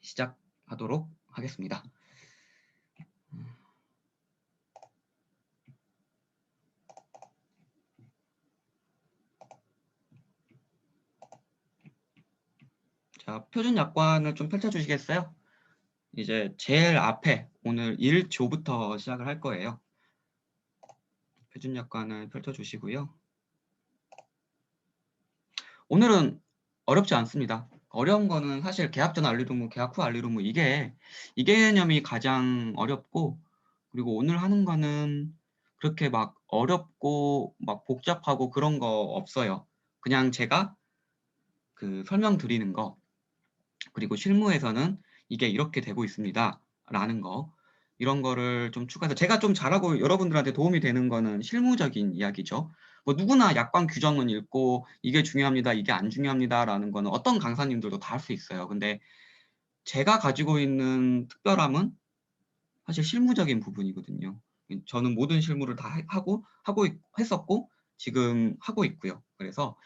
시작하도록 하겠습니다. 자, 표준 약관을 좀 펼쳐주시겠어요? 이제 제일 앞에 오늘 1조부터 시작을 할 거예요. 표준 약관을 펼쳐주시고요. 오늘은 어렵지 않습니다. 어려운 거는 사실 계약 전 알리루무, 계약 후 알리루무 이 개념이 가장 어렵고, 그리고 오늘 하는 거는 그렇게 막 어렵고 막 복잡하고 그런 거 없어요. 그냥 제가 그 설명드리는 거, 그리고 실무에서는 이게 이렇게 되고 있습니다 라는 거, 이런 거를 좀 추가해서 제가 좀 잘하고 여러분들한테 도움이 되는 거는 실무적인 이야기죠. 뭐 누구나 약관 규정은 읽고 이게 중요합니다, 이게 안 중요합니다 라는 거는 어떤 강사님들도 다 할 수 있어요. 근데 제가 가지고 있는 특별함은 사실 실무적인 부분이거든요. 저는 모든 실무를 다 했었고 지금 하고 있고요. 그래서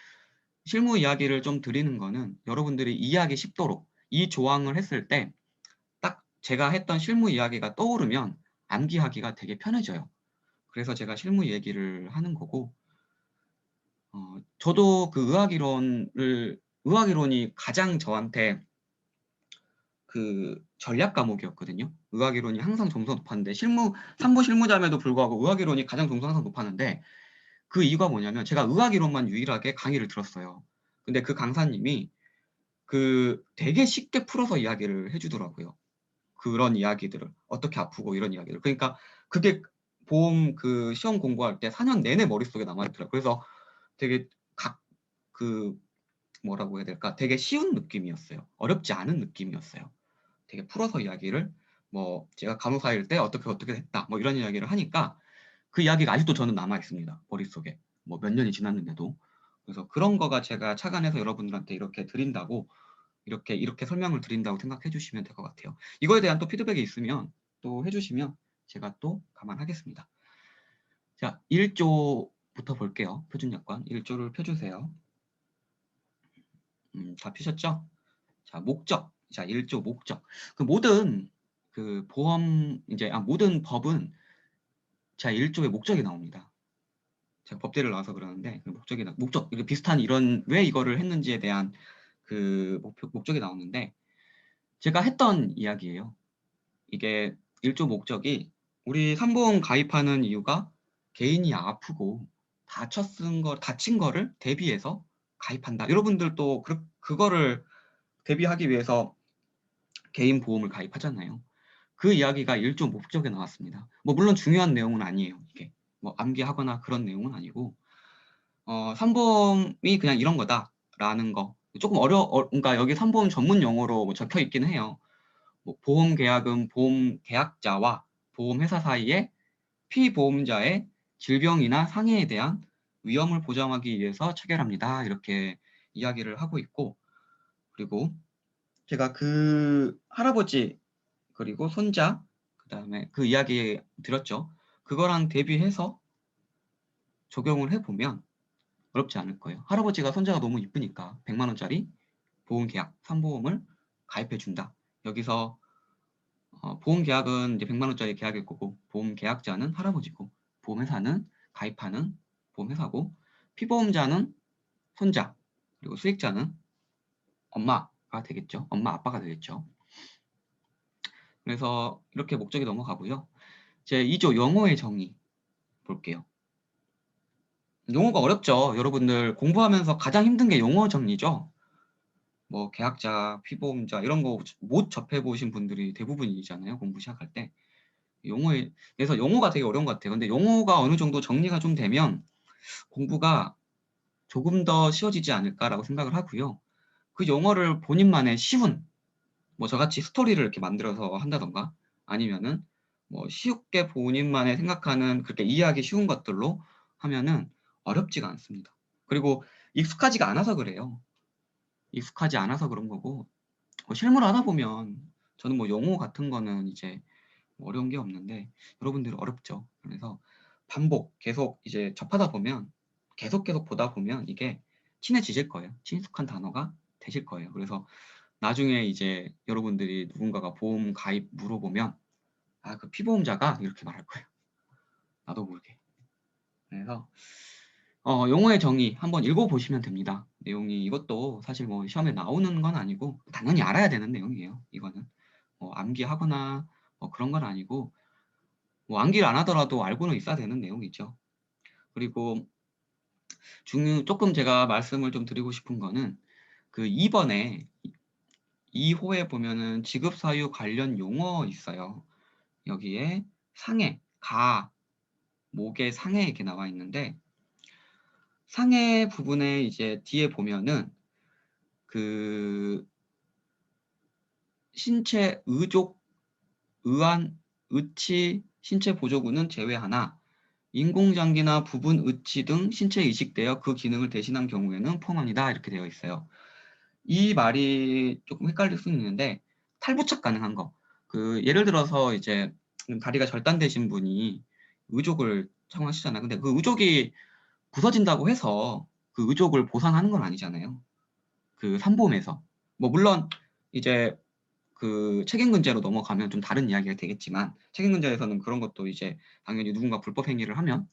실무 이야기를 좀 드리는 거는 여러분들이 이해하기 쉽도록 이 조항을 했을 때 딱 제가 했던 실무 이야기가 떠오르면 암기하기가 되게 편해져요. 그래서 제가 실무 얘기를 하는 거고, 저도 그 의학이론이 가장 저한테 그 전략 과목이었거든요. 의학이론이 항상 점수가 높았는데 3부 실무자임에도 불구하고 의학이론이 가장 점수가 항상 높았는데, 그 이유가 뭐냐면 제가 의학이론만 유일하게 강의를 들었어요. 근데 그 강사님이 그 되게 쉽게 풀어서 이야기를 해주더라고요. 그런 이야기들을 어떻게 아프고 이런 이야기를. 그러니까 그게 보험 그 시험 공부할 때 4년 내내 머릿속에 남아있더라고요. 그래서 되게 그 뭐라고 해야 될까, 되게 쉬운 느낌이었어요. 어렵지 않은 느낌이었어요. 되게 풀어서 이야기를, 뭐 제가 간호사일 때 어떻게 했다 뭐 이런 이야기를 하니까 그 이야기가 아직도 저는 남아있습니다, 머릿속에. 뭐 몇 년이 지났는데도. 그래서 그런 거가 제가 착안해서 여러분들한테 이렇게 드린다고, 이렇게 설명을 드린다고 생각해 주시면 될 것 같아요. 이거에 대한 또 피드백이 있으면 또 해주시면 제가 또 감안하겠습니다. 자, 1조부터 볼게요. 표준약관 1조를 펴주세요. 다 펴셨죠? 자, 목적. 자, 1조 목적. 그 모든 그 보험 모든 법은 자 1조의 목적이 나옵니다. 제가 법대를 나와서 그러는데 그 목적 이렇게 비슷한 이런 왜 이거를 했는지에 대한 그 목적이 나오는데, 제가 했던 이야기예요. 이게 1조 목적이 우리 삼보험 가입하는 이유가 개인이 아프고 다친 거를 대비해서 가입한다. 여러분들도 그거를 대비하기 위해서 개인 보험을 가입하잖아요. 그 이야기가 1조 목적에 나왔습니다. 뭐 물론 중요한 내용은 아니에요. 이게 뭐 암기하거나 그런 내용은 아니고, 삼보험이 그냥 이런 거다라는 거. 조금 그러니까 여기 삼보험 전문 용어로 뭐 적혀 있긴 해요. 뭐 보험 계약은 보험 계약자와 보험회사 사이에 피보험자의 질병이나 상해에 대한 위험을 보장하기 위해서 체결합니다. 이렇게 이야기를 하고 있고, 그리고 제가 그 할아버지 그리고 손자, 그다음에 그 이야기 들었죠. 그거랑 대비해서 적용을 해보면 어렵지 않을 거예요. 할아버지가 손자가 너무 이쁘니까 100만 원짜리 보험 계약 3보험을 가입해 준다. 여기서 보험 계약은 이제 100만 원짜리 계약일 거고, 보험 계약자는 할아버지고, 보험회사는 가입하는 보험회사고, 피보험자는 손자, 그리고 수익자는 엄마가 되겠죠. 엄마 아빠가 되겠죠. 그래서 이렇게 목적이 넘어가고요. 제 2조 용어의 정의 볼게요. 용어가 어렵죠. 여러분들 공부하면서 가장 힘든 게 용어 정리죠. 뭐 계약자, 피보험자 이런 거 못 접해보신 분들이 대부분이잖아요. 공부 시작할 때. 그래서 용어가 되게 어려운 것 같아요. 근데 용어가 어느 정도 정리가 좀 되면 공부가 조금 더 쉬워지지 않을까라고 생각을 하고요. 그 용어를 본인만의 쉬운, 뭐 저같이 스토리를 이렇게 만들어서 한다던가, 아니면은 뭐 쉽게 본인만의 생각하는 그렇게 이해하기 쉬운 것들로 하면은 어렵지가 않습니다. 그리고 익숙하지가 않아서 그래요. 익숙하지 않아서 그런 거고, 실무를 하다 보면 저는 뭐 용어 같은 거는 이제 어려운 게 없는데 여러분들은 어렵죠. 그래서 반복 계속 이제 접하다 보면, 계속 보다 보면 이게 친해지실 거예요. 친숙한 단어가 되실 거예요. 그래서 나중에 이제 여러분들이 누군가가 보험 가입 물어보면 아, 그 피보험자가 이렇게 말할 거예요. 나도 모르게. 그래서 용어의 정의 한번 읽어보시면 됩니다. 내용이 이것도 사실 뭐 시험에 나오는 건 아니고 당연히 알아야 되는 내용이에요. 이거는 뭐 암기하거나 뭐 그런 건 아니고 뭐 암기를 안 하더라도 알고는 있어야 되는 내용이죠. 그리고 조금 제가 말씀을 좀 드리고 싶은 거는 그 2번에 2호에 보면은 지급사유 관련 용어 있어요. 여기에 상해, 가, 목의 상해 이렇게 나와 있는데 상해 부분에 이제 뒤에 보면은 그 신체 의족, 의안, 의치, 신체 보조군은 제외하나 인공장기나 부분 의치 등 신체에 이식되어 그 기능을 대신한 경우에는 포함합니다. 이렇게 되어 있어요. 이 말이 조금 헷갈릴 수는 있는데 탈부착 가능한 거. 그 예를 들어서 이제 다리가 절단되신 분이 의족을 사용하시잖아요. 근데 그 의족이 부서진다고 해서 그 의족을 보상하는 건 아니잖아요. 그 산보험에서. 뭐 물론 이제 그 책임근제로 넘어가면 좀 다른 이야기가 되겠지만 책임근제에서는 그런 것도 이제 당연히 누군가 불법 행위를 하면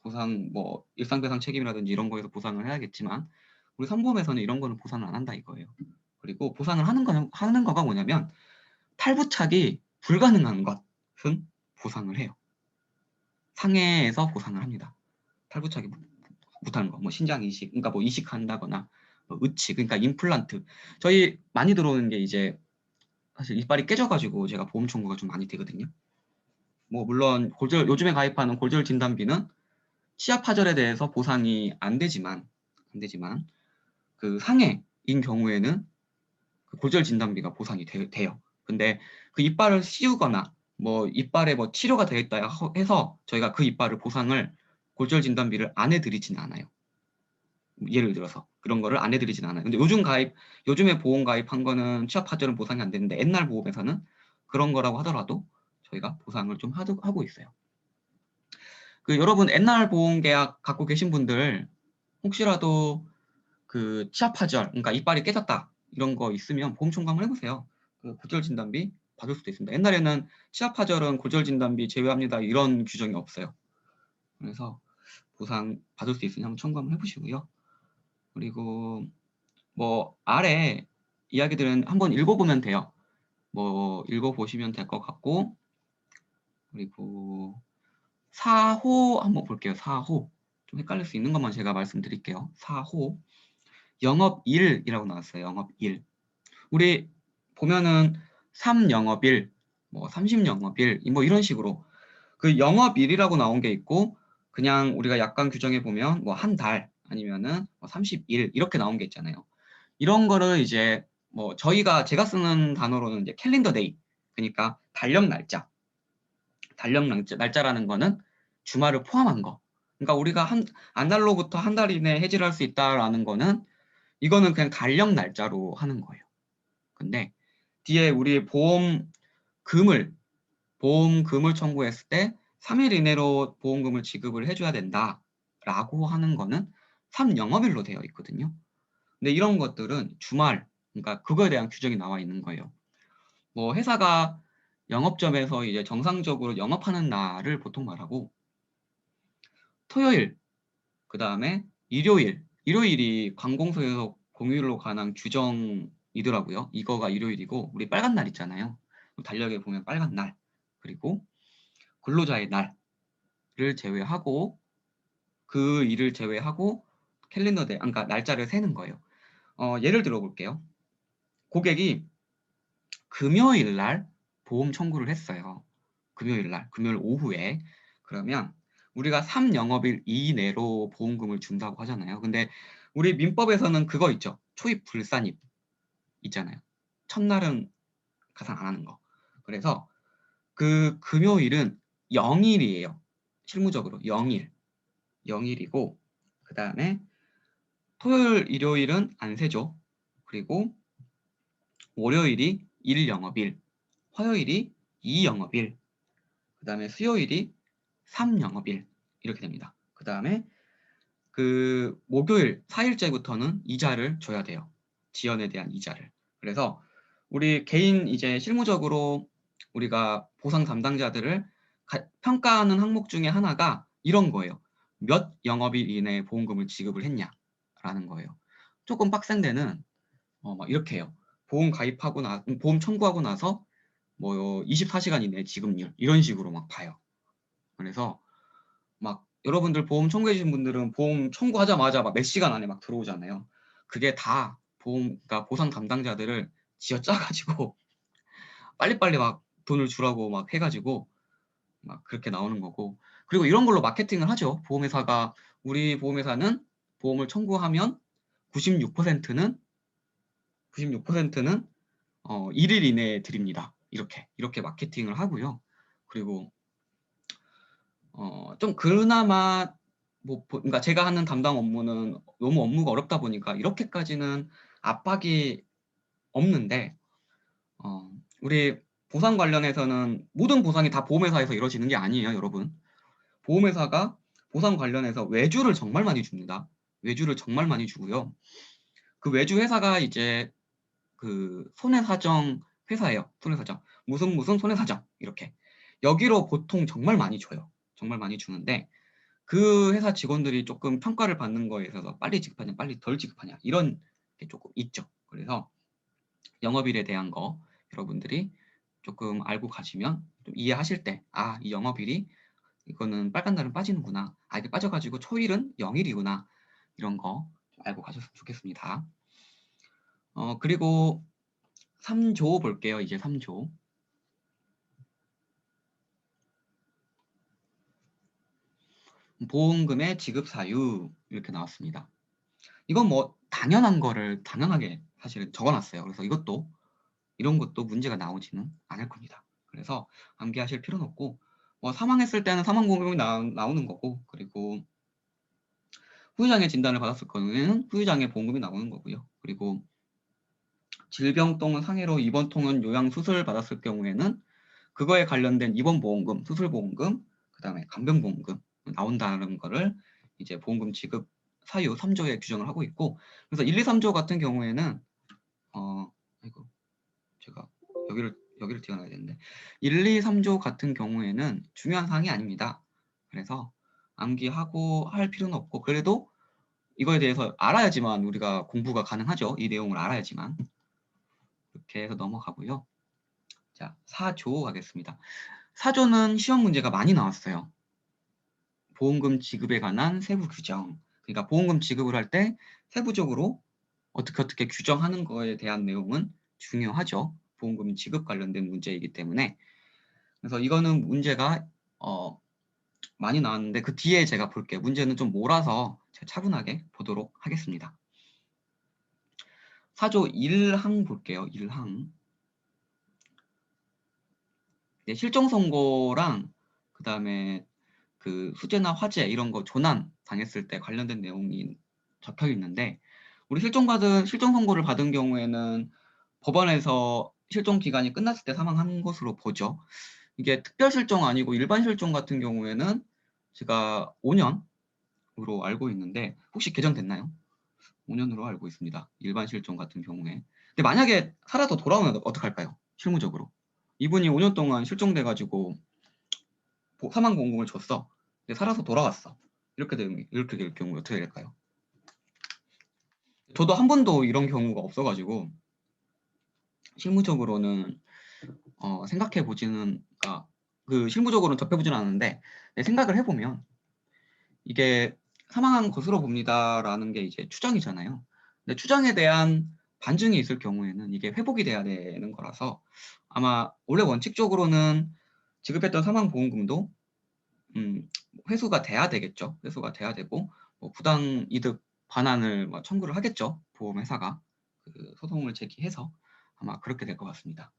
보상 뭐 일상배상 책임이라든지 이런 거에서 보상을 해야겠지만 우리 산보험에서는 이런 거는 보상을 안 한다 이거예요. 그리고 보상을 하는 거가 뭐냐면 탈부착이 불가능한 것은 보상을 해요. 상해에서 보상을 합니다. 탈부착이 못하는 거, 뭐 신장 이식, 그러니까 뭐 이식한다거나 뭐 의치, 그러니까 임플란트. 저희 많이 들어오는 게 이제 사실 이빨이 깨져가지고 제가 보험 청구가 좀 많이 되거든요. 뭐 물론 요즘에 가입하는 골절 진단비는 치아 파절에 대해서 보상이 안 되지만 그 상해인 경우에는 그 골절 진단비가 보상이 돼요. 근데 그 이빨을 씌우거나 뭐 이빨에 뭐 치료가 되어 있다 해서 저희가 그 이빨을 보상을 골절 진단비를 안 해드리지는 않아요. 예를 들어서 그런 거를 안 해드리진 않아요. 근데 요즘에 보험 가입한 거는 치아 파절은 보상이 안 되는데 옛날 보험에서는 그런 거라고 하더라도 저희가 보상을 좀 하고 있어요. 그 여러분 옛날 보험 계약 갖고 계신 분들 혹시라도 그 치아 파절, 그러니까 이빨이 깨졌다 이런 거 있으면 보험 청구 한번 해보세요. 그 골절 진단비 받을 수도 있습니다. 옛날에는 치아 파절은 골절 진단비 제외합니다 이런 규정이 없어요. 그래서 보상 받을 수 있으니 한번 청구 한번 해보시고요. 그리고 뭐 아래 이야기들은 한번 읽어보면 돼요. 뭐 읽어보시면 될 것 같고 그리고 4호 한번 볼게요. 4호 좀 헷갈릴 수 있는 것만 제가 말씀드릴게요. 4호 영업일이라고 나왔어요. 영업일. 우리 보면은 3영업일, 뭐 30영업일 뭐 이런 식으로 그 영업일이라고 나온 게 있고 그냥 우리가 약관 규정에 보면 뭐 한 달 아니면은 뭐 30일 이렇게 나온 게 있잖아요. 이런 거를 이제 뭐 제가 쓰는 단어로는 이제 캘린더 데이 그러니까 달력 날짜라는 거는 주말을 포함한 거. 그러니까 우리가 한 달로부터 한 달 이내에 해지를 할 수 있다라는 거는 이거는 그냥 달력 날짜로 하는 거예요. 근데 뒤에 우리 보험금을 청구했을 때 3일 이내로 보험금을 지급을 해줘야 된다라고 하는 거는 3영업일로 되어 있거든요. 근데 이런 것들은 주말, 그러니까 그거에 대한 규정이 나와 있는 거예요. 뭐 회사가 영업점에서 이제 정상적으로 영업하는 날을 보통 말하고 토요일, 그 다음에 일요일이 관공서에서 공휴일로 관한 규정이더라고요. 이거가 일요일이고 우리 빨간 날 있잖아요. 달력에 보면 빨간 날 그리고 근로자의 날을 제외하고 그 일을 제외하고 그러니까 날짜를 세는 거예요. 예를 들어 볼게요. 고객이 금요일 날 보험 청구를 했어요. 금요일 오후에. 그러면 우리가 3영업일 이내로 보험금을 준다고 하잖아요. 근데 우리 민법에서는 그거 있죠. 초입 불산입 있잖아요. 첫날은 가산 안 하는 거. 그래서 그 금요일은 0일이에요. 실무적으로 0일이고 그 다음에 토요일, 일요일은 안 세죠. 그리고 월요일이 1영업일, 화요일이 2영업일, 그 다음에 수요일이 3영업일 이렇게 됩니다. 그 다음에 그 목요일 4일째부터는 이자를 줘야 돼요. 지연에 대한 이자를. 그래서 우리 개인 이제 실무적으로 우리가 보상 담당자들을 평가하는 항목 중에 하나가 이런 거예요. 몇 영업일 이내에 보험금을 지급을 했냐라는 거예요. 조금 빡센 데는 막 이렇게 해요. 보험 가입하고 보험 청구하고 나서 뭐 24시간 이내 지급률 이런 식으로 막 봐요. 그래서 막 여러분들 보험 청구해 주신 분들은 보험 청구하자마자 막 몇 시간 안에 막 들어오잖아요. 그게 다 그러니까 보상 담당자들을 쥐어짜가지고 빨리빨리 막 돈을 주라고 막 해가지고 막 그렇게 나오는 거고. 그리고 이런 걸로 마케팅을 하죠. 보험회사가 우리 보험회사는 보험을 청구하면 96%는 96%는 1일 이내에 드립니다. 이렇게 마케팅을 하고요. 그리고 좀 그나마 그러니까 제가 하는 담당 업무는 너무 업무가 어렵다 보니까 이렇게까지는 압박이 없는데 우리 보상 관련해서는 모든 보상이 다 보험회사에서 이루어지는 게 아니에요, 여러분. 보험회사가 보상 관련해서 외주를 정말 많이 줍니다. 외주를 정말 많이 주고요. 그 외주 회사가 이제 그 손해사정 회사예요. 손해사정. 무슨 손해사정 이렇게. 여기로 보통 정말 많이 줘요. 정말 많이 주는데 그 회사 직원들이 조금 평가를 받는 거에 있어서 빨리 지급하냐, 빨리 덜 지급하냐 이런 게 조금 있죠. 그래서 영업일에 대한 거 여러분들이 조금 알고 가시면 좀 이해하실 때, 이 영업일이 이거는 빨간 날은 빠지는구나. 이게 빠져가지고 초일은 0일이구나. 이런 거 알고 가셨으면 좋겠습니다. 그리고 3조 볼게요. 이제 3조. 보험금의 지급 사유 이렇게 나왔습니다. 이건 뭐 당연한 거를 당연하게 사실은 적어놨어요. 그래서 이런 것도 문제가 나오지는 않을 겁니다. 그래서 암기하실 필요는 없고 뭐 사망했을 때는 사망보험금이 나오는 거고 그리고 후유장애 진단을 받았을 경우에는 후유장애 보험금이 나오는 거고요. 그리고 질병 또는 상해로 입원 또는 요양 수술 받았을 경우에는 그거에 관련된 입원 보험금, 수술 보험금, 그다음에 간병 보험금 나온다는 거를 이제 보험금 지급 사유 3조에 규정을 하고 있고 그래서 1, 2, 3조 같은 경우에는 이거 제가 여기를 띄워놔야 되는데 1, 2, 3조 같은 경우에는 중요한 사항이 아닙니다. 그래서 암기하고 할 필요는 없고 그래도 이거에 대해서 알아야지만 우리가 공부가 가능하죠. 이 내용을 알아야지만. 이렇게 해서 넘어가고요. 자, 4조 가겠습니다. 4조는 시험 문제가 많이 나왔어요. 보험금 지급에 관한 세부 규정. 그러니까 보험금 지급을 할 때 세부적으로 어떻게 규정하는 거에 대한 내용은 중요하죠. 보험금 지급 관련된 문제이기 때문에. 그래서 이거는 문제가 많이 나왔는데 그 뒤에 제가 볼게요. 문제는 좀 몰아서 제가 차분하게 보도록 하겠습니다. 4조 1항 볼게요. 1항. 네, 실종 선고랑 그다음에 그 수재나 화재 이런 거 조난 당했을 때 관련된 내용이 적혀 있는데 우리 실종 선고를 받은 경우에는 법원에서 실종 기간이 끝났을 때 사망한 것으로 보죠. 이게 특별 실종 아니고 일반 실종 같은 경우에는 제가 5년으로 알고 있는데 혹시 개정됐나요? 5년으로 알고 있습니다. 일반 실종 같은 경우에. 근데 만약에 살아서 돌아오면 어떡할까요? 실무적으로. 이분이 5년 동안 실종돼가지고 사망보험금을 줬어. 근데 살아서 돌아왔어. 이렇게 될 경우에 어떻게 될까요? 저도 한 번도 이런 경우가 없어가지고 실무적으로는 생각해 보지는 그 실무적으로는 접해보지는 않았는데 생각을 해보면 이게 사망한 것으로 봅니다라는 게 이제 추정이잖아요. 근데 추정에 대한 반증이 있을 경우에는 이게 회복이 돼야 되는 거라서 아마 원래 원칙적으로는 지급했던 사망보험금도 회수가 돼야 되겠죠. 회수가 돼야 되고 뭐 부당 이득 반환을 청구를 하겠죠. 보험회사가 그 소송을 제기해서 아마 그렇게 될 것 같습니다.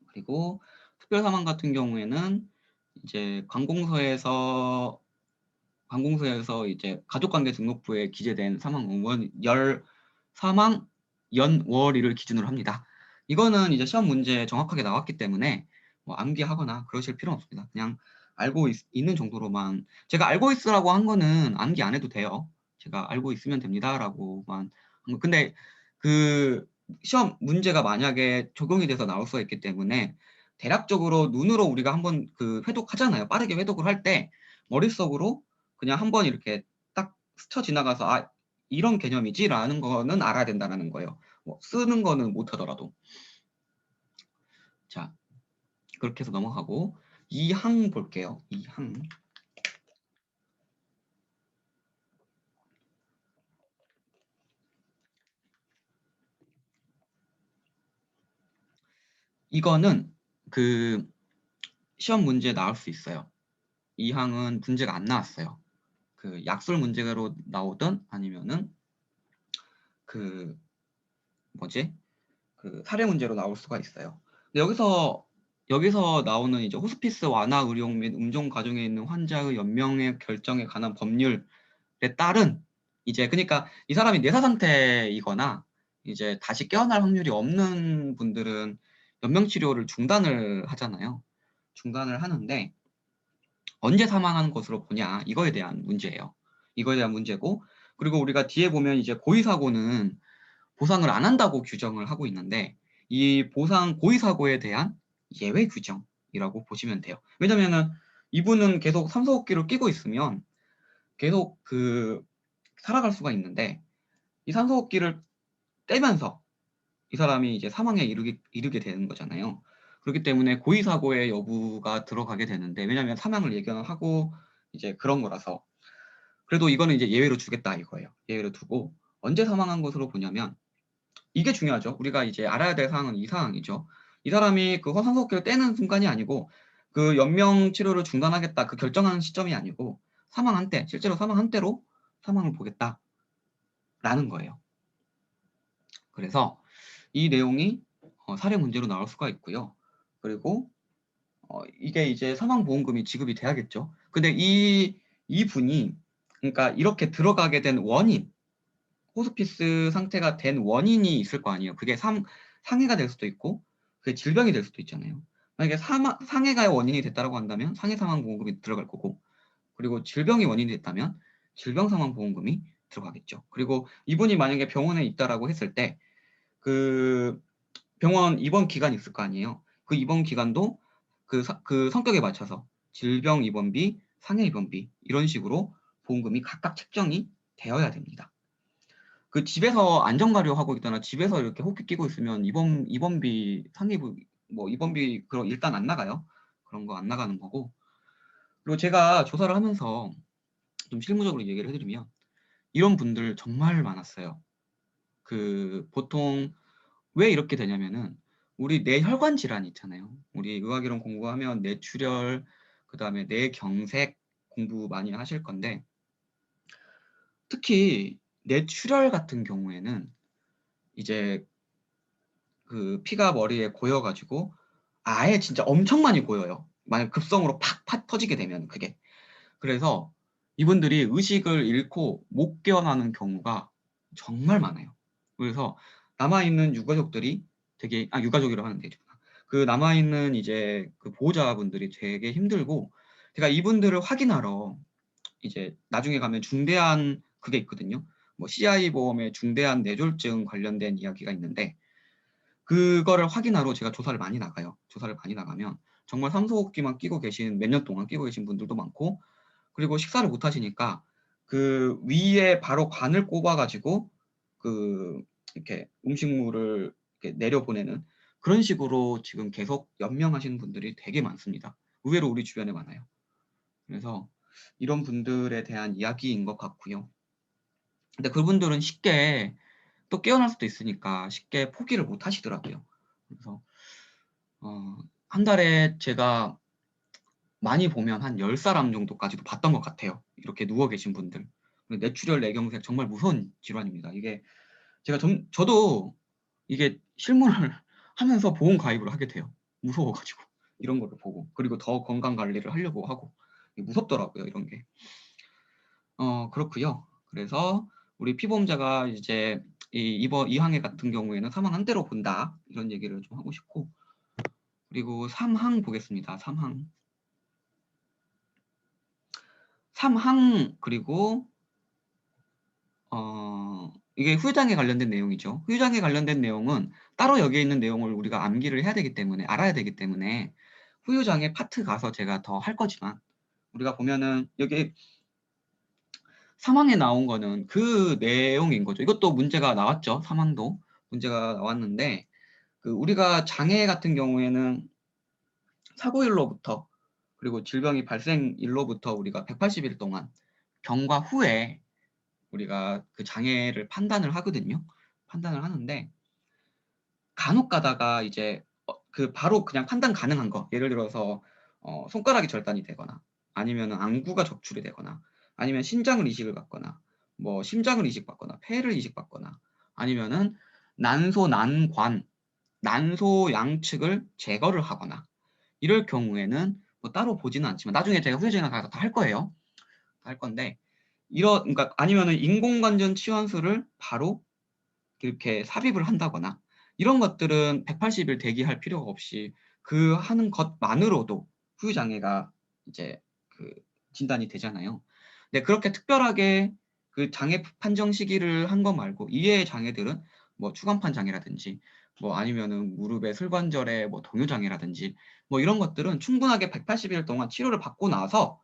그리고 특별사망 같은 경우에는 이제 관공서에서 이제 가족관계 등록부에 기재된 사망 연월일을 기준으로 합니다. 이거는 이제 시험 문제에 정확하게 나왔기 때문에 뭐 암기하거나 그러실 필요는 없습니다. 그냥 알고 있는 정도로만 제가 알고 있으라고 한 거는 암기 안 해도 돼요. 제가 알고 있으면 됩니다라고만. 근데 그 시험 문제가 만약에 적용이 돼서 나올 수가 있기 때문에 대략적으로 눈으로 우리가 한번 그 회독하잖아요. 빠르게 회독을 할 때 머릿속으로 그냥 한번 이렇게 딱 스쳐 지나가서 아 이런 개념이지라는 거는 알아야 된다는 거예요. 뭐 쓰는 거는 못하더라도. 자 그렇게 해서 넘어가고 2항 볼게요. 2항. 이거는 그 시험 문제 나올 수 있어요. 2항은 문제가 안 나왔어요. 그 약술 문제로 나오든 아니면은 그 뭐지? 그 사례 문제로 나올 수가 있어요. 근데 여기서 나오는 이제 호스피스 완화 의료 및 음종 과정에 있는 환자의 연명의 결정에 관한 법률에 따른 이제 그러니까 이 사람이 뇌사 상태이거나 이제 다시 깨어날 확률이 없는 분들은 연명 치료를 중단을 하잖아요. 중단을 하는데 언제 사망하는 것으로 보냐 이거에 대한 문제예요. 이거에 대한 문제고 그리고 우리가 뒤에 보면 이제 고의 사고는 보상을 안 한다고 규정을 하고 있는데 이 보상 고의 사고에 대한 예외 규정이라고 보시면 돼요. 왜냐면은 이분은 계속 산소호흡기를 끼고 있으면 계속 그 살아갈 수가 있는데 이 산소호흡기를 떼면서 이 사람이 이제 사망에 이르게 되는 거잖아요. 그렇기 때문에 고의 사고의 여부가 들어가게 되는데 왜냐하면 사망을 예견하고 이제 그런 거라서 그래도 이거는 이제 예외로 주겠다 이거예요. 예외로 두고 언제 사망한 것으로 보냐면 이게 중요하죠. 우리가 이제 알아야 될 사항은 이 사항이죠. 이 사람이 그 허상소호흡기를 떼는 순간이 아니고 그 연명 치료를 중단하겠다 그 결정하는 시점이 아니고 사망한 때 실제로 사망한 때로 사망을 보겠다라는 거예요. 그래서 이 내용이 사례 문제로 나올 수가 있고요. 그리고 이게 이제 사망보험금이 지급이 돼야겠죠. 근데 이 분이 그러니까 이렇게 들어가게 된 원인 호스피스 상태가 된 원인이 있을 거 아니에요. 그게 상해가 될 수도 있고 그게 질병이 될 수도 있잖아요. 만약에 상해가 원인이 됐다고 한다면 상해 사망보험금이 들어갈 거고 그리고 질병이 원인이 됐다면 질병 사망보험금이 들어가겠죠. 그리고 이분이 만약에 병원에 있다라고 했을 때 그 병원 입원 기간이 있을 거 아니에요. 그 입원 기간도 그 성격에 맞춰서 질병 입원비, 상해 입원비 이런 식으로 보험금이 각각 책정이 되어야 됩니다. 그 집에서 안전가려 하고 있거나 집에서 이렇게 호흡기 끼고 있으면 입원비 상해비 뭐 입원비 그런 일단 안 나가요. 그런 거 안 나가는 거고. 그리고 제가 조사를 하면서 좀 실무적으로 얘기를 해드리면 이런 분들 정말 많았어요. 그 보통 왜 이렇게 되냐면은 우리 뇌혈관 질환 있잖아요. 우리 의학이론 공부하면 뇌출혈 그다음에 뇌경색 공부 많이 하실 건데 특히 뇌출혈 같은 경우에는 이제 그 피가 머리에 고여가지고 아예 진짜 엄청 많이 고여요. 만약 급성으로 팍 터지게 되면 그게. 그래서 이분들이 의식을 잃고 못 깨어나는 경우가 정말 많아요. 그래서 남아있는 유가족들이 되게 유가족이라고 하는 데죠. 그 남아있는 이제 그 보호자분들이 되게 힘들고 제가 이분들을 확인하러 이제 나중에 가면 중대한 그게 있거든요. 뭐 CI 보험의 중대한 뇌졸중 관련된 이야기가 있는데 그거를 확인하러 제가 조사를 많이 나가요. 조사를 많이 나가면 정말 산소호흡기만 끼고 계신 몇 년 동안 끼고 계신 분들도 많고 그리고 식사를 못 하시니까 그 위에 바로 관을 꼽아가지고 그 이렇게 음식물을 이렇게 내려보내는 그런 식으로 지금 계속 연명하시는 분들이 되게 많습니다. 의외로 우리 주변에 많아요. 그래서 이런 분들에 대한 이야기인 것 같고요. 근데 그분들은 쉽게 또 깨어날 수도 있으니까 쉽게 포기를 못 하시더라고요. 그래서 한 달에 제가 많이 보면 한 10사람 정도까지도 봤던 것 같아요. 이렇게 누워 계신 분들. 뇌출혈, 뇌경색 정말 무서운 질환입니다. 이게 제가 저도 이게 실무를 하면서 보험 가입을 하게 돼요. 무서워가지고 이런 거를 보고 그리고 더 건강 관리를 하려고 하고 무섭더라고요. 이런 게. 그렇고요. 그래서 우리 피보험자가 이제 이번 2항해 같은 경우에는 사망한 대로 본다 이런 얘기를 좀 하고 싶고 그리고 3항 보겠습니다. 3항 그리고 이게 후유장애 관련된 내용이죠. 후유장애 관련된 내용은 따로 여기에 있는 내용을 우리가 암기를 해야 되기 때문에 알아야 되기 때문에 후유장애 파트 가서 제가 더 할 거지만 우리가 보면은 여기 3항에 나온 거는 그 내용인 거죠. 이것도 문제가 나왔죠. 3항도 문제가 나왔는데 그 우리가 장애 같은 경우에는 사고일로부터 그리고 질병이 발생일로부터 우리가 180일 동안 경과 후에 우리가 그 장애를 판단을 하거든요. 판단을 하는데 간혹 가다가 이제 그 바로 그냥 판단 가능한 거 예를 들어서 손가락이 절단이 되거나 아니면 안구가 적출이 되거나 아니면 신장을 이식을 받거나 뭐 심장을 이식받거나 폐를 이식받거나 아니면은 난소 난관 난소 양측을 제거를 하거나 이럴 경우에는 뭐 따로 보지는 않지만 나중에 제가 후유증이나 다 할 거예요. 다 할 건데 그러니까 아니면은 인공관절 치환술을 바로 이렇게 삽입을 한다거나 이런 것들은 180일 대기할 필요가 없이 그 하는 것만으로도 후유장애가 이제 그 진단이 되잖아요. 근데 그렇게 특별하게 그 장애 판정 시기를 한 것 말고 이외의 장애들은 뭐 추간판 장애라든지 뭐 아니면은 무릎의 슬관절의 뭐 동요장애라든지 뭐 이런 것들은 충분하게 180일 동안 치료를 받고 나서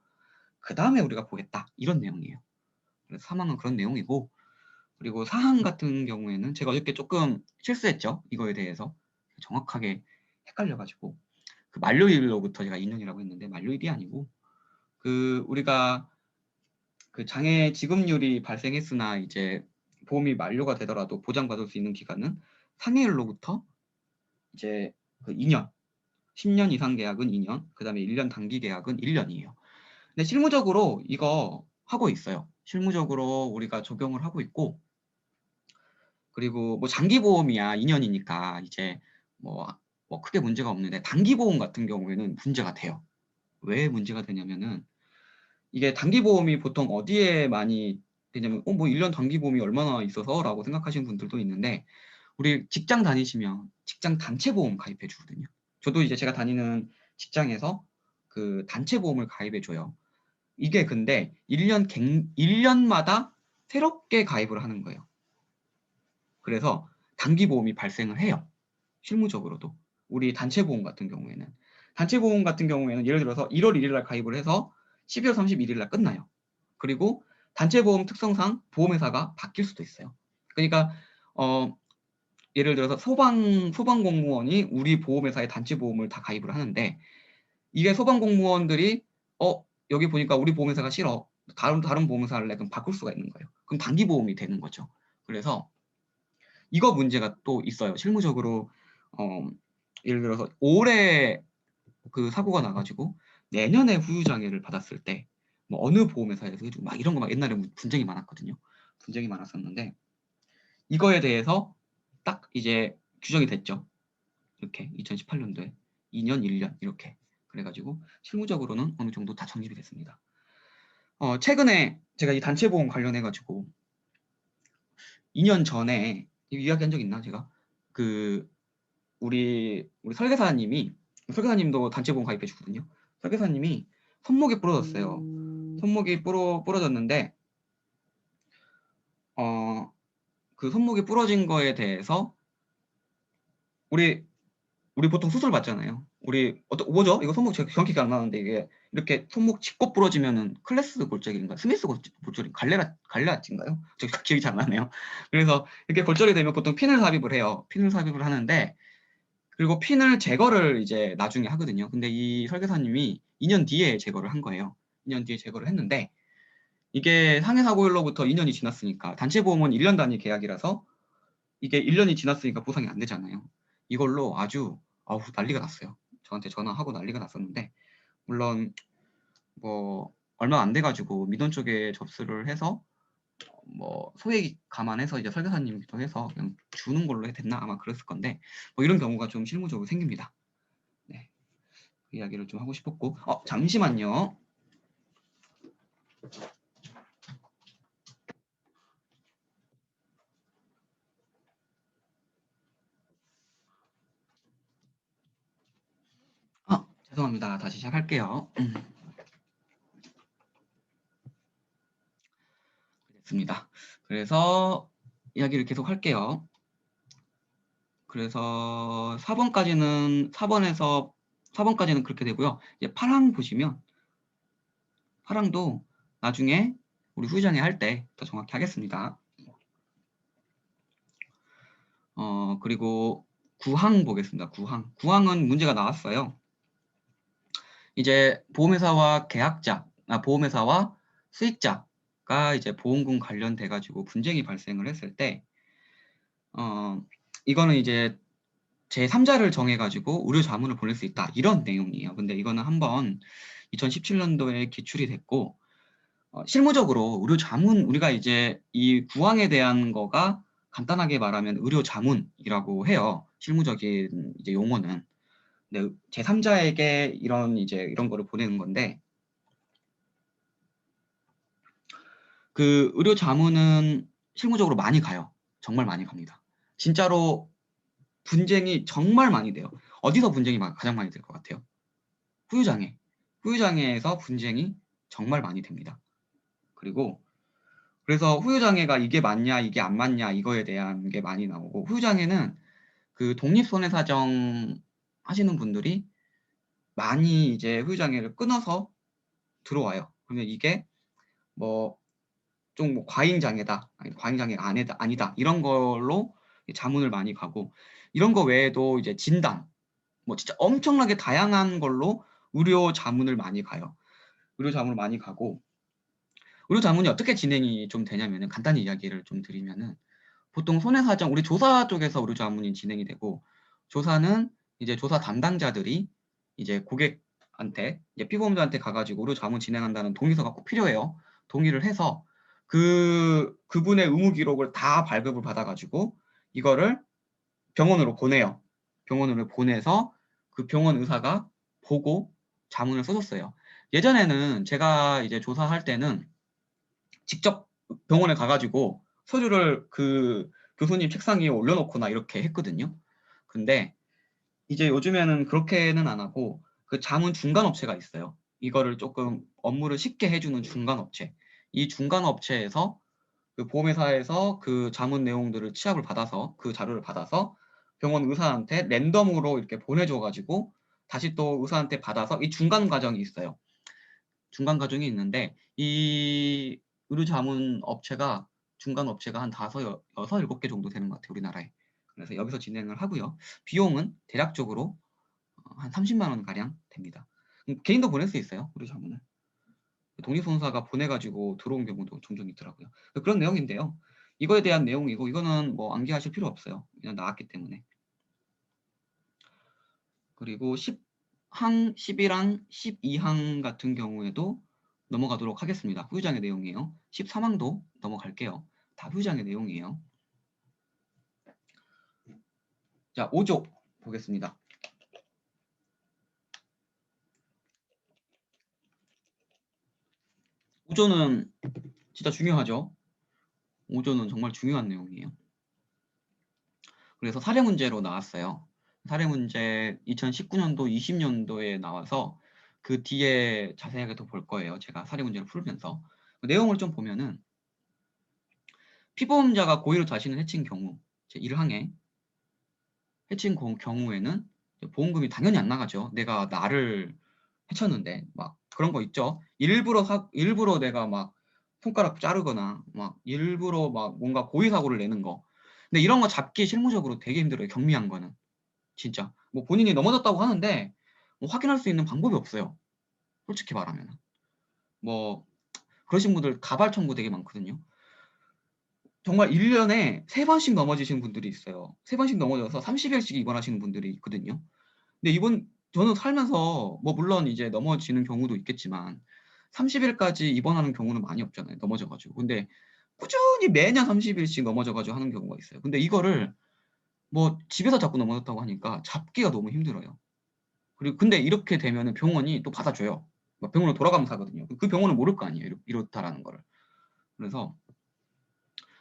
그 다음에 우리가 보겠다 이런 내용이에요. 그래서 사망은 그런 내용이고 그리고 사항 같은 경우에는 제가 어저께 조금 실수했죠. 이거에 대해서 정확하게 헷갈려가지고 그 만료일로부터 제가 2년이라고 했는데 만료일이 아니고 그 우리가 그 장애 지급률이 발생했으나 이제 보험이 만료가 되더라도 보장받을 수 있는 기간은 상해일로부터 이제 그 2년 10년 이상 계약은 2년 그 다음에 1년 단기 계약은 1년이에요. 근데 실무적으로 이거 하고 있어요. 실무적으로 우리가 적용을 하고 있고 그리고 뭐 장기보험이야 2년이니까 이제 뭐, 뭐 크게 문제가 없는데 단기보험 같은 경우에는 문제가 돼요. 왜 문제가 되냐면은 이게 단기보험이 보통 어디에 많이 되냐면 뭐 1년 단기보험이 얼마나 있어서 라고 생각하시는 분들도 있는데 우리 직장 다니시면 직장 단체보험 가입해 주거든요. 저도 이제 제가 다니는 직장에서 그 단체보험을 가입해 줘요. 이게 근데 1년마다 새롭게 가입을 하는 거예요. 그래서 단기보험이 발생을 해요. 실무적으로도. 우리 단체보험 같은 경우에는. 단체보험 같은 경우에는 예를 들어서 1월 1일 날 가입을 해서 12월 31일 날 끝나요. 그리고 단체보험 특성상 보험회사가 바뀔 수도 있어요. 그러니까 예를 들어서 소방공무원이 우리 보험회사의 단체보험을 다 가입을 하는데 이게 소방공무원들이 여기 보니까 우리 보험회사가 싫어. 다른 보험회사 할래. 그럼 바꿀 수가 있는 거예요. 그럼 단기보험이 되는 거죠. 그래서 이거 문제가 또 있어요. 실무적으로 예를 들어서 올해 그 사고가 나가지고 내년에 후유장애를 받았을 때 뭐 어느 보험회사에서 해주고 막 이런 거 막 옛날에 분쟁이 많았거든요. 분쟁이 많았었는데 이거에 대해서 딱 이제 규정이 됐죠. 이렇게 2018년도에 2년, 1년 이렇게 그래가지고 실무적으로는 어느 정도 다 정립이 됐습니다. 최근에 제가 이 단체보험 관련해가지고 2년 전에 이야기한 적 있나 제가 그 우리 설계사님도 단체보험 가입해 주거든요. 설계사님이 손목이 부러졌어요. 손목이 부러졌는데 그 손목이 부러진 거에 대해서 우리 보통 수술 받잖아요. 우리 뭐죠? 이거 손목 제가 정확히 안 나는데 이게 이렇게 손목 짚고 부러지면은 클래스 골절인가 스미스 골절인 갈레아치인가요? 저 기억이 잘 안 나네요. 그래서 이렇게 골절이 되면 보통 핀을 삽입을 해요. 핀을 삽입을 하는데 그리고 핀을 제거를 이제 나중에 하거든요. 근데 이 설계사님이 2년 뒤에 제거를 한 거예요. 2년 뒤에 제거를 했는데 이게 상해사고일로부터 2년이 지났으니까 단체보험은 1년 단위 계약이라서 이게 1년이 지났으니까 보상이 안 되잖아요. 이걸로 아주 난리가 났어요. 저한테 전화하고 난리가 났었는데 물론 뭐 얼마 안 돼가지고 민원 쪽에 접수를 해서 뭐 소액 감안해서 이제 설계사님도 해서 그냥 주는 걸로 됐나 아마 그랬을 건데 뭐 이런 경우가 좀 실무적으로 생깁니다. 네, 그 이야기를 좀 하고 싶었고 잠시만요. 죄송합니다. 다시 시작할게요. 됐습니다. 그래서 이야기를 계속 할게요. 그래서 4번까지는 그렇게 되고요. 이제 파랑 보시면 파랑도 나중에 우리 후유장애 할 때 더 정확히 하겠습니다. 그리고 구항 보겠습니다. 구항은 문제가 나왔어요. 이제 보험회사와 보험회사와 수익자가 이제 보험금 관련돼 가지고 분쟁이 발생을 했을 때, 이거는 이제 제3자를 정해 가지고 의료 자문을 보낼 수 있다, 이런 내용이에요. 근데 이거는 한번 2017년도에 기출이 됐고, 실무적으로 의료 자문, 우리가 이제 이 구항에 대한 거가 간단하게 말하면 의료 자문이라고 해요. 실무적인 이제 용어는. 근데 제3자에게 이런 거를 보내는 건데, 그 의료 자문은 실무적으로 많이 가요. 정말 많이 갑니다. 진짜로 분쟁이 정말 많이 돼요. 어디서 분쟁이 가장 많이 될 것 같아요? 후유장애. 후유장애에서 분쟁이 정말 많이 됩니다. 그래서 후유장애가 이게 맞냐, 이게 안 맞냐, 이거에 대한 게 많이 나오고, 후유장애는 그 독립손해사정 하시는 분들이 많이 이제 후유장애를 끊어서 들어와요. 그러면 이게 뭐 좀 과잉장애다, 과잉장애가 아니다, 이런 걸로 자문을 많이 가고, 이런 거 외에도 이제 진단, 뭐 진짜 엄청나게 다양한 걸로 의료 자문을 많이 가요. 의료 자문을 많이 가고, 의료 자문이 어떻게 진행이 좀 되냐면은, 간단히 이야기를 좀 드리면은, 보통 손해사정, 우리 조사 쪽에서 의료 자문이 진행이 되고, 조사는 이제 조사 담당자들이 이제 고객한테, 이제 피보험자한테 가가지고 의료 자문 진행한다는 동의서가 꼭 필요해요. 동의를 해서 그분의 의무 기록을 다 발급을 받아가지고 이거를 병원으로 보내요. 병원으로 보내서 그 병원 의사가 보고 자문을 써줬어요. 예전에는 제가 이제 조사할 때는 직접 병원에 가가지고 서류를 그 교수님 책상 위에 올려놓거나 이렇게 했거든요. 근데 이제 요즘에는 그렇게는 안 하고 그 자문 중간 업체가 있어요. 이거를 조금 업무를 쉽게 해주는 중간 업체. 이 중간 업체에서 그 보험회사에서 그 자문 내용들을 취합을 받아서 그 자료를 받아서 병원 의사한테 랜덤으로 이렇게 보내줘가지고 다시 또 의사한테 받아서 이 중간 과정이 있어요. 중간 과정이 있는데 이 의료 자문 업체가 중간 업체가 한 여섯, 일곱 개 정도 되는 것 같아요, 우리나라에. 그래서 여기서 진행을 하고요. 비용은 대략적으로 한 30만 원 가량 됩니다. 개인도 보낼 수 있어요, 의료 자문을. 독립선사가 보내가지고 들어온 경우도 종종 있더라고요. 그런 내용인데요. 이거에 대한 내용이고, 이거는 뭐 암기하실 필요 없어요. 그냥 나왔기 때문에. 그리고 10항, 11항, 12항 같은 경우에도 넘어가도록 하겠습니다. 후유장의 내용이에요. 13항도 넘어갈게요. 다 후유장의 내용이에요. 자, 5조 보겠습니다. 5조는 진짜 중요하죠. 5조는 정말 중요한 내용이에요. 그래서 사례 문제로 나왔어요. 사례 문제 2019년도, 20년도에 나와서 그 뒤에 자세하게 더 볼 거예요. 제가 사례 문제를 풀면서. 그 내용을 좀 보면은, 피보험자가 고의로 자신을 해친 경우, 제1항에 해친 경우에는 보험금이 당연히 안 나가죠. 내가 나를 해쳤는데 막 그런 거 있죠. 일부러 내가 막 손가락 자르거나 막 일부러 막 뭔가 고의 사고를 내는 거. 근데 이런 거 잡기 실무적으로 되게 힘들어요. 경미한 거는. 진짜. 뭐 본인이 넘어졌다고 하는데 뭐 확인할 수 있는 방법이 없어요. 솔직히 말하면. 뭐 그러신 분들 가발 청구 되게 많거든요. 정말 1년에 3번씩 넘어지시는 분들이 있어요. 3번씩 넘어져서 30일씩 입원하시는 분들이 있거든요. 근데 저는 살면서 뭐 물론 이제 넘어지는 경우도 있겠지만 30일까지 입원하는 경우는 많이 없잖아요. 넘어져가지고. 근데 꾸준히 매년 30일씩 넘어져가지고 하는 경우가 있어요. 근데 이거를 뭐 집에서 자꾸 넘어졌다고 하니까 잡기가 너무 힘들어요. 그리고 근데 이렇게 되면은 병원이 또 받아줘요. 병원으로 돌아가면서 하거든요. 그 병원은 모를 거 아니에요. 이렇다라는 거를. 그래서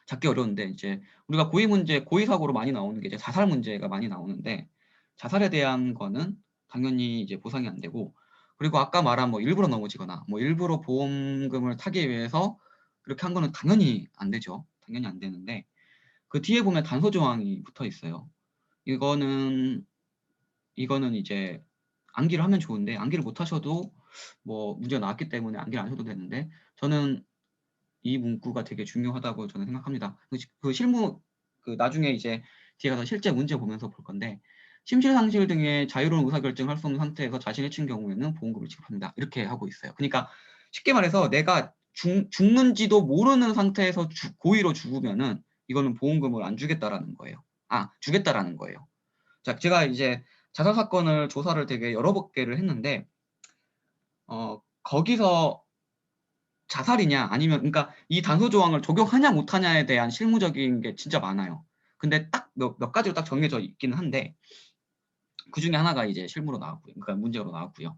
잡기 어려운데 이제 우리가 고의 문제, 고의 사고로 많이 나오는 게 이제 자살 문제가 많이 나오는데 자살에 대한 거는 당연히 이제 보상이 안 되고, 그리고 아까 말한 뭐 일부러 넘어지거나 뭐 일부러 보험금을 타기 위해서 그렇게 한 거는 당연히 안 되죠. 당연히 안 되는데 그 뒤에 보면 단서 조항이 붙어 있어요. 이거는 이제 암기를 하면 좋은데 암기를 못 하셔도 뭐 문제가 나왔기 때문에 암기를 안 하셔도 되는데 저는 이 문구가 되게 중요하다고 저는 생각합니다. 그 실무 나중에 이제 뒤에 가서 실제 문제 보면서 볼 건데 심실상실 등의 자유로운 의사결정을 할 수 없는 상태에서 자신의 해친 경우에는 보험금을 지급합니다. 이렇게 하고 있어요. 그러니까 쉽게 말해서 내가 죽는지도 모르는 상태에서 고의로 죽으면은 이거는 보험금을 안 주겠다라는 거예요. 주겠다라는 거예요. 자, 제가 이제 자살 사건을 조사를 되게 여러 개를 했는데 거기서 자살이냐 아니면 그러니까 이 단서 조항을 적용하냐 못하냐에 대한 실무적인 게 진짜 많아요. 근데 딱 몇 가지로 딱 정해져 있기는 한데 그 중에 하나가 이제 실무로 나왔고요. 그러니까 문제로 나왔고요.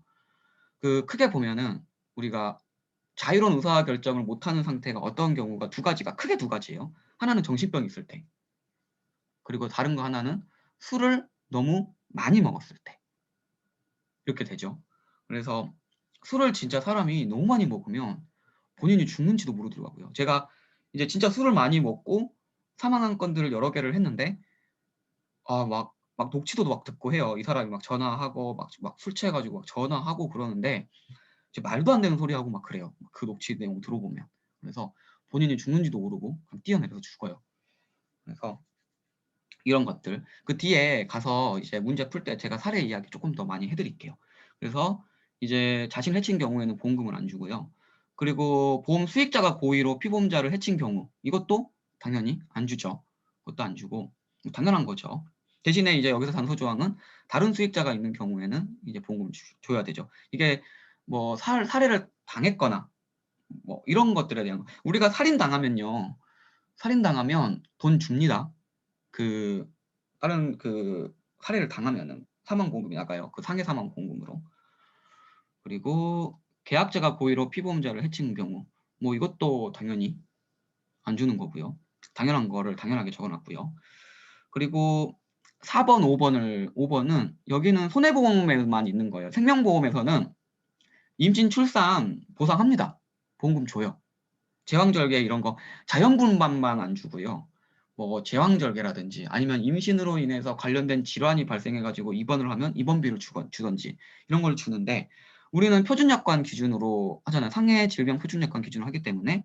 그 크게 보면은 우리가 자유로운 의사결정을 못하는 상태가 어떤 경우가 크게 두 가지예요. 하나는 정신병이 있을 때, 그리고 다른 거 하나는 술을 너무 많이 먹었을 때 이렇게 되죠. 그래서 술을 진짜 사람이 너무 많이 먹으면 본인이 죽는지도 모르더라고요. 제가 이제 진짜 술을 많이 먹고 사망한 건들을 여러 개를 했는데 막 녹취도도 막 듣고 해요. 이 사람이 막 전화하고 막 술 취해가지고 막 전화하고 그러는데 이제 말도 안 되는 소리 하고 막 그래요. 그 녹취 내용 들어보면. 그래서 본인이 죽는지도 모르고 그냥 뛰어내려서 죽어요. 그래서 이런 것들 그 뒤에 가서 이제 문제 풀 때 제가 사례 이야기 조금 더 많이 해드릴게요. 그래서 이제 자신 해친 경우에는 보험금을 안 주고요. 그리고 보험 수익자가 고의로 피보험자를 해친 경우 이것도 당연히 안 주죠. 그것도 안 주고 당연한 거죠. 대신에 이제 여기서 단서 조항은 다른 수익자가 있는 경우에는 이제 보험금을 줘야 되죠. 이게 뭐 살해를 당했거나 뭐 이런 것들에 대한 우리가 살인 당하면 돈 줍니다. 그 다른 살해를 당하면은 사망 보험금이 나가요. 그 상해 사망 보험금으로. 그리고 계약자가 고의로 피보험자를 해친 경우 뭐 이것도 당연히 안 주는 거고요. 당연한 거를 당연하게 적어놨고요. 그리고 4번, 5번은 여기는 손해보험에만 있는 거예요. 생명보험에서는 임신, 출산 보상합니다. 보험금 줘요. 제왕절개 이런 거 자연분만만 안 주고요. 뭐 제왕절개라든지 아니면 임신으로 인해서 관련된 질환이 발생해가지고 입원을 하면 입원비를 주던지 이런 걸 주는데 우리는 표준약관 기준으로 하잖아요. 상해 질병 표준약관 기준으로 하기 때문에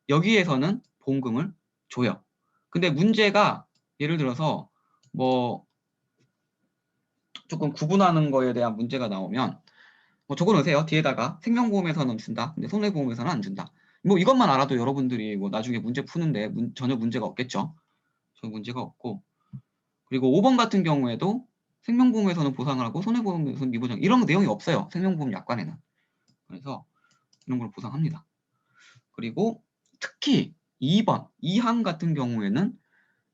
여기에서는 보험금을 줘요. 근데 문제가 예를 들어서 뭐 조금 구분하는 거에 대한 문제가 나오면 뭐 적어놓으세요. 뒤에다가 생명보험에서는 준다. 근데 손해보험에서는 안 준다. 뭐 이것만 알아도 여러분들이 뭐 나중에 문제 푸는데 전혀 문제가 없겠죠. 전혀 문제가 없고. 그리고 5번 같은 경우에도 생명보험에서는 보상을 하고 손해보험에서는 미보장 이런 내용이 없어요. 생명보험 약관에는. 그래서 이런 걸 보상합니다. 그리고 특히 2번, 2항 같은 경우에는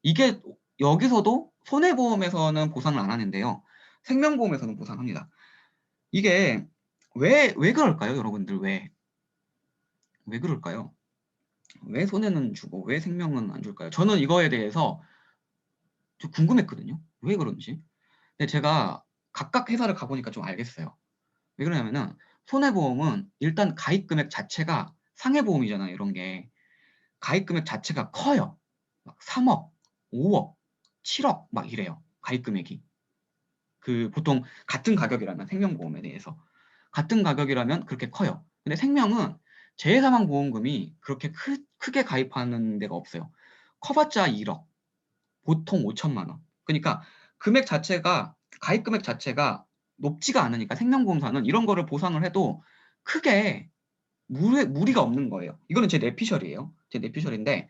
이게 여기서도 손해보험에서는 보상을 안 하는데요. 생명보험에서는 보상합니다. 이게 왜 그럴까요, 여러분들? 왜 그럴까요? 왜 손해는 주고 왜 생명은 안 줄까요? 저는 이거에 대해서 좀 궁금했거든요. 왜 그런지. 근데 제가 각각 회사를 가보니까 좀 알겠어요. 왜 그러냐면은 손해보험은 일단 가입 금액 자체가 상해보험이잖아요. 이런 게. 가입 금액 자체가 커요. 막 3억, 5억, 7억 막 이래요. 가입 금액이. 보통 같은 가격이라면 생명보험에 대해서. 같은 가격이라면 그렇게 커요. 근데 생명은 재해사망보험금이 그렇게 크게 가입하는 데가 없어요. 커봤자 1억, 보통 5천만 원. 그러니까 금액 자체가 가입 금액 자체가 높지가 않으니까 생명보험사는 이런 거를 보상을 해도 크게 무리가 없는 거예요. 이거는 제 내피셜이에요. 제 내피셜인데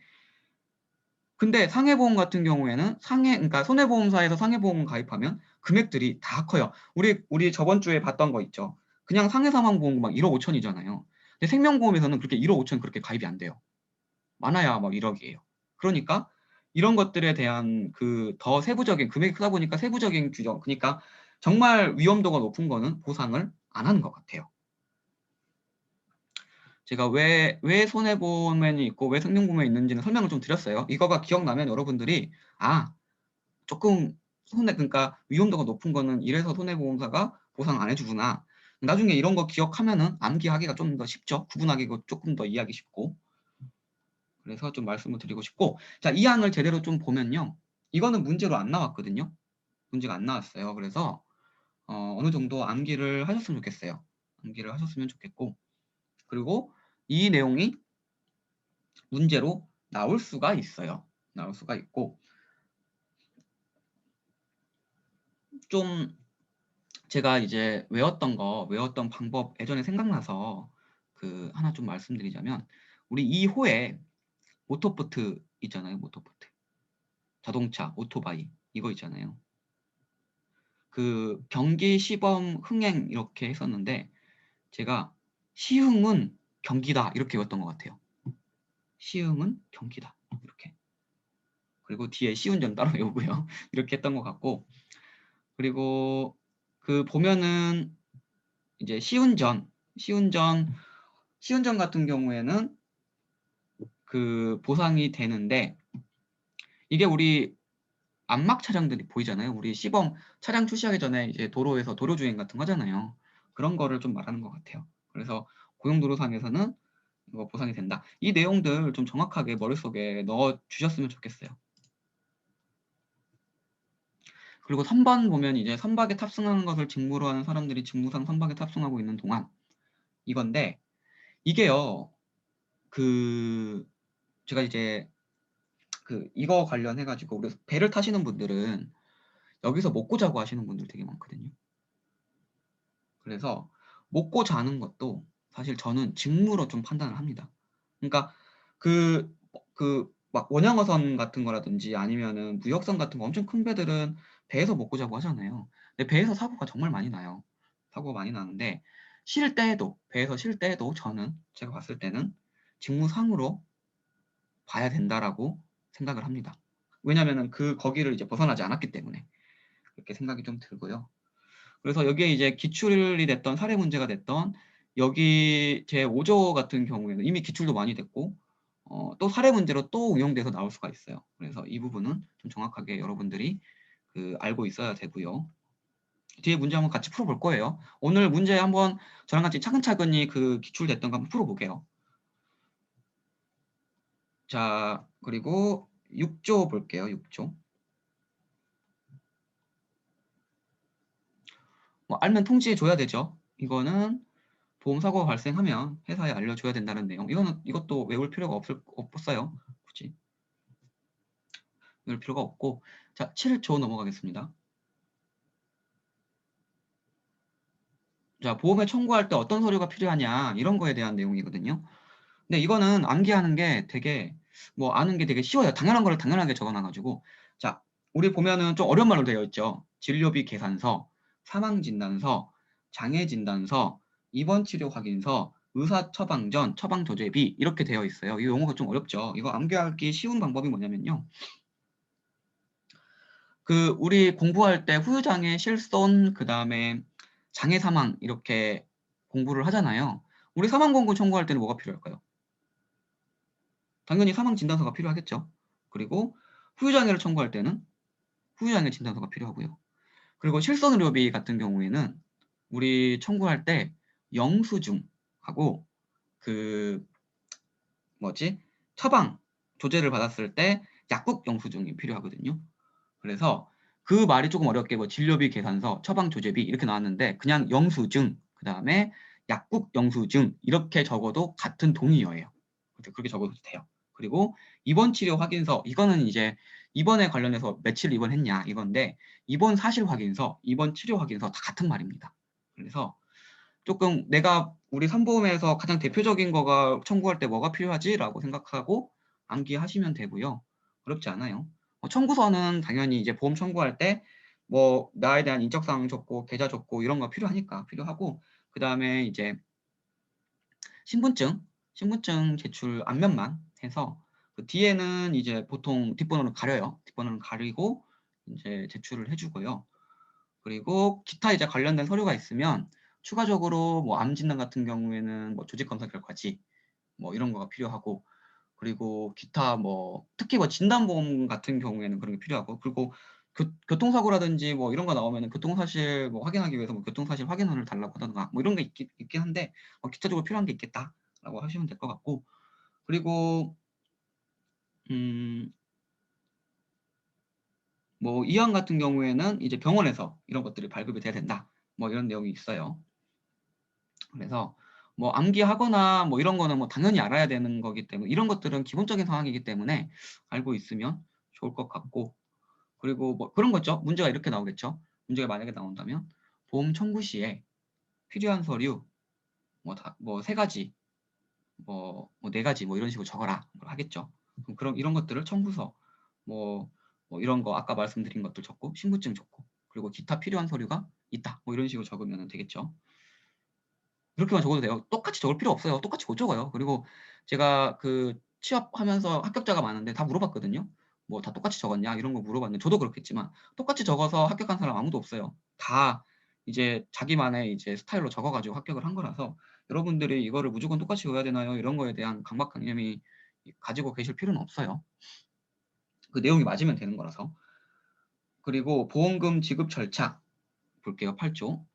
근데 상해보험 같은 경우에는 그러니까 손해보험사에서 상해보험 가입하면 금액들이 다 커요. 우리 저번 주에 봤던 거 있죠. 그냥 상해사망보험 막 1억 5천이잖아요. 근데 생명보험에서는 그렇게 1억 5천 그렇게 가입이 안 돼요. 많아야 막 1억이에요. 그러니까 이런 것들에 대한 더 세부적인 금액이 크다 보니까 세부적인 규정, 그러니까 정말 위험도가 높은 거는 보상을 안 하는 것 같아요. 제가 왜 손해보험에 있고 왜 생명보험에 있는지는 설명을 좀 드렸어요. 이거가 기억나면 여러분들이 조금 그러니까 위험도가 높은 거는 이래서 손해보험사가 보상 안 해주구나. 나중에 이런 거 기억하면은 암기하기가 좀 더 쉽죠. 구분하기가 조금 더 이해하기 쉽고. 그래서 좀 말씀을 드리고 싶고, 자, 이 항을 제대로 좀 보면요. 이거는 문제로 안 나왔거든요. 문제가 안 나왔어요. 그래서 어느 정도 암기를 하셨으면 좋겠어요. 암기를 하셨으면 좋겠고, 그리고 이 내용이 문제로 나올 수가 있어요. 나올 수가 있고, 좀 제가 이제 외웠던 방법 예전에 생각나서 그 하나 좀 말씀드리자면, 우리 2호에 모터보트 있잖아요. 모터보트. 자동차, 오토바이 이거 있잖아요. 그 경기 시범 흥행 이렇게 했었는데 제가 시흥은 경기다 이렇게 외웠던 것 같아요. 시흥은 경기다 이렇게. 그리고 뒤에 시운전 따로 외우고요. 이렇게 했던 것 같고, 그리고 그 보면은 이제 시운전 같은 경우에는 그 보상이 되는데, 이게 우리 안막 차량들이 보이잖아요. 우리 시범 차량 출시하기 전에 이제 도로에서 도로 주행 같은 거 하잖아요. 그런 거를 좀 말하는 것 같아요. 그래서 고용도로상에서는 이거 보상이 된다. 이 내용들 좀 정확하게 머릿속에 넣어 주셨으면 좋겠어요. 그리고 3번 보면 이제 선박에 탑승하는 것을 직무로 하는 사람들이 직무상 선박에 탑승하고 있는 동안, 이건데 이게요. 그 제가 이제 그 이거 관련해 가지고 우리 배를 타시는 분들은 여기서 먹고 자고 하시는 분들 되게 많거든요. 그래서 먹고 자는 것도 사실 저는 직무로 좀 판단을 합니다. 그러니까 막 원양어선 같은 거라든지 아니면은 무역선 같은 거 엄청 큰 배들은 배에서 먹고 자고 하잖아요. 근데 배에서 사고가 정말 많이 나요. 사고가 많이 나는데 배에서 쉴 때에도 저는 제가 봤을 때는 직무상으로 봐야 된다라고 생각을 합니다. 왜냐면은 거기를 이제 벗어나지 않았기 때문에 그렇게 생각이 좀 들고요. 그래서 여기에 이제 기출이 됐던 사례 문제가 됐던 여기 제 5조 같은 경우에는 이미 기출도 많이 됐고 또 사례 문제로 또 응용돼서 나올 수가 있어요. 그래서 이 부분은 좀 정확하게 여러분들이 알고 있어야 되고요. 뒤에 문제 한번 같이 풀어볼 거예요. 오늘 문제 한번 저랑 같이 차근차근히 그 기출됐던 거 한번 풀어볼게요. 자, 그리고 6조 볼게요. 6조. 뭐 알면 통지해 줘야 되죠. 이거는 보험 사고가 발생하면 회사에 알려줘야 된다는 내용. 이것도 외울 필요가 없어요. 굳이 외울 필요가 없고. 자, 7조 넘어가겠습니다. 자, 보험에 청구할 때 어떤 서류가 필요하냐 이런 거에 대한 내용이거든요. 근데 이거는 암기하는 게 되게 뭐 아는 게 되게 쉬워요. 당연한 거를 당연하게 적어놔가지고. 자, 우리 보면은 좀 어려운 말로 되어 있죠. 진료비 계산서, 사망진단서, 장애진단서, 입원치료 확인서, 의사 처방 전, 처방 조제비 이렇게 되어 있어요. 이 용어가 좀 어렵죠. 이거 암기하기 쉬운 방법이 뭐냐면요. 우리 공부할 때 후유장애, 실손, 그 다음에 장애 사망 이렇게 공부를 하잖아요. 우리 사망 공고 청구할 때는 뭐가 필요할까요? 당연히 사망 진단서가 필요하겠죠. 그리고 후유장애를 청구할 때는 후유장애 진단서가 필요하고요. 그리고 실손의료비 같은 경우에는 우리 청구할 때 영수증하고 그 뭐지? 처방 조제를 받았을 때 약국 영수증이 필요하거든요. 그래서 그 말이 조금 어렵게 뭐 진료비 계산서, 처방 조제비 이렇게 나왔는데 그냥 영수증, 그 다음에 약국 영수증 이렇게 적어도 같은 동의어예요. 그렇게 적어도 돼요. 그리고 입원 치료 확인서, 이거는 이제 입원에 관련해서 며칠 입원했냐 이건데 입원 사실 확인서, 입원 치료 확인서 다 같은 말입니다. 그래서 조금 내가 우리 선보험에서 가장 대표적인 거가 청구할 때 뭐가 필요하지라고 생각하고 암기하시면 되고요. 어렵지 않아요. 청구서는 당연히 이제 보험 청구할 때 뭐 나에 대한 인적사항 적고 계좌 적고 이런 거 필요하고, 그 다음에 이제 신분증 제출 앞면만 해서 그 뒤에는 이제 보통 뒷번호를 가려요. 뒷번호를 가리고 이제 제출을 해주고요. 그리고 기타 이제 관련된 서류가 있으면 추가적으로 뭐 암 진단 같은 경우에는 뭐 조직 검사 결과지 뭐 이런 거가 필요하고, 그리고 기타 뭐 특히 뭐 진단보험 같은 경우에는 그런 게 필요하고, 그리고 교통사고라든지 뭐 이런 거 나오면 교통사실 뭐 확인하기 위해서 뭐 교통사실 확인원을 달라고 하던가 뭐 이런 게 있긴 한데 기타적으로 필요한 게 있겠다라고 하시면 될 것 같고, 그리고 뭐 2항 같은 경우에는 이제 병원에서 이런 것들이 발급이 돼야 된다. 뭐 이런 내용이 있어요. 그래서 뭐 암기하거나 뭐 이런 거는 뭐 당연히 알아야 되는 거기 때문에 이런 것들은 기본적인 상황이기 때문에 알고 있으면 좋을 것 같고, 그리고 뭐 그런 거죠. 문제가 이렇게 나오겠죠. 문제가 만약에 나온다면 보험 청구 시에 필요한 서류 뭐 세 가지 뭐 네 가지 뭐 이런 식으로 적어라 하겠죠. 그럼 이런 것들을 청구서 뭐 이런 거 아까 말씀드린 것들 적고 신분증 적고 그리고 기타 필요한 서류가 있다 뭐 이런 식으로 적으면 되겠죠. 이렇게만 적어도 돼요. 똑같이 적을 필요 없어요. 똑같이 못 적어요. 그리고 제가 그 취업하면서 합격자가 많은데 다 물어봤거든요. 뭐 다 똑같이 적었냐 이런 거 물어봤는데 저도 그렇겠지만 똑같이 적어서 합격한 사람 아무도 없어요. 다 이제 자기만의 이제 스타일로 적어가지고 합격을 한 거라서 여러분들이 이거를 무조건 똑같이 적어야 되나요? 이런 거에 대한 강박관념이 가지고 계실 필요는 없어요. 그 내용이 맞으면 되는 거라서. 그리고 보험금 지급 절차 볼게요. 8조.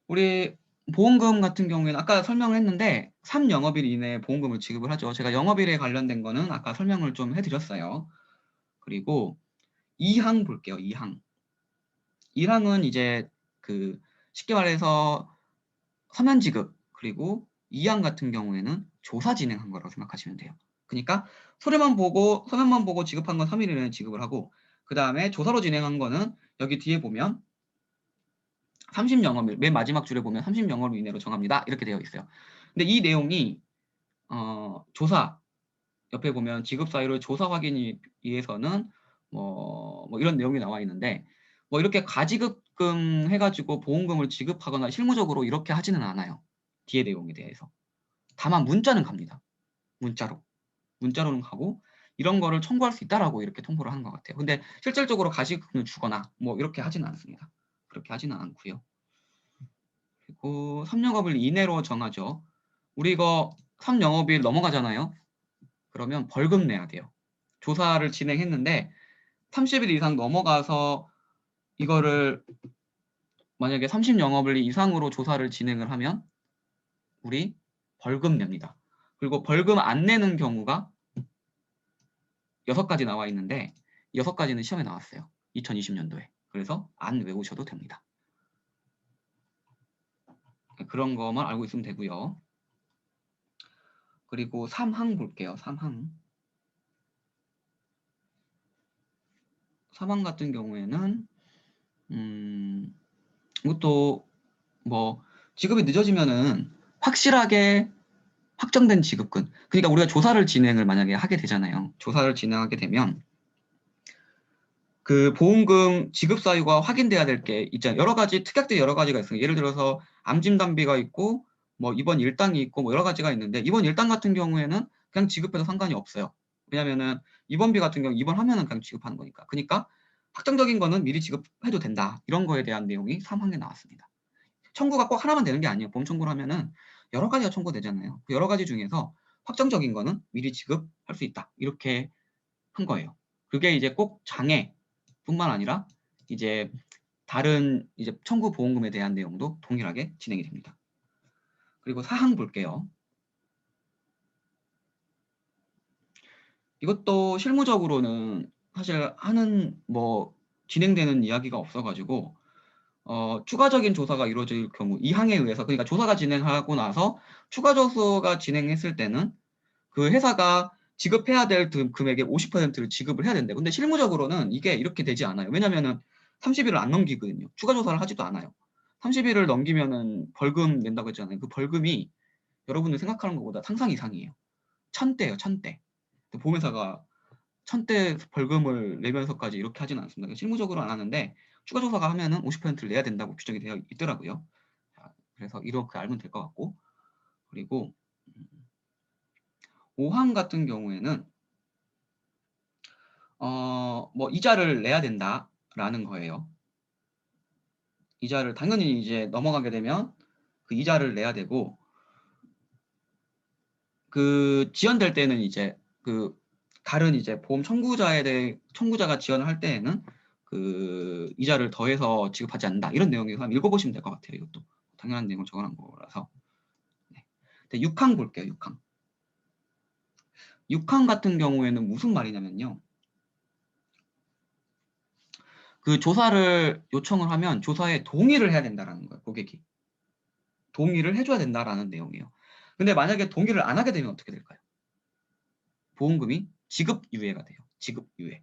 우리 보험금 같은 경우에는 아까 설명을 했는데 3영업일 이내에 보험금을 지급을 하죠. 제가 영업일에 관련된 거는 아까 설명을 좀 해드렸어요. 그리고 2항 볼게요. 2항. 1항은 이제 그 쉽게 말해서 서면 지급, 그리고 2항 같은 경우에는 조사 진행한 거라고 생각하시면 돼요. 그러니까 서면만 보고 지급한 건 3일 이내에 지급을 하고, 그 다음에 조사로 진행한 거는 여기 뒤에 보면 30영업일, 맨 마지막 줄에 보면 30영업일 이내로 정합니다. 이렇게 되어 있어요. 근데 이 내용이 조사 옆에 보면 지급 사유를 조사 확인이 위해서는 뭐 이런 내용이 나와 있는데, 뭐 이렇게 가지급금 해가지고 보험금을 지급하거나 실무적으로 이렇게 하지는 않아요. 뒤에 내용에 대해서. 다만 문자는 갑니다. 문자로는 가고 이런 거를 청구할 수 있다라고 이렇게 통보를 하는 것 같아요. 근데 실질적으로 가지급금을 주거나 뭐 이렇게 하지는 않습니다. 그렇게 하지는 않고요. 그리고 3영업일 이내로 정하죠. 우리 이거 3영업일 넘어가잖아요. 그러면 벌금 내야 돼요. 조사를 진행했는데 30일 이상 넘어가서 이거를 만약에 30영업일 이상으로 조사를 진행을 하면 우리 벌금 냅니다. 그리고 벌금 안 내는 경우가 6가지 나와 있는데 6가지는 시험에 나왔어요. 2020년도에. 그래서 안 외우셔도 됩니다. 그런 거만 알고 있으면 되고요. 그리고 3항 볼게요. 3항. 3항 같은 경우에는 이것도 뭐 지급이 늦어지면은 확실하게 확정된 지급금. 그러니까 우리가 조사를 진행을 만약에 하게 되잖아요. 조사를 진행하게 되면 그 보험금 지급 사유가 확인돼야 될 게 있잖아요. 여러 가지 특약들이 여러 가지가 있어요. 예를 들어서 암진단비가 있고 뭐 입원 일당이 있고 뭐 여러 가지가 있는데 입원 일당 같은 경우에는 그냥 지급해도 상관이 없어요. 왜냐면은 입원비 같은 경우 입원하면은 그냥 지급하는 거니까. 그러니까 확정적인 거는 미리 지급해도 된다. 이런 거에 대한 내용이 3항에 나왔습니다. 청구가 꼭 하나만 되는 게 아니에요. 보험 청구를 하면은 여러 가지가 청구되잖아요. 그 여러 가지 중에서 확정적인 거는 미리 지급할 수 있다. 이렇게 한 거예요. 그게 이제 꼭 장애뿐만 아니라 이제 다른 이제 청구 보험금에 대한 내용도 동일하게 진행이 됩니다. 그리고 사항 볼게요. 이것도 실무적으로는 사실 하는 뭐 진행되는 이야기가 없어가지고 추가적인 조사가 이루어질 경우 2항에 의해서, 그러니까 조사가 진행하고 나서 추가 조사가 진행했을 때는 그 회사가 지급해야 될 금액의 50%를 지급을 해야 된대요. 근데 실무적으로는 이게 이렇게 되지 않아요. 왜냐면은 30일을 안 넘기거든요. 추가 조사를 하지도 않아요. 30일을 넘기면은 벌금 낸다고 했잖아요. 그 벌금이 여러분들 생각하는 것보다 상상 이상이에요. 1000대예요, 1000대. 보험회사가 1000대 벌금을 내면서까지 이렇게 하지는 않습니다. 실무적으로 안 하는데 추가 조사가 하면은 50%를 내야 된다고 규정이 되어 있더라고요. 자, 그래서 이렇게 알면 될 것 같고, 그리고 5항 같은 경우에는 뭐 이자를 내야 된다라는 거예요. 이자를 당연히 이제 넘어가게 되면 그 이자를 내야 되고, 그 지연될 때는 이제 그 다른 이제 보험 청구자에 대해 청구자가 지원을 할 때에는 그 이자를 더해서 지급하지 않는다. 이런 내용에서 한번 읽어보시면 될 것 같아요. 이것도 당연한 내용을 적어놓은 거라서. 네. 6항 볼게요. 6항. 6항 같은 경우에는 무슨 말이냐면요. 그 조사를 요청을 하면 조사에 동의를 해야 된다라는 거예요. 고객이. 동의를 해줘야 된다라는 내용이에요. 근데 만약에 동의를 안 하게 되면 어떻게 될까요? 보험금이 지급유예가 돼요. 지급유예.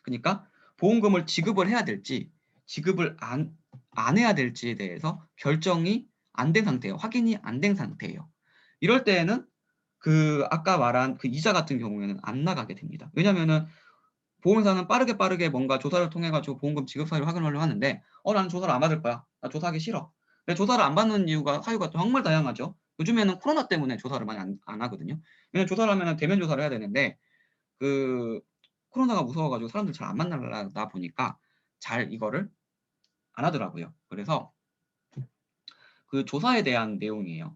그러니까 보험금을 지급을 해야 될지 지급을 안 해야 될지에 대해서 결정이 안 된 상태예요. 확인이 안 된 상태예요. 이럴 때에는 그 아까 말한 그 이자 같은 경우에는 안 나가게 됩니다. 왜냐면은 보험회사는 빠르게 뭔가 조사를 통해 가지고 보험금 지급 사유를 확인하려고 하는데 나는 조사를 안 받을 거야. 나 조사하기 싫어. 근데 조사를 안 받는 이유가 사유가 정말 다양하죠. 요즘에는 코로나 때문에 조사를 많이 안 하거든요. 왜냐면 조사를 하면 대면 조사를 해야 되는데 그 코로나가 무서워가지고 사람들 잘 안 만나다 보니까 잘 이거를 안 하더라고요. 그래서 그 조사에 대한 내용이에요.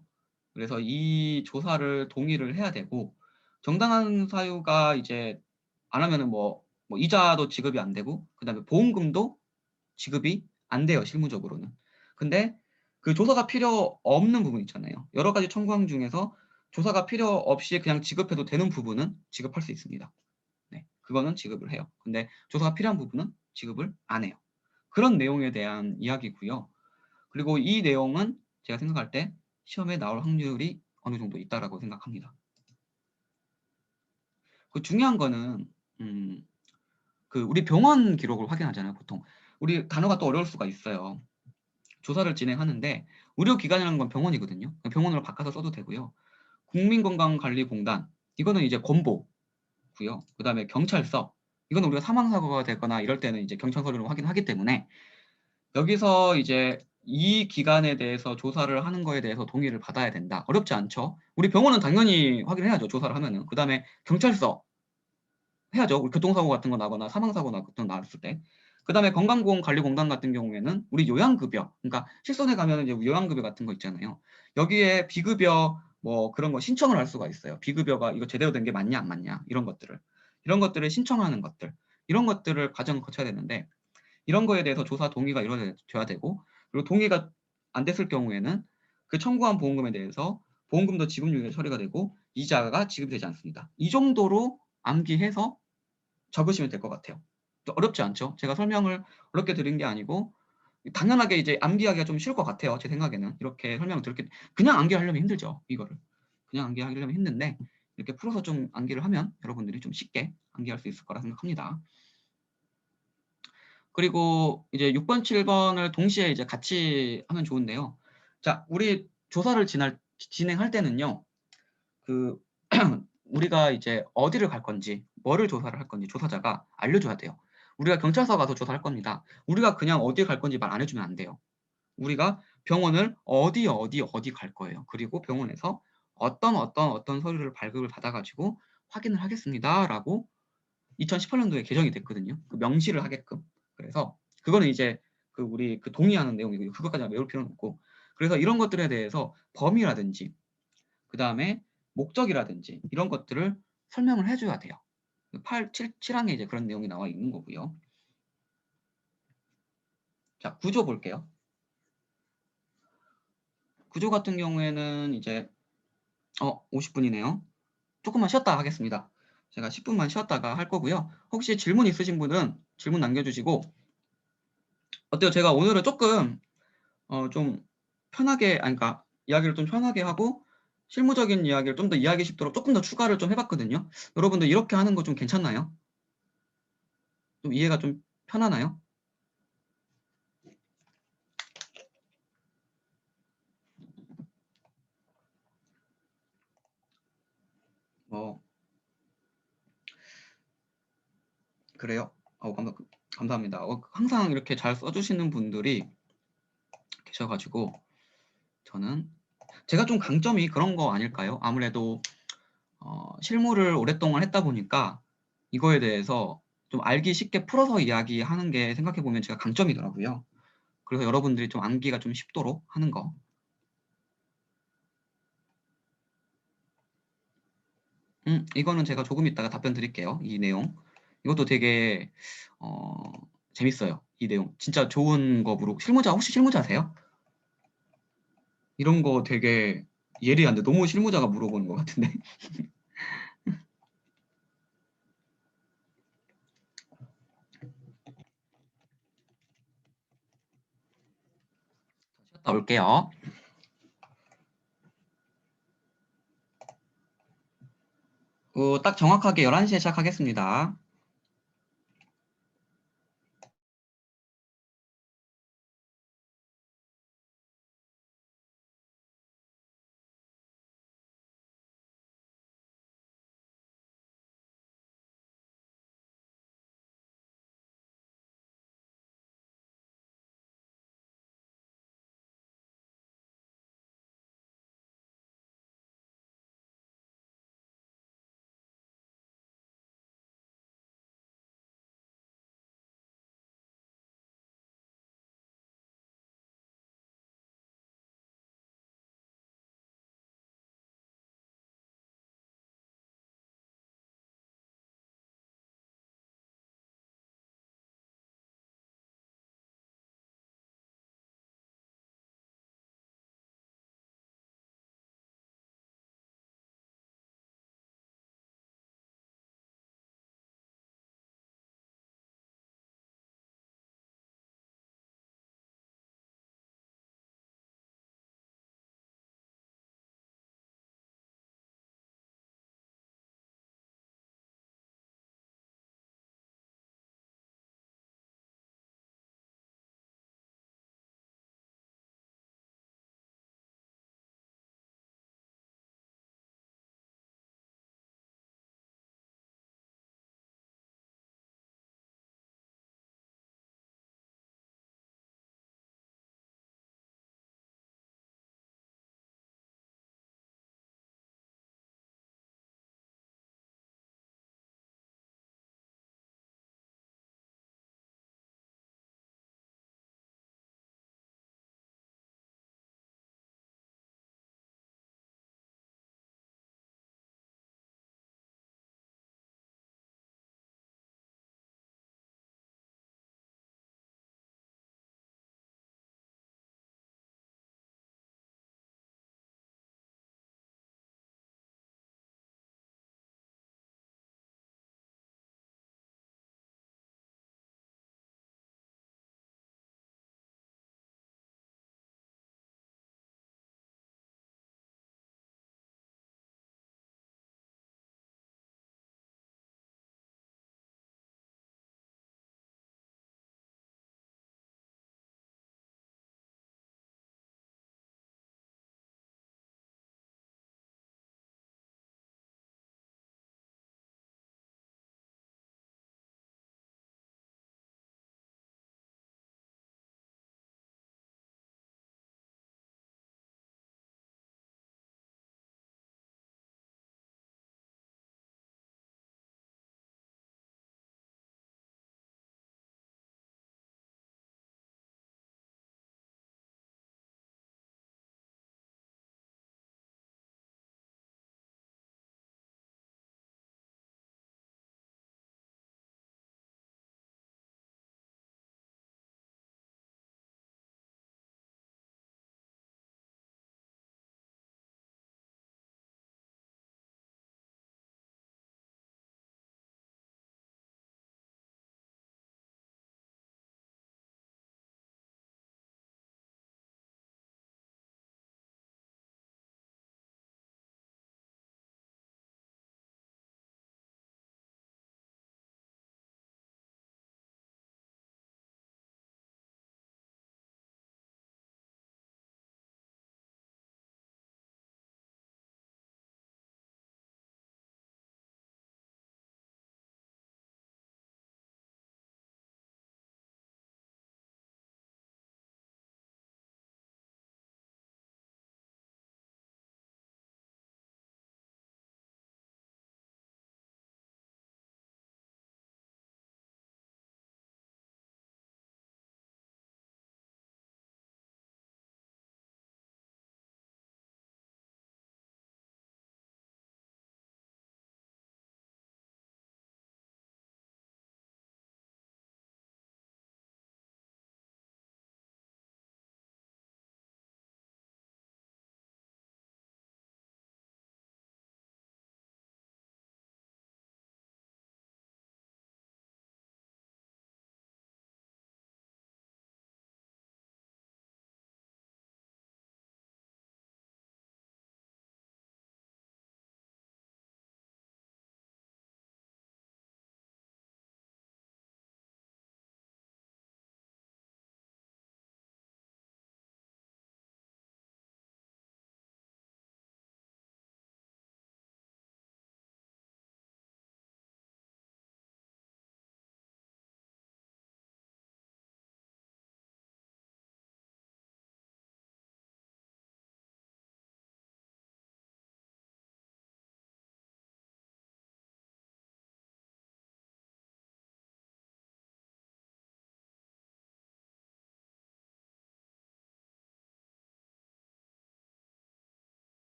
그래서 이 조사를 동의를 해야 되고 정당한 사유가 이제 안 하면은 뭐 이자도 지급이 안 되고 그다음에 보험금도 지급이 안 돼요. 실무적으로는. 근데 그 조사가 필요 없는 부분 있잖아요. 여러 가지 청구항 중에서 조사가 필요 없이 그냥 지급해도 되는 부분은 지급할 수 있습니다. 네, 그거는 지급을 해요. 근데 조사가 필요한 부분은 지급을 안 해요. 그런 내용에 대한 이야기고요. 그리고 이 내용은 제가 생각할 때 시험에 나올 확률이 어느 정도 있다라고 생각합니다. 그 중요한 거는 그 우리 병원 기록을 확인하잖아요, 보통. 우리 단어가 또 어려울 수가 있어요. 조사를 진행하는데 의료기관이라는 건 병원이거든요. 병원으로 바꿔서 써도 되고요. 국민건강관리공단 이거는 이제 권보고요. 그다음에 경찰서 이건 우리가 사망사고가 되거나 이럴 때는 이제 경찰 서류로 확인하기 때문에 여기서 이제 이 기관에 대해서 조사를 하는 거에 대해서 동의를 받아야 된다. 어렵지 않죠? 우리 병원은 당연히 확인해야죠. 조사를 하면은. 그 다음에 경찰서 해야죠. 우리 교통사고 같은 거 나거나 사망사고 같은 거 났을 때. 그 다음에 건강보험관리공단 같은 경우에는 우리 요양급여, 그러니까 실손에 가면 이제 요양급여 같은 거 있잖아요. 여기에 비급여 뭐 그런 거 신청을 할 수가 있어요. 비급여가 이거 제대로 된 게 맞냐 안 맞냐 이런 것들을 신청하는 것들 이런 것들을 과정을 거쳐야 되는데 이런 거에 대해서 조사 동의가 이루어져야 되고 그리고 동의가 안 됐을 경우에는 그 청구한 보험금에 대해서 보험금도 지급유예 처리가 되고 이자가 지급되지 않습니다. 이 정도로 암기해서 적으시면 될 것 같아요. 어렵지 않죠? 제가 설명을 어렵게 드린 게 아니고 당연하게 이제 암기하기가 좀 쉬울 것 같아요. 제 생각에는 이렇게 설명을 드렸기 그냥 암기하려면 힘들죠. 이거를 그냥 암기하려면 힘든데 이렇게 풀어서 좀 암기를 하면 여러분들이 좀 쉽게 암기할 수 있을 거라 생각합니다. 그리고 이제 6번, 7번을 동시에 이제 같이 하면 좋은데요. 자, 우리 조사를 진행할 때는요. 그 우리가 이제 어디를 갈 건지, 뭐를 조사를 할 건지 조사자가 알려줘야 돼요. 우리가 경찰서 가서 조사할 겁니다. 우리가 그냥 어디 갈 건지 말 안 해주면 안 돼요. 우리가 병원을 어디 갈 거예요. 그리고 병원에서 어떤 서류를 발급을 받아가지고 확인을 하겠습니다라고 2018년도에 개정이 됐거든요. 그 명시를 하게끔. 그래서 그거는 이제 그 우리 그 동의하는 내용이고 그것까지 외울 필요는 없고 그래서 이런 것들에 대해서 범위라든지 그 다음에 목적이라든지 이런 것들을 설명을 해줘야 돼요. 7항에 이제 그런 내용이 나와 있는 거고요. 자, 구조 볼게요. 구조 같은 경우에는 이제 50분이네요. 조금만 쉬었다 하겠습니다. 제가 10분만 쉬었다가 할 거고요. 혹시 질문 있으신 분은 질문 남겨주시고 어때요? 제가 오늘은 조금 좀 편하게 그러니까 이야기를 좀 편하게 하고 실무적인 이야기를 좀 더 이해하기 쉽도록 조금 더 추가를 좀 해봤거든요. 여러분들 이렇게 하는 거 좀 괜찮나요? 좀 이해가 좀 편하나요? 뭐 그래요? 감사합니다. 항상 이렇게 잘 써주시는 분들이 계셔가지고 저는 제가 좀 강점이 그런 거 아닐까요? 아무래도 실무를 오랫동안 했다 보니까 이거에 대해서 좀 알기 쉽게 풀어서 이야기하는 게 생각해보면 제가 강점이더라고요. 그래서 여러분들이 좀 암기가 좀 쉽도록 하는 거. 이거는 제가 조금 이따가 답변 드릴게요. 이 내용. 이것도 되게 재밌어요. 이 내용. 진짜 좋은 거 물어보고 혹시 실무자세요? 이런 거 되게 예리한데 너무 실무자가 물어보는 것 같은데. 갔다 올게요. 딱 정확하게 11시에 시작하겠습니다.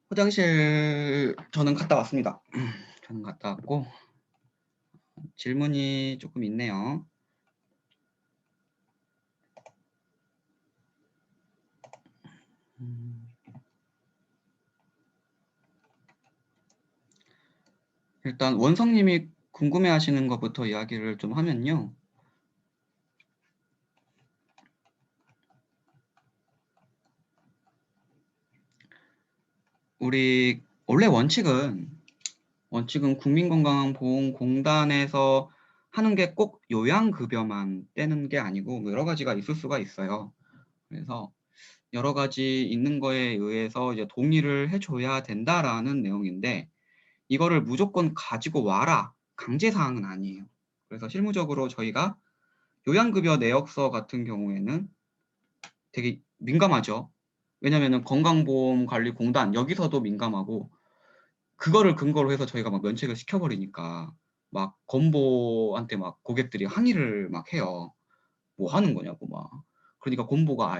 화장실 저는 갔다 왔습니다. 저는 갔다 왔고 질문이 조금 있네요. 일단 원성님이 궁금해하시는 것부터 이야기를 좀 하면요. 우리 원래 원칙은 국민건강보험공단에서 하는 게 꼭 요양급여만 떼는 게 아니고 뭐 여러 가지가 있을 수가 있어요. 그래서 여러 가지 있는 거에 의해서 이제 동의를 해줘야 된다라는 내용인데 이거를 무조건 가지고 와라 강제사항은 아니에요. 그래서 실무적으로 저희가 요양급여 내역서 같은 경우에는 되게 민감하죠. 왜냐면은 건강보험관리공단 여기서도 민감하고 그거를 근거로 해서 저희가 막 면책을 시켜버리니까 막 건보한테 막 고객들이 항의를 막 해요. 뭐 하는 거냐고 막. 그러니까 건보가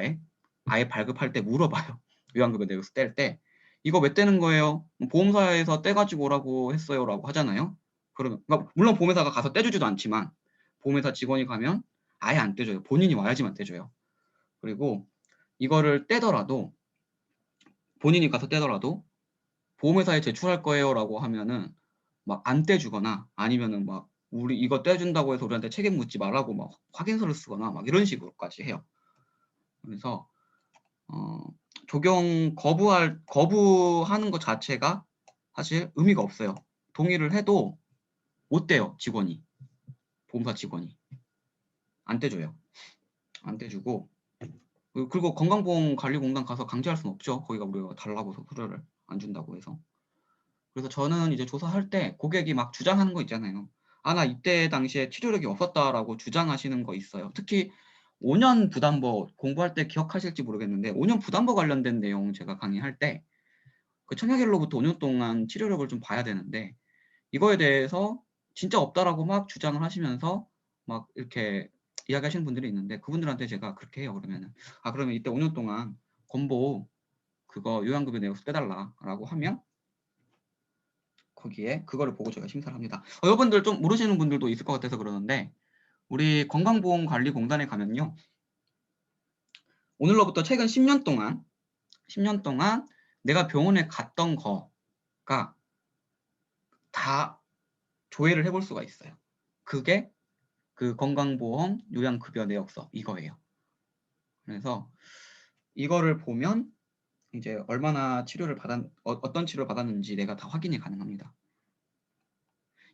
아예 발급할 때 물어봐요. 요양급여 내역서 뗄 때 이거 왜 떼는 거예요? 보험사에서 떼가지고 오라고 했어요라고 하잖아요. 그러면 그러니까 물론 보험회사가 가서 떼주지도 않지만 보험회사 직원이 가면 아예 안 떼줘요. 본인이 와야지만 떼줘요. 그리고 이거를 떼더라도 본인이 가서 떼더라도 보험회사에 제출할 거예요라고 하면은 막 안 떼주거나 아니면은 막 우리 이거 떼준다고 해서 우리한테 책임 묻지 말라고 막 확인서를 쓰거나 막 이런 식으로까지 해요. 그래서 적용 거부하는 것 자체가 사실 의미가 없어요. 동의를 해도 못 떼요. 직원이 보험사 직원이 안 떼줘요. 안 떼주고 그리고 건강보험관리공단 가서 강제할 수는 없죠. 거기가 우리가 달라고 서류를 안 준다고 해서. 그래서 저는 이제 조사할 때 고객이 막 주장하는 거 있잖아요. 아, 나 이때 당시에 치료력이 없었다라고 주장하시는 거 있어요. 특히 5년 부담보 공부할 때 기억하실지 모르겠는데 5년 부담보 관련된 내용 제가 강의할 때 그 청약일로부터 5년 동안 치료력을 좀 봐야 되는데 이거에 대해서 진짜 없다라고 막 주장을 하시면서 막 이렇게 이야기하시는 분들이 있는데 그분들한테 제가 그렇게 해요. 그러면은 그러면 이때 5년 동안 건보 그거 요양급여 내역서 떼달라라고 하면 거기에 그거를 보고 저희가 심사를 합니다. 여러분들 좀 모르시는 분들도 있을 것 같아서 그러는데 우리 건강보험관리공단에 가면요. 오늘로부터 최근 10년 동안 내가 병원에 갔던 거가 다 조회를 해볼 수가 있어요. 그게 그 건강보험 요양급여 내역서 이거예요. 그래서 이거를 보면 이제 얼마나 치료를 어떤 치료를 받았는지 내가 다 확인이 가능합니다.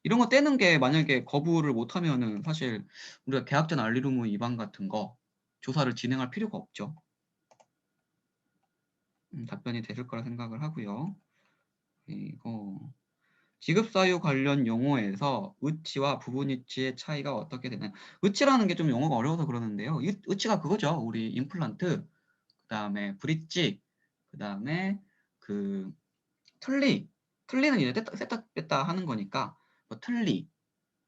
이런 거 떼는 게 만약에 거부를 못하면은 사실 우리가 계약전 알림 의무 위반 같은 거 조사를 진행할 필요가 없죠. 답변이 되실 거라 생각을 하고요. 그리고 지급사유 관련 용어에서 의치와 부분의치의 차이가 어떻게 되나요? 의치라는 게 좀 용어가 어려워서 그러는데요. 의치가 그거죠. 우리 임플란트, 그 다음에 브릿지, 그 다음에 그 틀리는 이제 뺐다 뺐다 하는 거니까 뭐 틀리,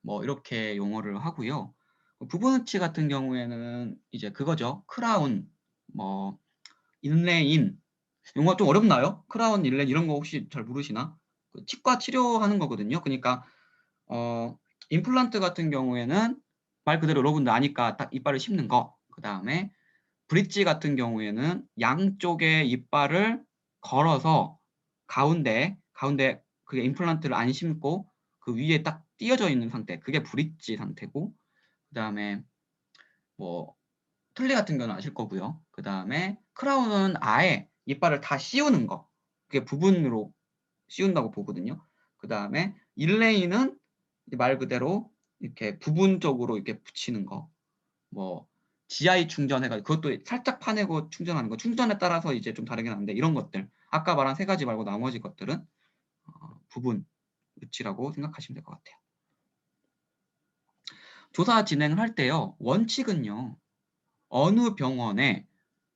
뭐 이렇게 용어를 하고요. 부분의치 같은 경우에는 이제 그거죠. 크라운, 뭐 인레인 용어 좀 어렵나요? 크라운, 인레인 이런 거 혹시 잘 모르시나? 치과 치료하는 거거든요. 그러니까 임플란트 같은 경우에는 말 그대로 여러분들 아니까 딱 이빨을 씹는 거. 그 다음에 브릿지 같은 경우에는 양쪽에 이빨을 걸어서 가운데 그게 임플란트를 안 심고 그 위에 딱 띄어져 있는 상태. 그게 브릿지 상태고 그 다음에 뭐 틀니 같은 경우는 아실 거고요. 그 다음에 크라운은 아예 이빨을 다 씌우는 거. 그게 부분으로 씌운다고 보거든요. 그 다음에 일레이는 말 그대로 이렇게 부분적으로 이렇게 붙이는 거. 뭐 GI 충전해가지고 그것도 살짝 파내고 충전하는 거. 충전에 따라서 이제 좀 다르긴 한데 이런 것들. 아까 말한 세 가지 말고 나머지 것들은 부분 위치라고 생각하시면 될 것 같아요. 조사 진행을 할 때요. 원칙은요. 어느 병원에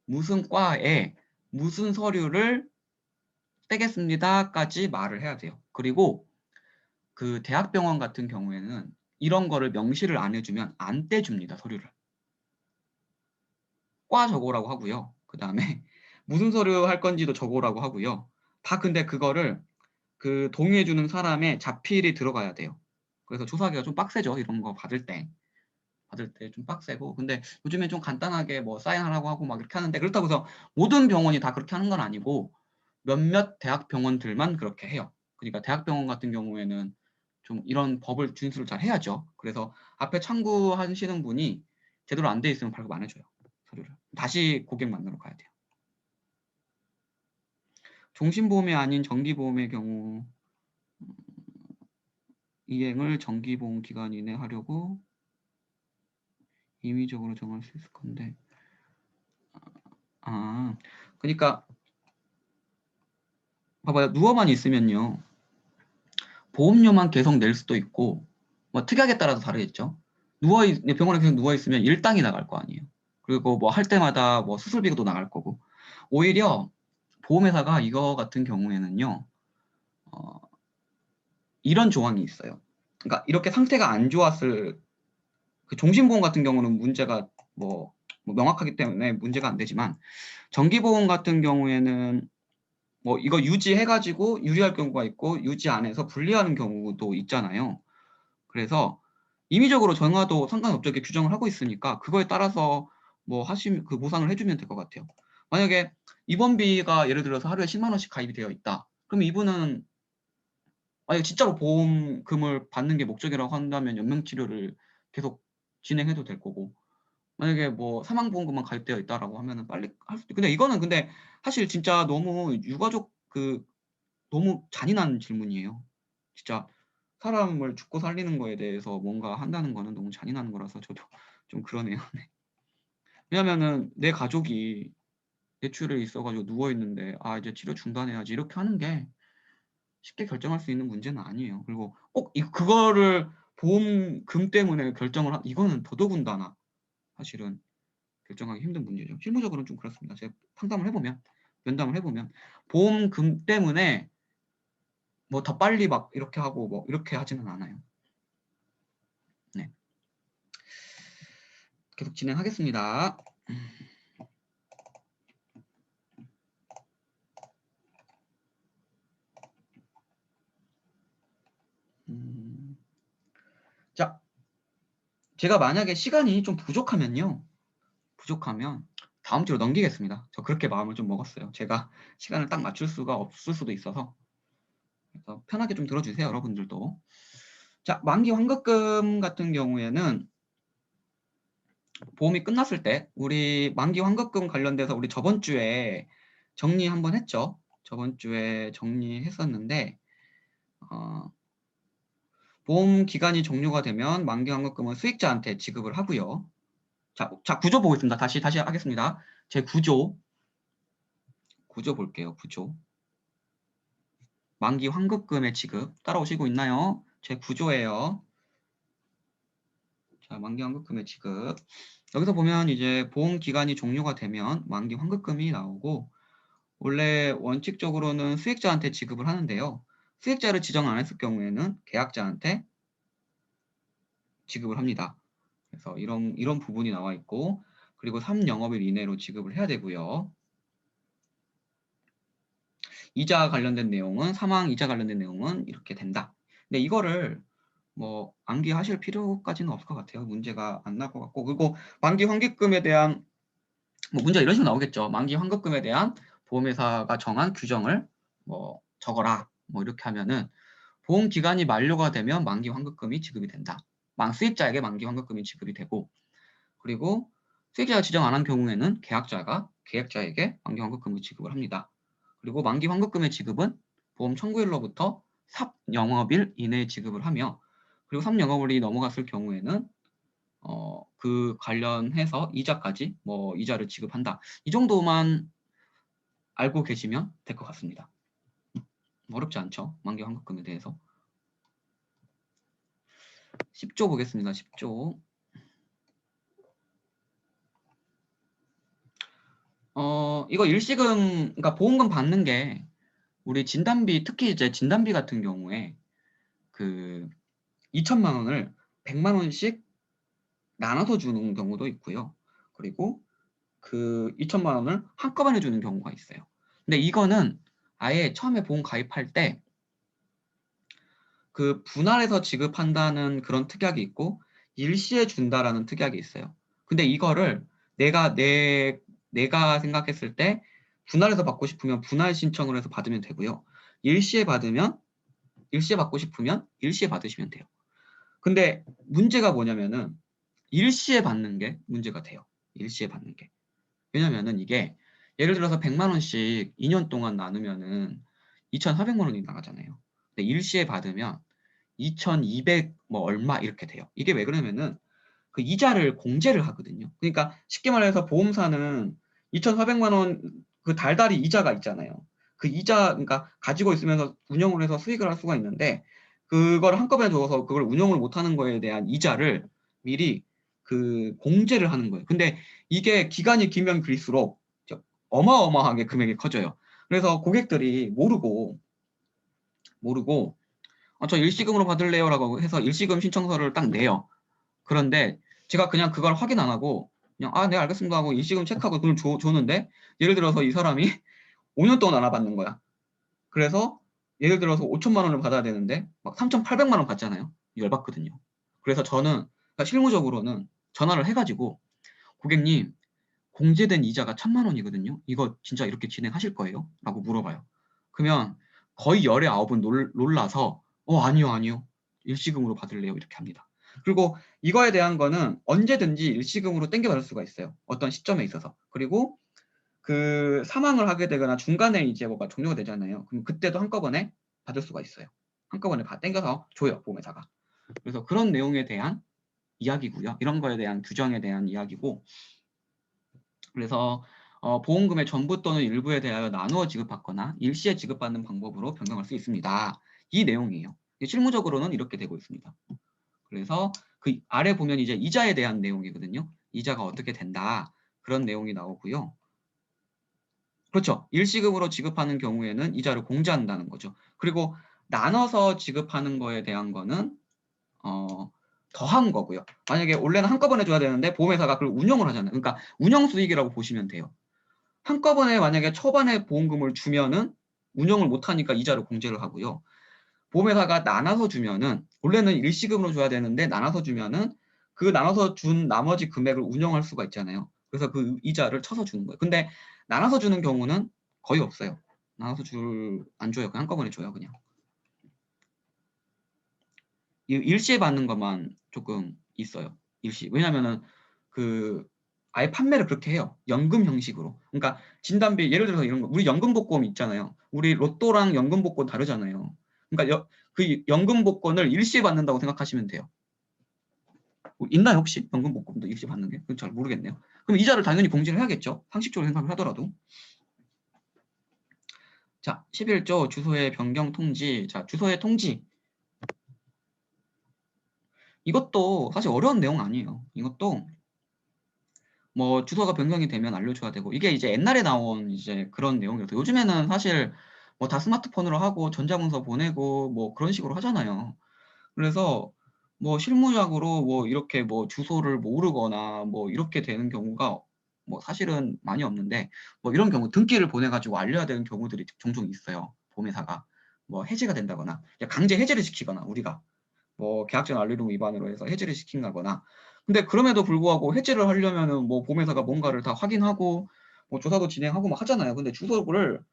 무슨 과에 무슨 서류를 떼겠습니다까지 말을 해야 돼요. 그리고 그 대학병원 같은 경우에는 이런 거를 명시를 안 해주면 안 떼줍니다. 서류를. 과 적어라고 하고요. 그 다음에 무슨 서류 할 건지도 적어오라고 하고요. 다 근데 그거를 그 동의해주는 사람의 자필이 들어가야 돼요. 그래서 조사하기가 좀 빡세죠. 이런 거 받을 때 좀 빡세고. 근데 요즘에 좀 간단하게 뭐 사인하라고 하고 막 이렇게 하는데, 그렇다고 해서 모든 병원이 다 그렇게 하는 건 아니고 몇몇 대학 병원들만 그렇게 해요. 그러니까 대학병원 같은 경우에는 좀 이런 법을 준수를 잘 해야죠. 그래서 앞에 참고하시는 분이 제대로 안 돼 있으면 발급 안 해줘요. 서류를. 다시 고객 만나러 가야 돼요. 종신보험이 아닌 정기보험의 경우 이행을 정기보험 기간 이내 하려고 임의적으로 정할 수 있을 건데, 그러니까 봐봐요. 누워만 있으면요, 보험료만 계속 낼 수도 있고, 뭐 특약에 따라서 다르겠죠. 병원에 계속 누워 있으면 일당이 나갈 거 아니에요. 그리고 뭐 할 때마다 뭐 수술비도 나갈 거고. 오히려 보험회사가 이거 같은 경우에는요, 어, 이런 조항이 있어요. 그러니까 이렇게 상태가 안 좋았을, 그 종신보험 같은 경우는 문제가 뭐 명확하기 때문에 문제가 안 되지만, 정기보험 같은 경우에는 뭐 이거 유지해가지고 유리할 경우가 있고 유지 안 해서 불리하는 경우도 있잖아요. 그래서 임의적으로 정화도 상관없죠. 이렇게 규정을 하고 있으니까 그거에 따라서 뭐 그 보상을 해주면 될 것 같아요. 만약에 입원비가 예를 들어서 하루에 10만 원씩 가입이 되어 있다. 그럼 이분은 만약에 진짜로 보험금을 받는 게 목적이라고 한다면 연명치료를 계속 진행해도 될 거고, 만약에 뭐 사망보험금만 가입되어 있다라고 하면은 빨리 할 수도 있고. 근데 이거는 근데 사실 진짜 너무 유가족 너무 잔인한 질문이에요. 진짜 사람을 죽고 살리는 거에 대해서 뭔가 한다는 거는 너무 잔인한 거라서 저도 좀 그러네요. 네. 왜냐면은 내 가족이 뇌출에 있어가지고 누워 있는데 이제 치료 중단해야지 이렇게 하는 게 쉽게 결정할 수 있는 문제는 아니에요. 그리고 꼭 그거를 보험금 때문에 이거는 더더군다나 사실은 결정하기 힘든 문제죠. 실무적으로는 좀 그렇습니다. 제가 면담을 해보면 보험금 때문에 뭐 더 빨리 막 이렇게 하고 뭐 이렇게 하지는 않아요. 네. 계속 진행하겠습니다. 자, 제가 만약에 시간이 좀 부족하면 다음 주로 넘기겠습니다. 저 그렇게 마음을 좀 먹었어요. 제가 시간을 딱 맞출 수가 없을 수도 있어서. 그래서 편하게 좀 들어주세요, 여러분들도. 자, 만기 환급금 같은 경우에는 보험이 끝났을 때 우리 만기 환급금 관련돼서 우리 저번 주에 정리 한번 했죠. 저번 주에 정리했었는데 보험 기간이 종료가 되면 만기 환급금은 수익자한테 지급을 하고요. 자 구조 보겠습니다. 다시 하겠습니다. 제 구조 볼게요. 구조. 만기 환급금의 지급 따라오시고 있나요? 제 구조예요. 자, 만기 환급금의 지급. 여기서 보면 이제 보험 기간이 종료가 되면 만기 환급금이 나오고, 원래 원칙적으로는 수익자한테 지급을 하는데요. 수익자를 지정 안 했을 경우에는 계약자한테 지급을 합니다. 그래서 이런 부분이 나와 있고, 그리고 3영업일 이내로 지급을 해야 되고요. 이자 관련된 내용은, 사망 이자 관련된 내용은 이렇게 된다. 근데 이거를 뭐 암기하실 필요까지는 없을 것 같아요. 문제가 안 날 것 같고. 그리고 만기 환급금에 대한 뭐 문제가 이런 식으로 나오겠죠. 만기 환급금에 대한 보험회사가 정한 규정을 뭐 적어라. 뭐 이렇게 하면은 보험 기간이 만료가 되면 만기 환급금이 지급이 된다. 수익자에게 만기 환급금이 지급이 되고, 그리고 수익자가 지정 안 한 경우에는 계약자에게 만기 환급금을 지급을 합니다. 그리고 만기 환급금의 지급은 보험 청구일로부터 3영업일 이내에 지급을 하며, 그리고 3영업일이 넘어갔을 경우에는 그 관련해서 이자까지 뭐 이자를 지급한다. 이 정도만 알고 계시면 될 것 같습니다. 어렵지 않죠? 만기 환급금에 대해서. 10조 보겠습니다. 10조. 이거 일시금, 그러니까 보험금 받는 게 우리 진단비, 특히 이제 진단비 같은 경우에 그 2천만 원을 100만 원씩 나눠서 주는 경우도 있고요. 그리고 그 2천만 원을 한꺼번에 주는 경우가 있어요. 근데 이거는 아예 처음에 보험 가입할 때 그 분할해서 지급한다는 그런 특약이 있고 일시에 준다라는 특약이 있어요. 근데 이거를 내가 생각했을 때 분할해서 받고 싶으면 분할 신청을 해서 받으면 되고요. 일시에 받고 싶으면 일시에 받으시면 돼요. 근데 문제가 뭐냐면은 일시에 받는 게 문제가 돼요. 일시에 받는 게. 왜냐면은 이게 예를 들어서 100만 원씩 2년 동안 나누면은 2,400만 원이 나가잖아요. 근데 일시에 받으면 2,200 뭐 얼마 이렇게 돼요. 이게 왜 그러냐면은 그 이자를 공제를 하거든요. 그러니까 쉽게 말해서 보험사는 2,400만 원 그 달달이 이자가 있잖아요. 그 이자 그러니까 가지고 있으면서 운영을 해서 수익을 할 수가 있는데 그걸 한꺼번에 줘서 그걸 운영을 못 하는 거에 대한 이자를 미리 그 공제를 하는 거예요. 근데 이게 기간이 길면 길수록 어마어마하게 금액이 커져요. 그래서 고객들이 모르고 저 일시금으로 받을래요라고 해서 일시금 신청서를 딱 내요. 그런데 제가 그냥 그걸 확인 안 하고 그냥 네 알겠습니다 하고 일시금 체크하고 돈을 줬는데 예를 들어서 이 사람이 5년 동안 알아받는 거야. 그래서 예를 들어서 5천만 원을 받아야 되는데 막 3,800만 원 받잖아요. 열받거든요. 그래서 저는 그러니까 실무적으로는 전화를 해가지고 고객님 공제된 이자가 1,000만 원이거든요. 이거 진짜 이렇게 진행하실 거예요? 라고 물어봐요. 그러면 거의 열의 9은 놀라서 아니요. 일시금으로 받을래요? 이렇게 합니다. 그리고 이거에 대한 거는 언제든지 일시금으로 땡겨받을 수가 있어요. 어떤 시점에 있어서. 그리고 그 사망을 하게 되거나 중간에 이제 뭐가 종료가 되잖아요. 그럼 그때도 한꺼번에 받을 수가 있어요. 한꺼번에 땡겨서 줘요, 보험회사가. 그래서 그런 내용에 대한 이야기고요. 이런 거에 대한 규정에 대한 이야기고 그래서 보험금의 전부 또는 일부에 대하여 나누어 지급받거나 일시에 지급받는 방법으로 변경할 수 있습니다. 이 내용이에요. 실무적으로는 이렇게 되고 있습니다. 그래서 그 아래 보면 이제 이자에 대한 내용이거든요. 이자가 어떻게 된다. 그런 내용이 나오고요. 그렇죠. 일시금으로 지급하는 경우에는 이자를 공제한다는 거죠. 그리고 나눠서 지급하는 거에 대한 거는 더한 거고요. 만약에 원래는 한꺼번에 줘야 되는데 보험회사가 그걸 운영을 하잖아요. 그러니까 운영 수익이라고 보시면 돼요. 한꺼번에 만약에 초반에 보험금을 주면은 운영을 못하니까 이자를 공제를 하고요. 보험회사가 나눠서 주면은 원래는 일시금으로 줘야 되는데 나눠서 주면은 그 나눠서 준 나머지 금액을 운영할 수가 있잖아요. 그래서 그 이자를 쳐서 주는 거예요. 근데 나눠서 주는 경우는 거의 없어요. 나눠서 안 줘요. 그냥 한꺼번에 줘요. 그냥. 일시에 받는 것만 조금 있어요. 일시. 왜냐면은 그 아예 판매를 그렇게 해요. 연금 형식으로. 그러니까 진단비 예를 들어서 이런 거 우리 연금 복권 있잖아요. 우리 로또랑 연금 복권 다르잖아요. 그러니까 그 연금 복권을 일시에 받는다고 생각하시면 돼요. 있나요 혹시 연금 복권도 일시에 받는 게? 그건 잘 모르겠네요. 그럼 이자를 당연히 공제를 해야겠죠. 상식적으로 생각을 하더라도. 자, 11조 주소의 변경 통지. 자, 주소의 통지. 이것도 사실 어려운 내용 아니에요. 이것도 뭐 주소가 변경이 되면 알려줘야 되고 이게 이제 옛날에 나온 이제 그런 내용이라서 요즘에는 사실 뭐 다 스마트폰으로 하고 전자문서 보내고 뭐 그런 식으로 하잖아요. 그래서 뭐 실무적으로 뭐 이렇게 뭐 주소를 모르거나 뭐 이렇게 되는 경우가 뭐 사실은 많이 없는데 뭐 이런 경우 등기를 보내가지고 알려야 되는 경우들이 종종 있어요. 보험회사가 뭐 해지가 된다거나 강제 해지를 시키거나 우리가 뭐 계약전 알리로 위반으로 해서 해지를 시킨다거나 근데 그럼에도 불구하고 해지를 하려면은 뭐 보험회사가 뭔가를 다 확인하고 뭐 조사도 진행하고 막 하잖아요. 근데 주소를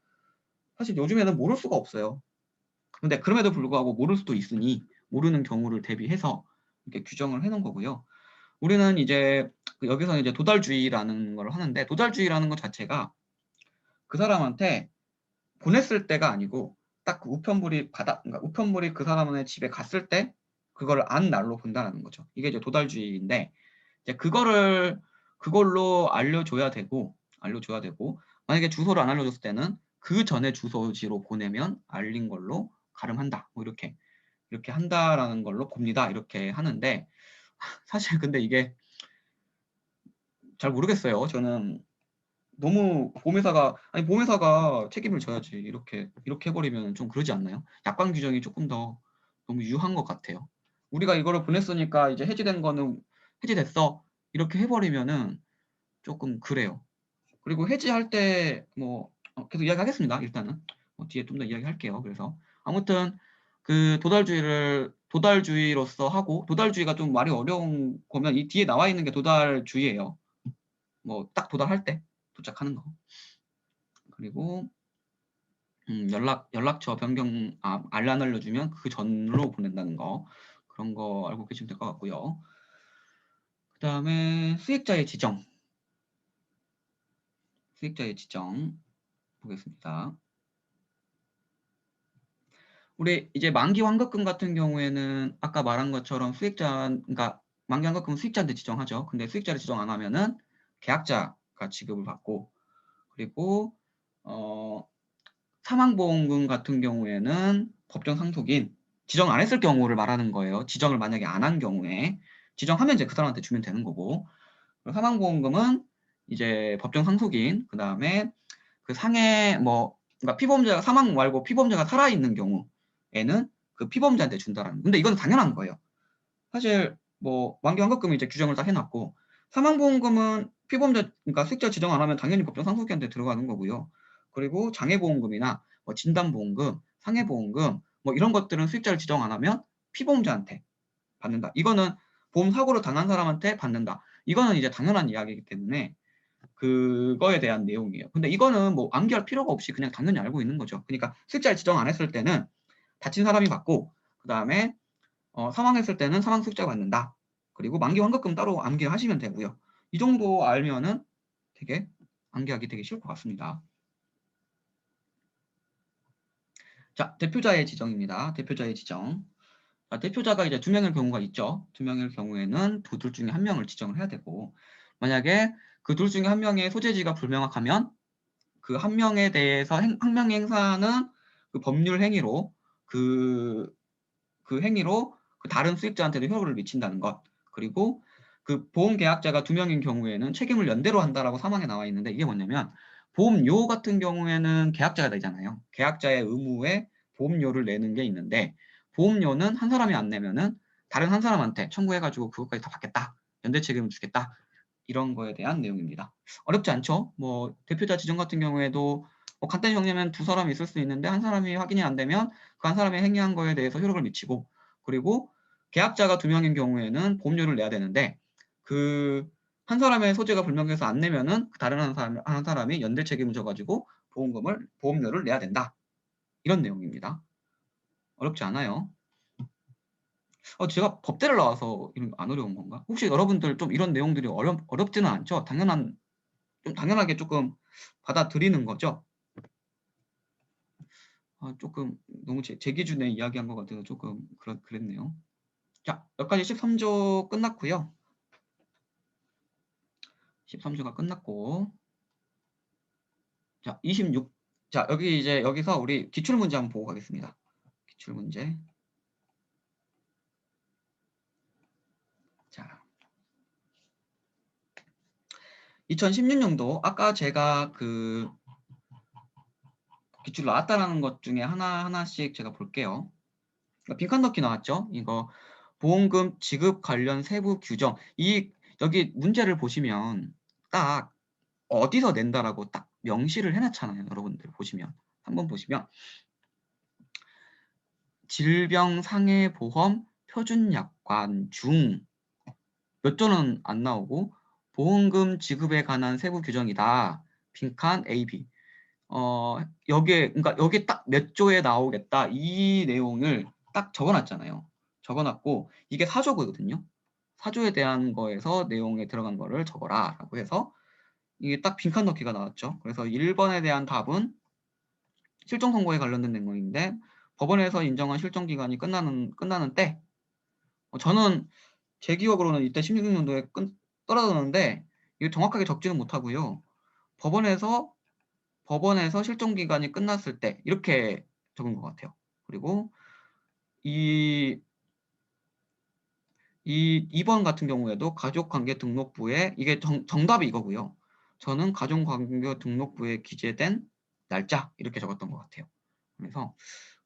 사실 요즘에는 모를 수가 없어요. 근데 그럼에도 불구하고 모를 수도 있으니 모르는 경우를 대비해서 이렇게 규정을 해놓은 거고요. 우리는 이제 여기서 이제 도달주의라는 걸 하는데 도달주의라는 것 자체가 그 사람한테 보냈을 때가 아니고 딱 그 그러니까 우편물이 그 사람의 집에 갔을 때 그걸 안 날로 본다는 거죠. 이게 이제 도달주의인데 이제 그걸로 알려줘야 되고 만약에 주소를 안 알려줬을 때는 그 전에 주소지로 보내면 알린 걸로 가름한다. 뭐 이렇게 한다라는 걸로 봅니다. 이렇게 하는데 사실 근데 이게 잘 모르겠어요. 저는 너무 보험회사가 책임을 져야지 이렇게 해버리면 좀 그러지 않나요? 약관 규정이 조금 더 너무 유한 것 같아요. 우리가 이거를 보냈으니까 이제 해지된 거는 해지됐어 이렇게 해버리면은 조금 그래요. 그리고 해지할 때 뭐 계속 이야기하겠습니다. 일단은 뒤에 좀 더 이야기할게요. 그래서 아무튼 그 도달주의로서 하고, 도달주의가 좀 말이 어려운 거면 이 뒤에 나와 있는 게 도달주의예요. 뭐 딱 도달할 때 도착하는 거. 그리고 연락처 변경 알람 알려주면 그 전로 보낸다는 거, 그런 거 알고 계시면 될 것 같고요. 그 다음에 수익자의 지정 보겠습니다. 우리 이제 만기 환급금 같은 경우에는 아까 말한 것처럼 그러니까 만기 환급금은 수익자한테 지정하죠. 근데 수익자를 지정 안 하면은 계약자가 지급을 받고, 그리고 사망보험금 같은 경우에는 법정 상속인 지정 안 했을 경우를 말하는 거예요. 지정을 만약에 안 한 경우에, 지정하면 이제 그 사람한테 주면 되는 거고, 사망보험금은 이제 법정 상속인, 그 다음에 그 상해 그러니까 피보험자가 사망 말고 피보험자가 살아있는 경우에는 그 피보험자한테 준다라는. 근데 이건 당연한 거예요. 사실 뭐 만기 환급금이 이제 규정을 딱 해놨고, 사망보험금은 피보험자 그러니까 수익자 지정 안 하면 당연히 법정 상속인한테 들어가는 거고요. 그리고 장애보험금이나 뭐 진단보험금, 상해보험금 뭐 이런 것들은 수익자를 지정 안 하면 피보험자한테 받는다. 이거는 보험 사고를 당한 사람한테 받는다. 이거는 이제 당연한 이야기이기 때문에 그거에 대한 내용이에요. 근데 이거는 뭐 암기할 필요가 없이 그냥 당연히 알고 있는 거죠. 그러니까 수익자를 지정 안 했을 때는 다친 사람이 받고, 그 다음에 사망했을 때는 사망 수익자가 받는다. 그리고 만기 환급금 따로 암기하시면 되고요. 이 정도 알면은 되게 암기하기 되게 쉬울 것 같습니다. 자, 대표자의 지정입니다. 대표자의 지정. 자, 대표자가 이제 2명일 경우가 있죠. 2명일 경우에는 둘 중에 1명을 지정을 해야 되고, 만약에 그 둘 중에 1명의 소재지가 불명확하면 그 1명에 대해서 한 명의 행사는 그 법률 행위로 그 행위로 그 다른 수익자한테도 효력을 미친다는 것. 그리고 그 보험 계약자가 2명인 경우에는 책임을 연대로 한다라고 사망에 나와 있는데, 이게 뭐냐면 보험료 같은 경우에는 계약자가 되잖아요. 계약자의 의무에 보험료를 내는 게 있는데, 보험료는 한 사람이 안 내면은 다른 한 사람한테 청구해가지고 그것까지 다 받겠다, 연대 책임을 주겠다, 이런 거에 대한 내용입니다. 어렵지 않죠? 뭐 대표자 지정 같은 경우에도 뭐 간단히 정리하면 두 사람이 있을 수 있는데, 한 사람이 확인이 안 되면 그 한 사람이 행위한 거에 대해서 효력을 미치고, 그리고 계약자가 2명인 경우에는 보험료를 내야 되는데, 그 한 사람의 소재가 불명해서 안 내면은 다른 한 사람이 연대 책임을 져가지고 보험료를 내야 된다. 이런 내용입니다. 어렵지 않아요. 제가 법대를 나와서 이런 안 어려운 건가? 혹시 여러분들 좀 이런 내용들이 어렵지는 않죠? 좀 당연하게 조금 받아들이는 거죠? 조금 너무 제 기준에 이야기한 것 같아서 조금 그랬네요. 자, 여기까지 13조 끝났고요. 13조가 끝났고, 자, 26. 자, 여기서 우리 기출문제 한번 보고 가겠습니다. 기출문제. 자, 2016년도 아까 제가 그 기출 나왔다라는 것 중에 하나씩 제가 볼게요. 빈칸 넣기 나왔죠? 이거 보험금 지급 관련 세부 규정. 여기 문제를 보시면 딱 어디서 낸다라고 딱 명시를 해놨잖아요. 여러분들 보시면 한번 보시면 질병상해보험 표준약관 중 몇 조는 안 나오고 보험금 지급에 관한 세부 규정이다. 빈칸 A, B. 그러니까 여기 딱 몇 조에 나오겠다. 이 내용을 딱 적어놨잖아요. 적어놨고 이게 4조거든요. 4조에 대한 거에서 내용에 들어간 거를 적어라 라고 해서 이게 딱 빈칸 넣기가 나왔죠. 그래서 1번에 대한 답은 실종 선고에 관련된 내용인데, 법원에서 인정한 실종 기간이 끝나는 때, 저는 제 기억으로는 이때 16년도에 떨어졌는데 이게 정확하게 적지는 못하고요. 법원에서 실종 기간이 끝났을 때 이렇게 적은 것 같아요. 그리고 이 2번 같은 경우에도 가족관계등록부에 이게 정답이 이거고요. 저는 가족관계등록부에 기재된 날짜 이렇게 적었던 것 같아요. 그래서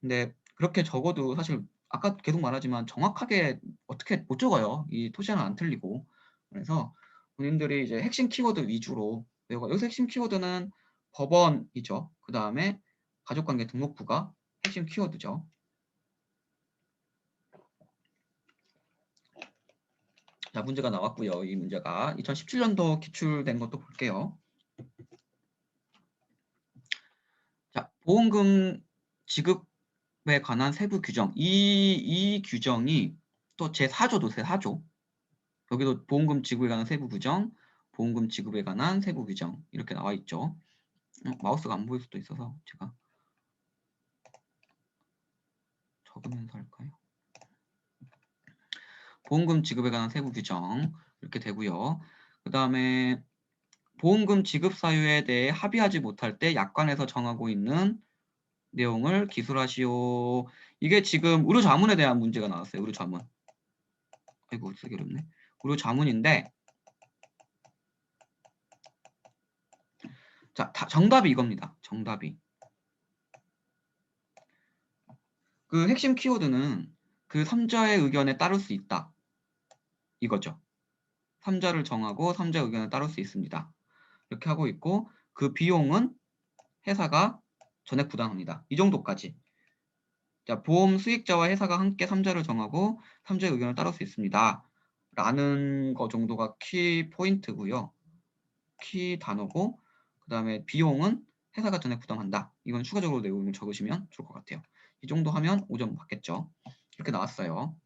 근데 그렇게 적어도 사실 아까 계속 말하지만 정확하게 어떻게 못 적어요. 이 토시는 안 틀리고. 그래서 본인들이 이제 핵심 키워드 위주로 여기서 핵심 키워드는 법원이죠. 그 다음에 가족관계 등록부가 핵심 키워드죠. 자, 문제가 나왔고요. 이 문제가 2017년도 기출된 것도 볼게요. 자, 보험금 지급에 관한 세부 규정. 이 규정이 또 제4조도 제4조. 여기도 보험금 지급에 관한 세부 규정, 보험금 지급에 관한 세부 규정 이렇게 나와 있죠. 마우스가 안 보일 수도 있어서 제가 적으면서 할까요? 보험금 지급에 관한 세부 규정 이렇게 되고요. 그 다음에 보험금 지급 사유에 대해 합의하지 못할 때 약관에서 정하고 있는 내용을 기술하시오. 이게 지금 의료자문에 대한 문제가 나왔어요. 의료자문. 아이고 쓰기 어렵네. 의료자문인데 자, 정답이 이겁니다. 정답이. 그 핵심 키워드는 그 3자의 의견에 따를 수 있다. 이거죠. 3자를 정하고 3자의 의견에 따를 수 있습니다. 이렇게 하고 있고 그 비용은 회사가 전액 부담합니다. 이 정도까지. 자, 보험 수익자와 회사가 함께 3자를 정하고 3자의 의견을 따를 수 있습니다. 라는 거 정도가 키 포인트고요. 키 단어고 그 다음에 비용은 회사가 전액 부담한다. 이건 추가적으로 내용을 적으시면 좋을 것 같아요. 이 정도 하면 5점 받겠죠. 이렇게 나왔어요.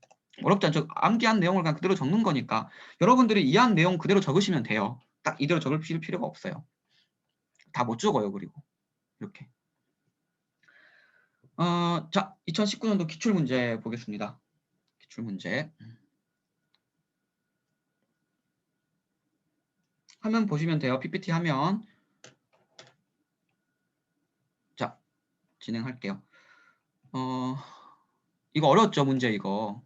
어렵지 않죠? 암기한 내용을 그냥 그대로 적는 거니까 여러분들이 이해한 내용 그대로 적으시면 돼요. 딱 이대로 적을 필요가 없어요. 다 못 적어요. 그리고 이렇게. 자, 2019년도 기출문제 보겠습니다. 기출문제. 화면 보시면 돼요. PPT 화면. 자, 진행할게요. 이거 어려웠죠, 문제 이거.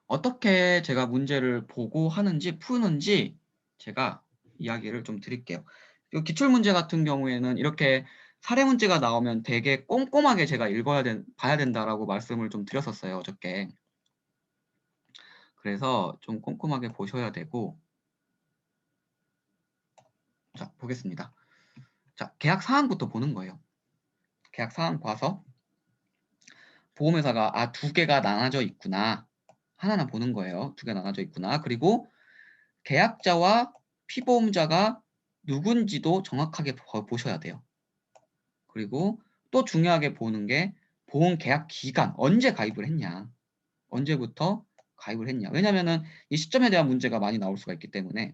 어떻게 제가 문제를 보고 하는지 푸는지 제가 이야기를 좀 드릴게요. 이 기출문제 같은 경우에는 이렇게 사례 문제가 나오면 되게 꼼꼼하게 제가 봐야 된다라고 말씀을 좀 드렸었어요, 어저께. 그래서 좀 꼼꼼하게 보셔야 되고, 자, 보겠습니다. 자, 계약 사항부터 보는 거예요. 계약 사항 봐서 보험회사가 두 개가 나눠져 있구나. 하나는 보는 거예요. 두 개 나눠져 있구나. 그리고 계약자와 피보험자가 누군지도 정확하게 보셔야 돼요. 그리고 또 중요하게 보는 게 보험 계약 기간, 언제 가입을 했냐. 언제부터 가입을 했냐. 왜냐면은 이 시점에 대한 문제가 많이 나올 수가 있기 때문에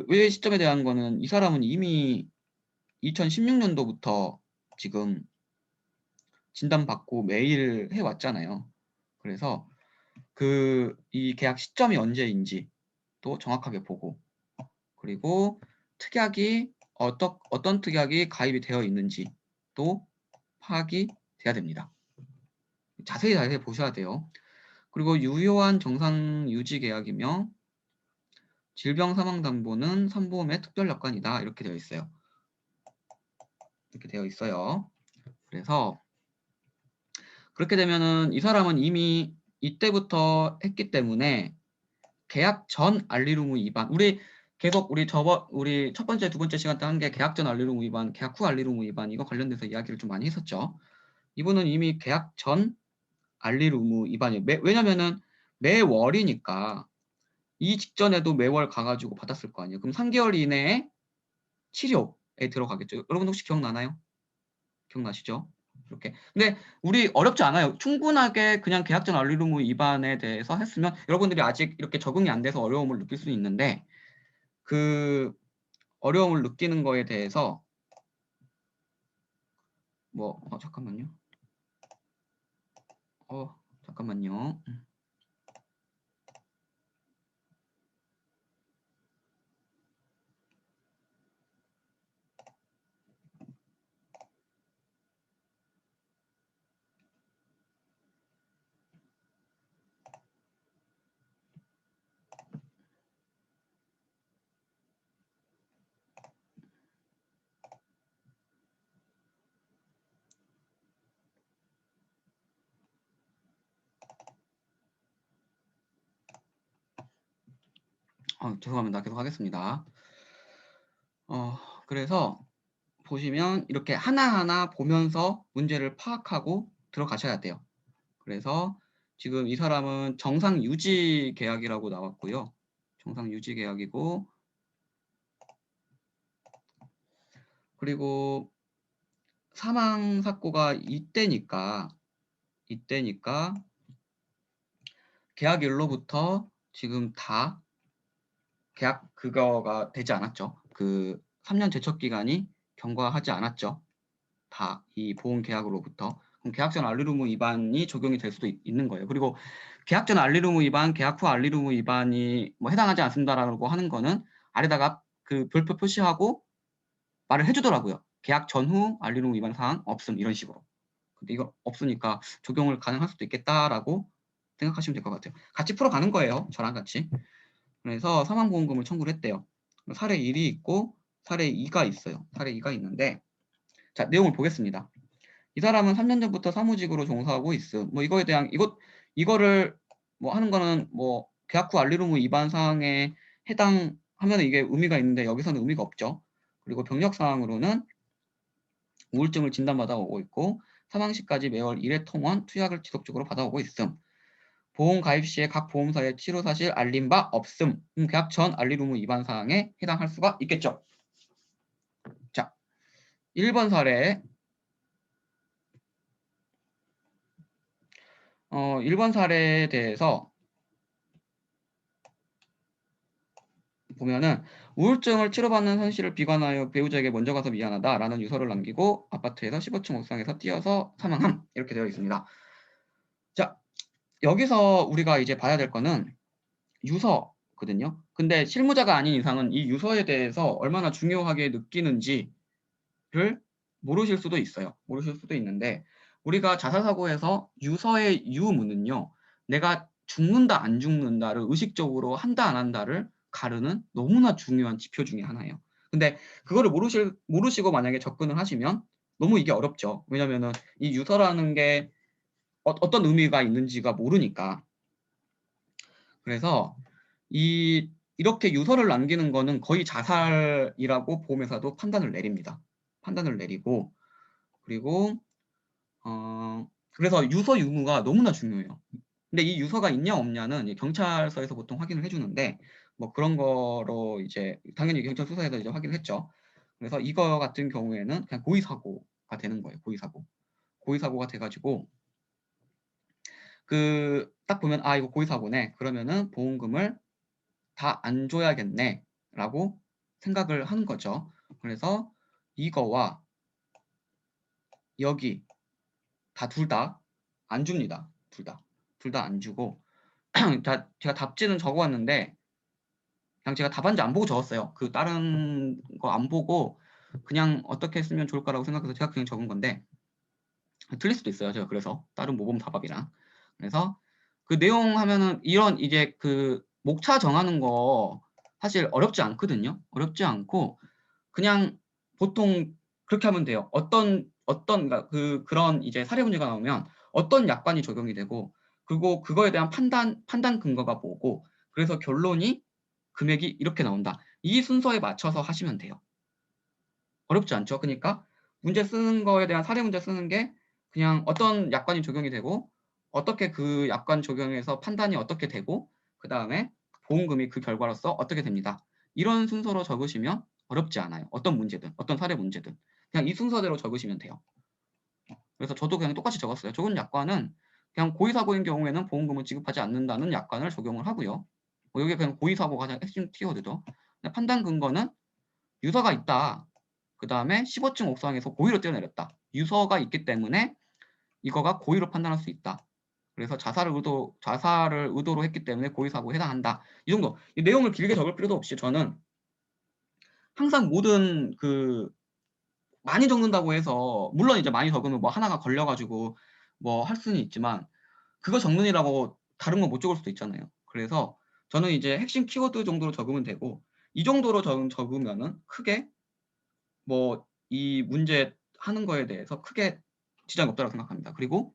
왜 시점에 대한 거는 이 사람은 이미 2016년도부터 지금 진단받고 매일 해왔잖아요. 그래서 이 계약 시점이 언제인지 또 정확하게 보고 그리고 특약이 어떤 특약이 가입이 되어 있는지 또 파악이 돼야 됩니다. 자세히 보셔야 돼요. 그리고 유효한 정상 유지 계약이며 질병 사망 담보는 선보험의 특별 약관이다. 이렇게 되어 있어요. 이렇게 되어 있어요. 그래서 그렇게 되면은 이 사람은 이미 이때부터 했기 때문에 계약 전 알리루무 위반. 우리 계속 우리 첫 번째, 두 번째 시간 때 한 게 계약 전 알리루무 위반, 계약 후 알리루무 위반 이거 관련돼서 이야기를 좀 많이 했었죠. 이분은 이미 계약 전 알리루무 위반이에요. 왜냐면은 매월이니까 이 직전에도 매월 가가지고 받았을 거 아니에요. 그럼 3개월 이내에 치료에 들어가겠죠. 여러분 혹시 기억나나요? 기억나시죠? 이렇게. 근데 우리 어렵지 않아요. 충분하게 그냥 계약전 알리루무 위반에 대해서 했으면 여러분들이 아직 이렇게 적응이 안 돼서 어려움을 느낄 수 있는데 그 어려움을 느끼는 거에 대해서 잠깐만요. 잠깐만요. 죄송합니다. 계속 하겠습니다. 그래서 보시면 이렇게 하나하나 보면서 문제를 파악하고 들어가셔야 돼요. 그래서 지금 이 사람은 정상 유지 계약이라고 나왔고요. 정상 유지 계약이고, 그리고 사망 사고가 이때니까 계약일로부터 지금 다 계약 그거가 되지 않았죠. 그 3년 제척 기간이 경과하지 않았죠. 다 이 보험 계약으로부터. 그럼 계약 전 알리 의무 위반이 적용이 될 수도 있는 거예요. 그리고 계약 전 알리 의무 위반, 계약 후 알리 의무 위반이 뭐 해당하지 않습니다라고 하는 거는 아래다가 그 별표 표시하고 말을 해주더라고요. 계약 전후 알리 의무 위반 사항 없음 이런 식으로. 근데 이거 없으니까 적용을 가능할 수도 있겠다라고 생각하시면 될 것 같아요. 같이 풀어가는 거예요. 저랑 같이. 그래서 사망보험금을 청구를 했대요. 사례 1이 있고 사례 2가 있어요. 사례 2가 있는데 자 내용을 보겠습니다. 이 사람은 3년 전부터 사무직으로 종사하고 있음. 뭐 이거에 대한 이거를 뭐 하는 거는 뭐 계약 후 알리 의무 위반 사항에 해당하면 이게 의미가 있는데 여기서는 의미가 없죠. 그리고 병력 사항으로는 우울증을 진단받아 오고 있고 사망 시까지 매월 1회 통원 투약을 지속적으로 받아오고 있음. 보험 가입 시에 각 보험사에 치료 사실 알린 바 없음. 계약 전 알리 의무 위반 사항에 해당할 수가 있겠죠. 자, 1번 사례. 1번 사례에 대해서 보면은 우울증을 치료받는 선 씨를 비관하여 배우자에게 먼저 가서 미안하다라는 유서를 남기고 아파트에서 15층 옥상에서 뛰어서 사망함 이렇게 되어 있습니다. 자, 여기서 우리가 이제 봐야 될 거는 유서거든요. 근데 실무자가 아닌 이상은 이 유서에 대해서 얼마나 중요하게 느끼는지를 모르실 수도 있어요. 모르실 수도 있는데 우리가 자살사고에서 유서의 유무는요. 내가 죽는다 안 죽는다를 의식적으로 한다 안 한다를 가르는 너무나 중요한 지표 중에 하나예요. 근데 그거를 모르시고 만약에 접근을 하시면 너무 이게 어렵죠. 왜냐면은 이 유서라는 게 어떤 의미가 있는지가 모르니까. 그래서 이렇게 유서를 남기는 거는 거의 자살이라고 보험회사도 판단을 내립니다. 판단을 내리고 그리고 그래서 유서 유무가 너무나 중요해요. 근데 이 유서가 있냐 없냐는 경찰서에서 보통 확인을 해주는데 뭐 그런 거로 이제 당연히 경찰 수사에서 이제 확인을 했죠. 그래서 이거 같은 경우에는 그냥 고의 사고가 되는 거예요. 고의 사고가 돼가지고 그 딱 보면 아 이거 고의 사고네. 그러면은 보험금을 다 안 줘야겠네라고 생각을 하는 거죠. 그래서 이거와 여기 다 둘 다 안 줍니다. 둘 다 안 주고 제가 답지는 적어왔는데 그냥 제가 답안지 안 보고 적었어요. 그 다른 거 안 보고 그냥 어떻게 쓰면 좋을까라고 생각해서 제가 그냥 적은 건데 틀릴 수도 있어요. 제가 그래서 다른 모범 답합이랑 그래서 그 내용 하면은 이런 이제 그 목차 정하는 거 사실 어렵지 않거든요. 어렵지 않고 그냥 보통 그렇게 하면 돼요. 그러니까 그런 이제 사례 문제가 나오면 어떤 약관이 적용이 되고 그리고 그거에 대한 판단 근거가 뭐고 그래서 결론이 금액이 이렇게 나온다. 이 순서에 맞춰서 하시면 돼요. 어렵지 않죠. 그러니까 문제 쓰는 거에 대한 사례 문제 쓰는 게 그냥 어떤 약관이 적용이 되고 어떻게 그 약관 적용해서 판단이 어떻게 되고 그 다음에 보험금이 그 결과로서 어떻게 됩니다. 이런 순서로 적으시면 어렵지 않아요. 어떤 문제든 어떤 사례 문제든 그냥 이 순서대로 적으시면 돼요. 그래서 저도 그냥 똑같이 적었어요. 적은 약관은 그냥 고의사고인 경우에는 보험금을 지급하지 않는다는 약관을 적용을 하고요. 여기 그냥 고의사고가 가장 핵심 키워드죠. 판단 근거는 유서가 있다. 그 다음에 15층 옥상에서 고의로 뛰어내렸다. 유서가 있기 때문에 이거가 고의로 판단할 수 있다. 그래서 자살을 의도로 했기 때문에 고의사고에 해당한다. 이 정도. 이 내용을 길게 적을 필요도 없이 저는 항상 모든 많이 적는다고 해서 물론 이제 많이 적으면 뭐 하나가 걸려가지고 뭐 할 수는 있지만 그거 적는이라고 다른 거 못 적을 수도 있잖아요. 그래서 저는 이제 핵심 키워드 정도로 적으면 되고 이 정도로 적으면은 크게 뭐 이 문제 하는 거에 대해서 크게 지장이 없다고 생각합니다. 그리고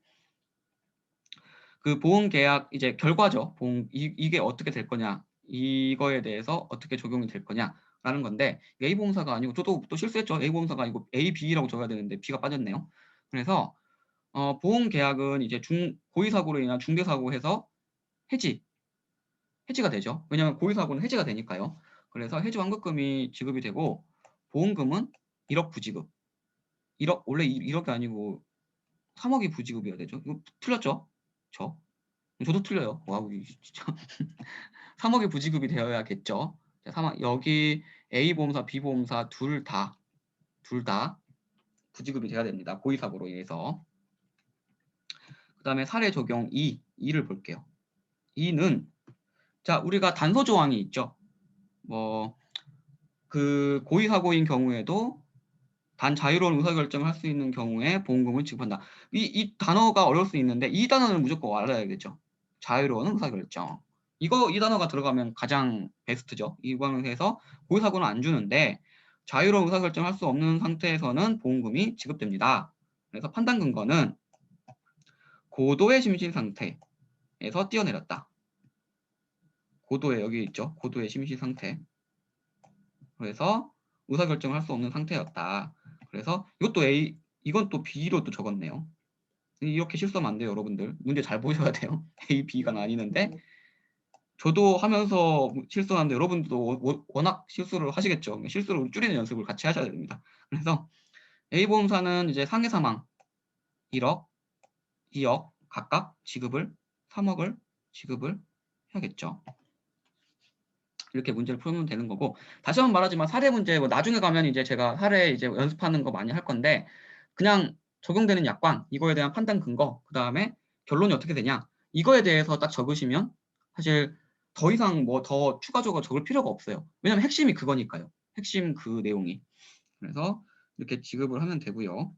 그 보험 계약 이제 결과죠. 이게 어떻게 될 거냐. 이거에 대해서 어떻게 적용이 될 거냐라는 건데 A보험사가 아니고 저도 또 실수했죠. A보험사가 아니고 A, B라고 적어야 되는데 B가 빠졌네요. 그래서 보험 계약은 이제 고의사고로 인한 중대사고 해서 해지가 되죠. 왜냐하면 고의사고는 해지가 되니까요. 그래서 해지 환급금이 지급이 되고 보험금은 1억 부지급. 1억 원래 1억이 아니고 3억이 부지급이어야 되죠. 이거 틀렸죠? 저도 틀려요. 와우 진짜 3억이 부지급이 되어야겠죠. 자, 여기 A보험사, B보험사 둘 다 부지급이 돼야 됩니다. 고의사고로 인해서. 그 다음에 사례 적용 2를 볼게요. 2는 자 우리가 단서 조항이 있죠. 뭐 그 고의사고인 경우에도 단 자유로운 의사결정을 할 수 있는 경우에 보험금을 지급한다. 이 단어가 어려울 수 있는데 이 단어는 무조건 알아야겠죠. 자유로운 의사결정. 이 단어가 들어가면 가장 베스트죠. 이 관계에서 고의사고는 안 주는데 자유로운 의사결정을 할 수 없는 상태에서는 보험금이 지급됩니다. 그래서 판단 근거는 고도의 심신 상태에서 뛰어내렸다. 고도의 여기 있죠. 고도의 심신 상태. 그래서 의사결정을 할 수 없는 상태였다. 그래서 이건 또 B로 또 적었네요. 이렇게 실수하면 안 돼요, 여러분들. 문제 잘 보셔야 돼요. A, B가 나뉘는데 저도 하면서 실수하는데 여러분들도 워낙 실수를 하시겠죠. 실수를 줄이는 연습을 같이 하셔야 됩니다. 그래서 A보험사는 이제 상해 사망 1억, 2억 각각 지급을 3억을 지급을 해야겠죠. 이렇게 문제를 풀면 되는 거고 다시 한번 말하지만 사례 문제 뭐 나중에 가면 이제 제가 사례 이제 연습하는 거 많이 할 건데 그냥 적용되는 약관 이거에 대한 판단 근거 그 다음에 결론이 어떻게 되냐 이거에 대해서 딱 적으시면 사실 더 이상 뭐 더 추가적으로 적을 필요가 없어요. 왜냐면 핵심이 그거니까요. 핵심 그 내용이. 그래서 이렇게 지급을 하면 되고요.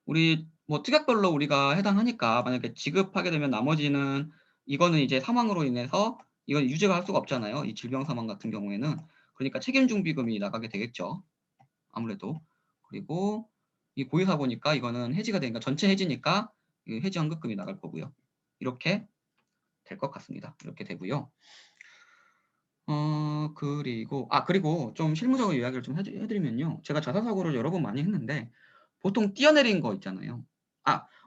우리 뭐 특약별로 우리가 해당하니까 만약에 지급하게 되면 나머지는 이거는 이제 사망으로 인해서 이건 유죄가 할 수가 없잖아요. 이 질병 사망 같은 경우에는 그러니까 책임중비금이 나가게 되겠죠. 아무래도 그리고 이 고의사고니까 이거는 해지가 되니까 전체 해지니까 해지 환급금이 나갈 거고요. 이렇게 될 것 같습니다. 이렇게 되고요. 그리고 좀 실무적으로 이야기를 좀 해드리면요. 제가 자살사고를 여러 번 많이 했는데 보통 뛰어내린 거 있잖아요.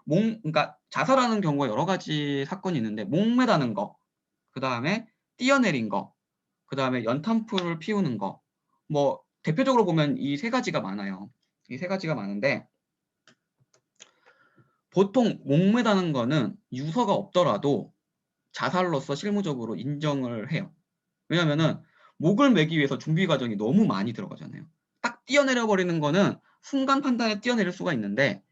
그러니까 자살하는 경우가 여러 가지 사건이 있는데 목매다는 거, 그 다음에 뛰어내린 거, 그 다음에 연탄불을 피우는 거, 뭐 대표적으로 보면 이 세 가지가 많아요. 이 세 가지가 많은데 보통 목매다는 거는 유서가 없더라도 자살로서 실무적으로 인정을 해요. 왜냐면은 목을 매기 위해서 준비 과정이 너무 많이 들어가잖아요. 딱 뛰어내려 버리는 거는 순간 판단에 뛰어내릴 수가 있는데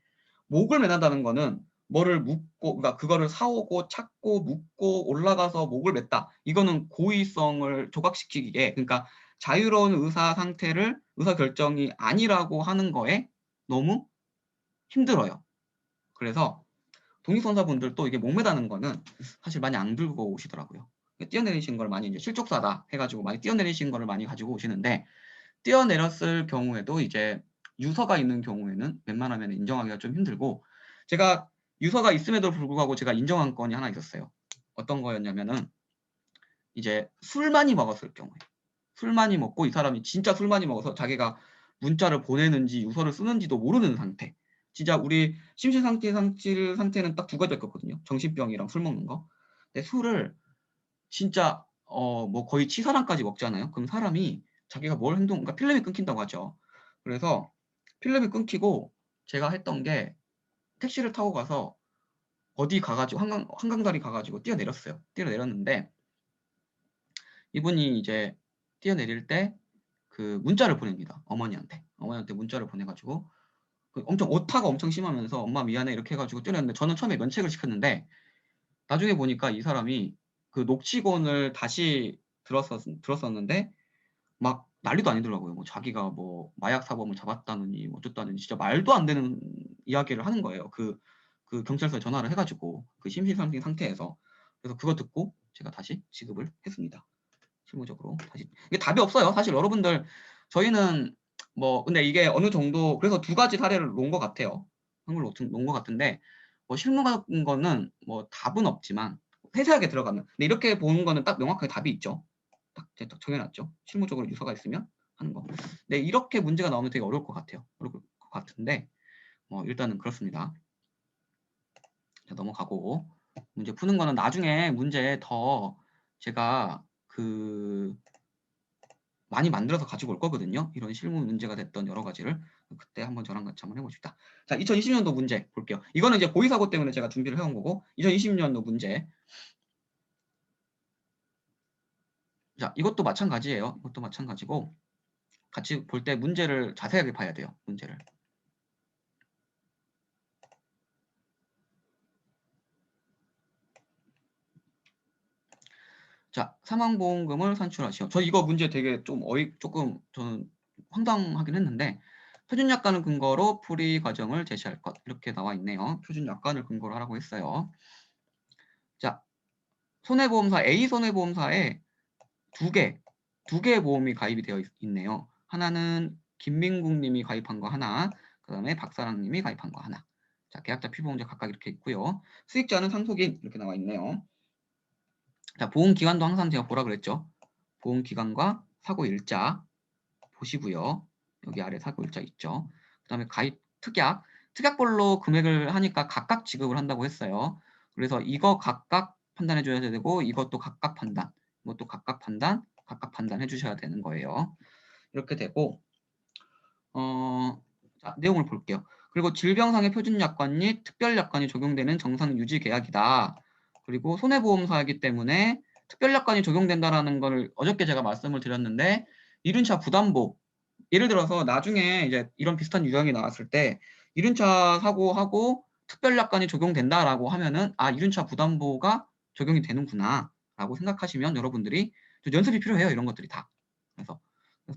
목을 매단다는 거는 뭐를 묶고 그러니까 그거를 사오고 찾고 묶고 올라가서 목을 맸다. 이거는 고의성을 조각시키기에 그러니까 자유로운 의사 결정이 아니라고 하는 거에 너무 힘들어요. 그래서 독립선사분들도 이게 목매다는 거는 사실 많이 안 들고 오시더라고요. 뛰어내리신 걸 많이 이제 실족사다 해가지고 많이 뛰어내리신 거를 많이 가지고 오시는데 뛰어내렸을 경우에도 이제 유서가 있는 경우에는 웬만하면 인정하기가 좀 힘들고 제가 유서가 있음에도 불구하고 제가 인정한 건이 하나 있었어요. 어떤 거였냐면은 이제 술 많이 먹었을 경우에 술 많이 먹고 이 사람이 진짜 술 많이 먹어서 자기가 문자를 보내는지 유서를 쓰는지도 모르는 상태. 진짜 우리 상태는 딱 두 가지밖에 없거든요. 정신병이랑 술 먹는 거. 근데 술을 진짜 뭐 거의 치사량까지 먹잖아요. 그럼 사람이 자기가 그러니까 필름이 끊긴다고 하죠. 그래서 필름이 끊기고 제가 했던 게 택시를 타고 가서 어디 가가지고 한강다리 가가지고 뛰어내렸어요. 뛰어내렸는데 이분이 이제 뛰어내릴 때 그 문자를 보냅니다. 어머니한테 문자를 보내가지고 엄청 오타가 엄청 심하면서 엄마 미안해 이렇게 해가지고 뛰어냈는데 저는 처음에 면책을 시켰는데 나중에 보니까 이 사람이 그 녹취본을 다시 들었었는데 막 난리도 아니더라고요. 뭐 자기가 뭐 마약 사범을 잡았다느니 뭐 어쨌다느니 진짜 말도 안 되는 이야기를 하는 거예요. 그 경찰서에 전화를 해가지고 그 심신상태 상태에서 그래서 그거 듣고 제가 다시 지급을 했습니다. 실무적으로 다시 이게 답이 없어요. 사실 여러분들 저희는 뭐 근데 이게 어느 정도 그래서 두 가지 사례를 놓은 것 같아요. 한글로 놓은 것 같은데 뭐 실무 같은 거는 뭐 답은 없지만 세세하게 들어가면. 근데 이렇게 보는 거는 딱 명확하게 답이 있죠. 딱 정해놨죠. 실무적으로 유서가 있으면 하는 거. 근데 이렇게 문제가 나오면 되게 어려울 것 같아요. 어려울 것 같은데 일단은 그렇습니다. 자, 넘어가고 문제 푸는 거는 나중에 문제 더 제가 많이 만들어서 가지고 올 거거든요. 이런 실무 문제가 됐던 여러 가지를 그때 한번 저랑 같이 한번 해봅시다. 자, 2020년도 문제 볼게요. 이거는 이제 고의사고 때문에 제가 준비를 해온 거고 2020년도 문제. 자, 이것도 마찬가지예요. 이것도 마찬가지고 같이 볼 때 문제를 자세하게 봐야 돼요. 문제를. 자, 사망보험금을 산출하시오. 저 이거 문제 되게 조금 저는 황당하긴 했는데 표준약관을 근거로 풀이 과정을 제시할 것 이렇게 나와 있네요. 표준약관을 근거로 하라고 했어요. 자, 손해보험사 A 손해보험사에 두 개의 보험이 가입이 되어 있네요. 하나는 김민국 님이 가입한 거 하나, 그 다음에 박사랑 님이 가입한 거 하나. 자, 계약자 피보험자 각각 이렇게 있고요. 수익자는 상속인 이렇게 나와 있네요. 자, 보험기간도 항상 제가 보라 그랬죠. 보험기간과 사고일자 보시고요. 여기 아래 사고일자 있죠. 그 다음에 가입 특약별로 금액을 하니까 각각 지급을 한다고 했어요. 그래서 이거 각각 판단해 줘야 되고 이것도 각각 판단, 이것도 각각 판단해 주셔야 되는 거예요. 이렇게 되고 자, 내용을 볼게요. 그리고 질병상의 표준약관 및 특별약관이 적용되는 정상 유지 계약이다. 그리고 손해보험사이기 때문에 특별약관이 적용된다라는 걸 어저께 제가 말씀을 드렸는데 이륜차 부담보 예를 들어서 나중에 이제 이런 비슷한 유형이 나왔을 때 이륜차 사고하고 특별약관이 적용된다라고 하면은 이륜차 부담보가 적용이 되는구나 라고 생각하시면 여러분들이 좀 연습이 필요해요. 이런 것들이 다. 그래서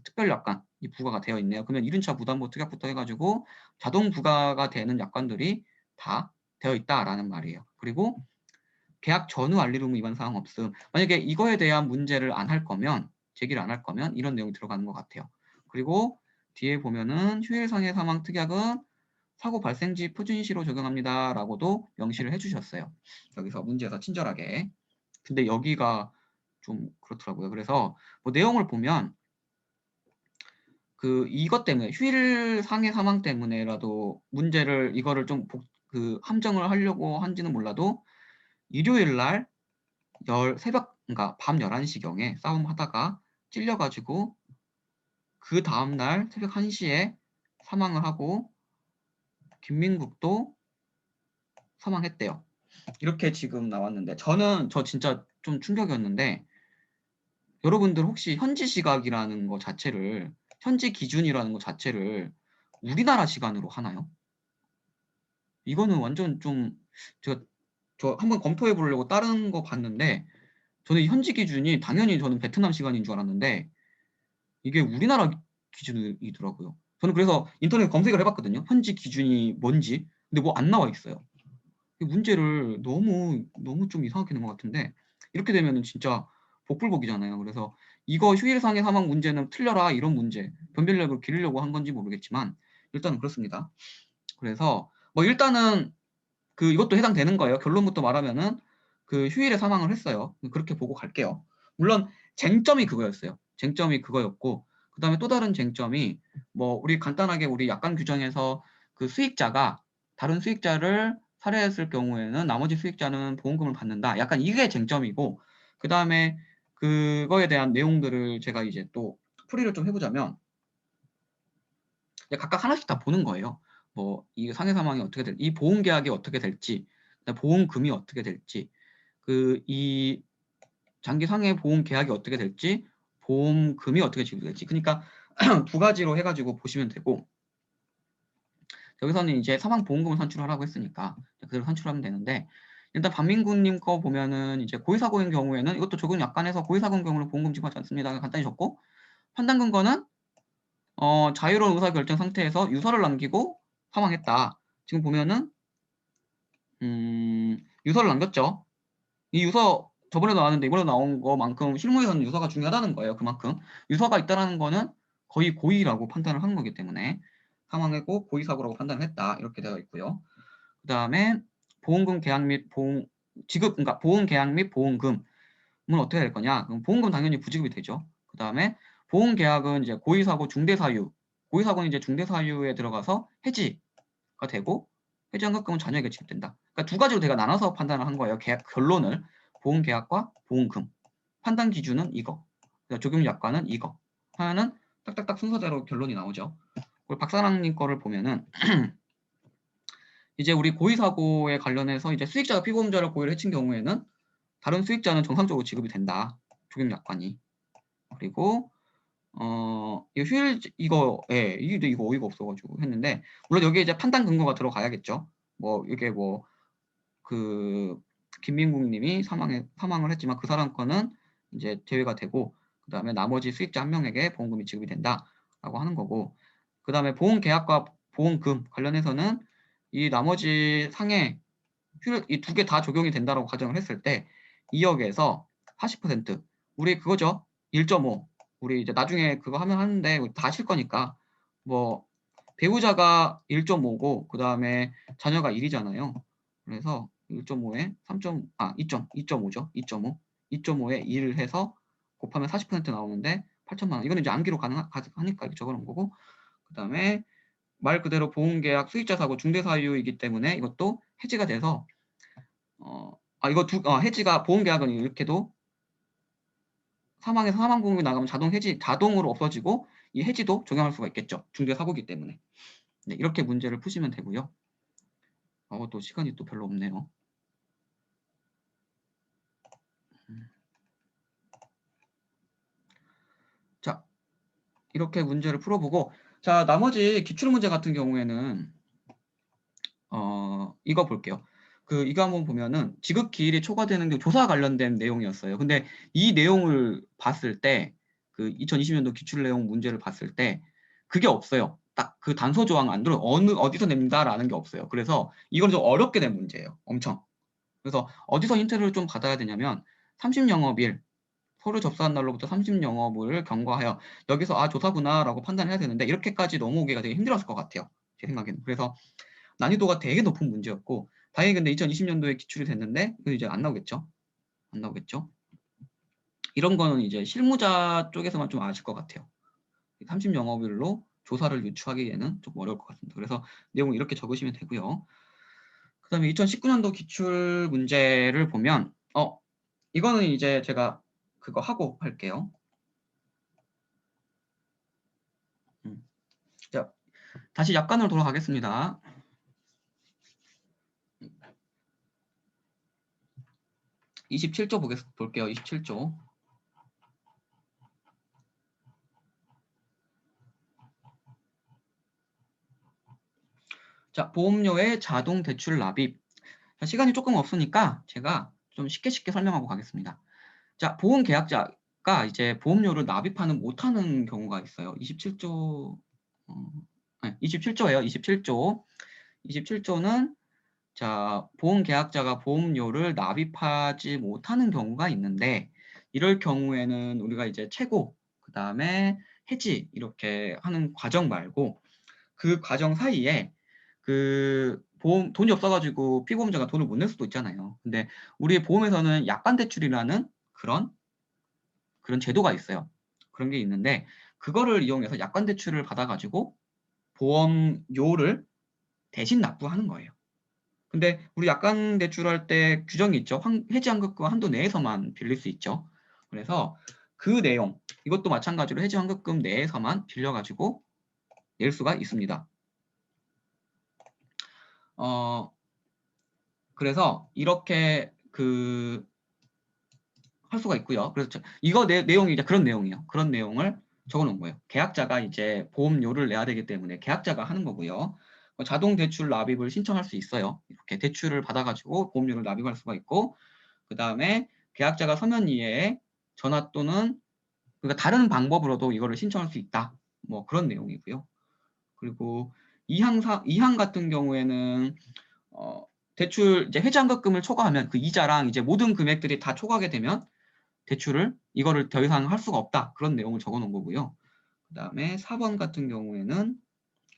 특별약관이 부과가 되어 있네요. 그러면 이륜차 부담보 특약부터 해가지고 자동 부과가 되는 약관들이 다 되어 있다라는 말이에요. 그리고 계약 전후 알릴 의무 위반 사항 없음. 만약에 이거에 대한 문제를 안 할 거면 제기를 안 할 거면 이런 내용이 들어가는 것 같아요. 그리고 뒤에 보면은 휴일상해 사망 특약은 사고 발생지 표준시로 적용합니다 라고도 명시를 해주셨어요. 여기서 문제에서 친절하게. 근데 여기가 좀 그렇더라고요. 그래서 뭐 내용을 보면 이것 때문에 휴일상해 사망 때문에라도 문제를 이거를 좀 함정을 하려고 한지는 몰라도 일요일 날 그러니까 밤 11시경에 싸움하다가 찔려가지고 그 다음날 새벽 1시에 사망을 하고 김민국도 사망했대요. 이렇게 지금 나왔는데 저 진짜 좀 충격이었는데 여러분들 혹시 현지 시각이라는 거 자체를 현지 기준이라는 거 자체를 우리나라 시간으로 하나요? 이거는 완전 좀 저 한번 검토해 보려고 다른 거 봤는데 저는 현지 기준이 당연히 저는 베트남 시간인 줄 알았는데 이게 우리나라 기준이더라고요. 저는 그래서 인터넷 검색을 해봤거든요. 현지 기준이 뭔지. 근데 뭐 안 나와 있어요. 문제를 너무 좀 이상하게 낸 것 같은데 이렇게 되면은 진짜 복불복이잖아요. 그래서 이거 휴일상해 사망 문제는 틀려라 이런 문제 변별력을 기르려고 한 건지 모르겠지만 일단은 그렇습니다. 그래서 뭐 일단은 이것도 해당되는 거예요. 결론부터 말하면은 휴일에 사망을 했어요. 그렇게 보고 갈게요. 물론 쟁점이 그거였어요. 쟁점이 그거였고 그 다음에 또 다른 쟁점이 뭐 우리 간단하게 우리 약관 규정에서 수익자가 다른 수익자를 살해했을 경우에는 나머지 수익자는 보험금을 받는다. 약간 이게 쟁점이고 그 다음에 그거에 대한 내용들을 제가 이제 또 풀이를 좀 해보자면 각각 하나씩 다 보는 거예요. 뭐 이 상해 사망이 어떻게 될지, 이 보험 계약이 어떻게 될지, 보험금이 어떻게 될지, 이 장기 상해 보험 계약이 어떻게 될지, 보험금이 어떻게 지급될지. 그러니까 두 가지로 해가지고 보시면 되고 여기서는 이제 사망 보험금을 산출하라고 했으니까 그대로 산출하면 되는데 일단 박민구님 거 보면은 이제 고의사고인 경우에는 이것도 적용 약관에서 고의사고인 경우는 보험금 지급하지 않습니다. 간단히 적고 판단 근거는 자유로운 의사결정 상태에서 유서를 남기고 사망했다. 지금 보면은 유서를 남겼죠. 이 유서 저번에도 나왔는데 이번에 나온 거만큼 실무에서는 유서가 중요하다는 거예요. 그만큼 유서가 있다라는 거는 거의 고의라고 판단을 한 거기 때문에 사망했고 고의사고라고 판단을 했다. 이렇게 되어 있고요. 그 다음에 보험금 계약 및 보험 지급, 그러니까 보험 계약 및 보험금은 어떻게 될 거냐? 그럼 보험금 당연히 부지급이 되죠. 그 다음에 보험 계약은 이제 고의사고 중대사유, 고의사고는 이제 중대사유에 들어가서 해지가 되고 해지환급금은 자녀에게 지급된다. 그러니까 두 가지로 제가 나눠서 판단을 한 거예요. 계약 결론을 보험 계약과 보험금 판단 기준은 이거, 적용 약관은 이거 하는 딱딱딱 순서대로 결론이 나오죠. 그리고 박사랑님 거를 보면은 이제 우리 고의사고에 관련해서 이제 수익자가 피보험자를 고의를 해친 경우에는 다른 수익자는 정상적으로 지급이 된다. 적용 약관이. 그리고 이거 휴일 이거 어이가 없어가지고 했는데 물론 여기에 이제 판단 근거가 들어가야겠죠. 뭐 이게 뭐 그 김민국님이 사망을 했지만 그 사람 거는 이제 제외가 되고 그 다음에 나머지 수익자 한 명에게 보험금이 지급이 된다라고 하는 거고 그 다음에 보험 계약과 보험금 관련해서는 이 나머지 상해 이 두 개 다 적용이 된다라고 가정을 했을 때 2억에서 40% 우리 그거죠. 1.5 우리 이제 나중에 그거 하면 하는데 다 하실 거니까 뭐 배우자가 1.5고 그 다음에 자녀가 1이잖아요. 그래서 1.5에 2.5죠. 2.5. 2.5에 1 해서 곱하면 40% 나오는데 8천만 원. 이거는 이제 암기로 가능하니까 이렇게 적어놓은 거고 그 다음에 말 그대로 보험계약 수익자 사고 중대사유이기 때문에 이것도 해지가 돼서 해지가 보험계약은 이렇게도 사망해서 사망보험이 나가면 자동으로 없어지고 이 해지도 적용할 수가 있겠죠. 중대사고이기 때문에. 네, 이렇게 문제를 푸시면 되고요. 또 시간이 또 별로 없네요. 자, 이렇게 문제를 풀어보고 자, 나머지 기출문제 같은 경우에는 이거 볼게요. 이거 한번 보면은 지급 기일이 초과되는 게 조사 관련된 내용이었어요. 근데 이 내용을 봤을 때 2020년도 기출 내용 문제를 봤을 때 그게 없어요. 딱 그 단서 조항 안 들어 어디서 냅니다라는 게 없어요. 그래서 이건 좀 어렵게 된 문제예요. 엄청. 그래서 어디서 힌트를 좀 받아야 되냐면 30영업일 서류 접수한 날로부터 30영업을 경과하여 여기서 조사구나라고 판단해야 되는데 이렇게까지 넘어오기가 되게 힘들었을 것 같아요. 제 생각에는. 그래서 난이도가 되게 높은 문제였고 다행히 근데 2020년도에 기출이 됐는데 이거 이제 안 나오겠죠. 안 나오겠죠. 이런 거는 이제 실무자 쪽에서만 좀 아실 것 같아요. 30영업일로 조사를 유추하기에는 좀 어려울 것 같습니다. 그래서 내용을 이렇게 적으시면 되고요. 그 다음에 2019년도 기출 문제를 보면 이거는 이제 제가 그거 하고 할게요. 자, 다시 약관으로 돌아가겠습니다. 27조 볼게요. 27조. 자, 보험료의 자동 대출 납입. 자, 시간이 조금 없으니까 제가 좀 쉽게 설명하고 가겠습니다. 자, 보험 계약자가 이제 보험료를 납입하는 못하는 경우가 있어요. 27조, 27조예요. 27조. 27조는 자, 보험 계약자가 보험료를 납입하지 못하는 경우가 있는데 이럴 경우에는 우리가 이제 최고, 그 다음에 해지 이렇게 하는 과정 말고 그 과정 사이에 돈이 없어가지고 피보험자가 돈을 못 낼 수도 있잖아요. 근데 우리 보험에서는 약관 대출이라는 그런 제도가 있어요. 그런 게 있는데 그거를 이용해서 약관 대출을 받아가지고 보험료를 대신 납부하는 거예요. 근데 우리 약관 대출할 때 규정이 있죠. 해지 환급금 한도 내에서만 빌릴 수 있죠. 그래서 그 내용, 이것도 마찬가지로 해지 환급금 내에서만 빌려가지고 낼 수가 있습니다. 그래서 이렇게 할 수가 있고요. 그래서 이거 내용이 이제 그런 내용이에요. 그런 내용을 적어놓은 거예요. 계약자가 이제 보험료를 내야 되기 때문에 계약자가 하는 거고요. 자동 대출 납입을 신청할 수 있어요. 이렇게 대출을 받아가지고 보험료를 납입할 수가 있고, 그 다음에 계약자가 서면 이해에 전화 또는 그러니까 다른 방법으로도 이거를 신청할 수 있다. 뭐 그런 내용이고요. 그리고 2항 같은 경우에는 대출 이제 회전급금을 초과하면 그 이자랑 이제 모든 금액들이 다 초과하게 되면 이거를 더 이상 할 수가 없다. 그런 내용을 적어 놓은 거고요. 그 다음에 4번 같은 경우에는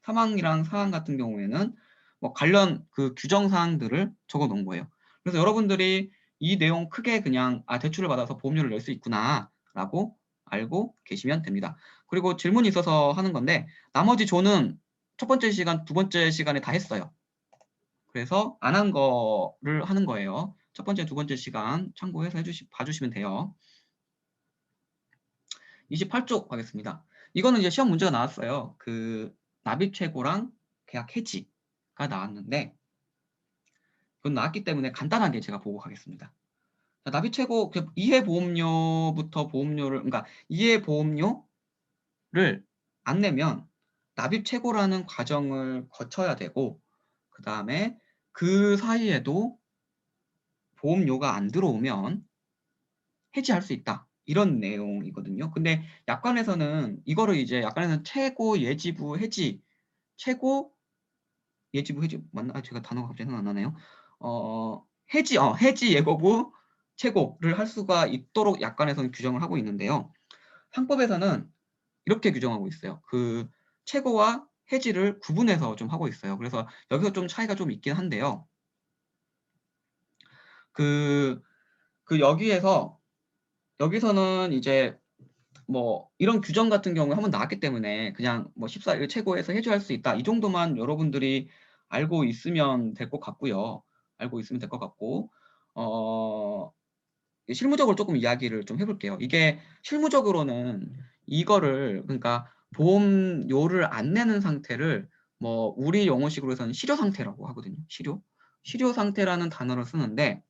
3항이랑 4항 같은 경우에는 뭐 관련 규정 사항들을 적어 놓은 거예요. 그래서 여러분들이 이 내용 크게 그냥 대출을 받아서 보험료를 낼 수 있구나 라고 알고 계시면 됩니다. 그리고 질문이 있어서 하는 건데 나머지 조는 첫 번째 시간, 두 번째 시간에 다 했어요. 그래서 안 한 거를 하는 거예요. 첫 번째, 두 번째 시간 참고해서 봐주시면 돼요. 28쪽 가겠습니다. 이거는 이제 시험 문제가 나왔어요. 그 납입 최고랑 계약 해지가 나왔는데 그건 나왔기 때문에 간단하게 제가 보고 가겠습니다. 자, 납입 최고 이해 보험료부터 보험료를 그러니까 이해 보험료를 안 내면 납입 최고라는 과정을 거쳐야 되고 그 다음에 그 사이에도 보험료가 안 들어오면 해지할 수 있다. 이런 내용이거든요. 근데 약관에서는 이거를 이제 약관에서는 최고 예지부 해지, 최고 예지부 해지 맞나? 제가 단어가 갑자기 생각 안 나네요. 해지 예고부 최고를 할 수가 있도록 약관에서는 규정을 하고 있는데요. 상법에서는 이렇게 규정하고 있어요. 그 최고와 해지를 구분해서 좀 하고 있어요. 그래서 여기서 좀 차이가 좀 있긴 한데요. 그 여기서는 이제 뭐 이런 규정 같은 경우에 한번 나왔기 때문에 그냥 뭐 14일 최고에서 해주할 수 있다. 이 정도만 여러분들이 알고 있으면 될 것 같고요. 알고 있으면 될 것 같고 실무적으로 조금 이야기를 좀 해볼게요. 이게 실무적으로는 이거를 그러니까 보험료를 안 내는 상태를 뭐 우리 용어식으로 해서는 실효 상태라고 하거든요. 실효 상태라는 단어를 쓰는데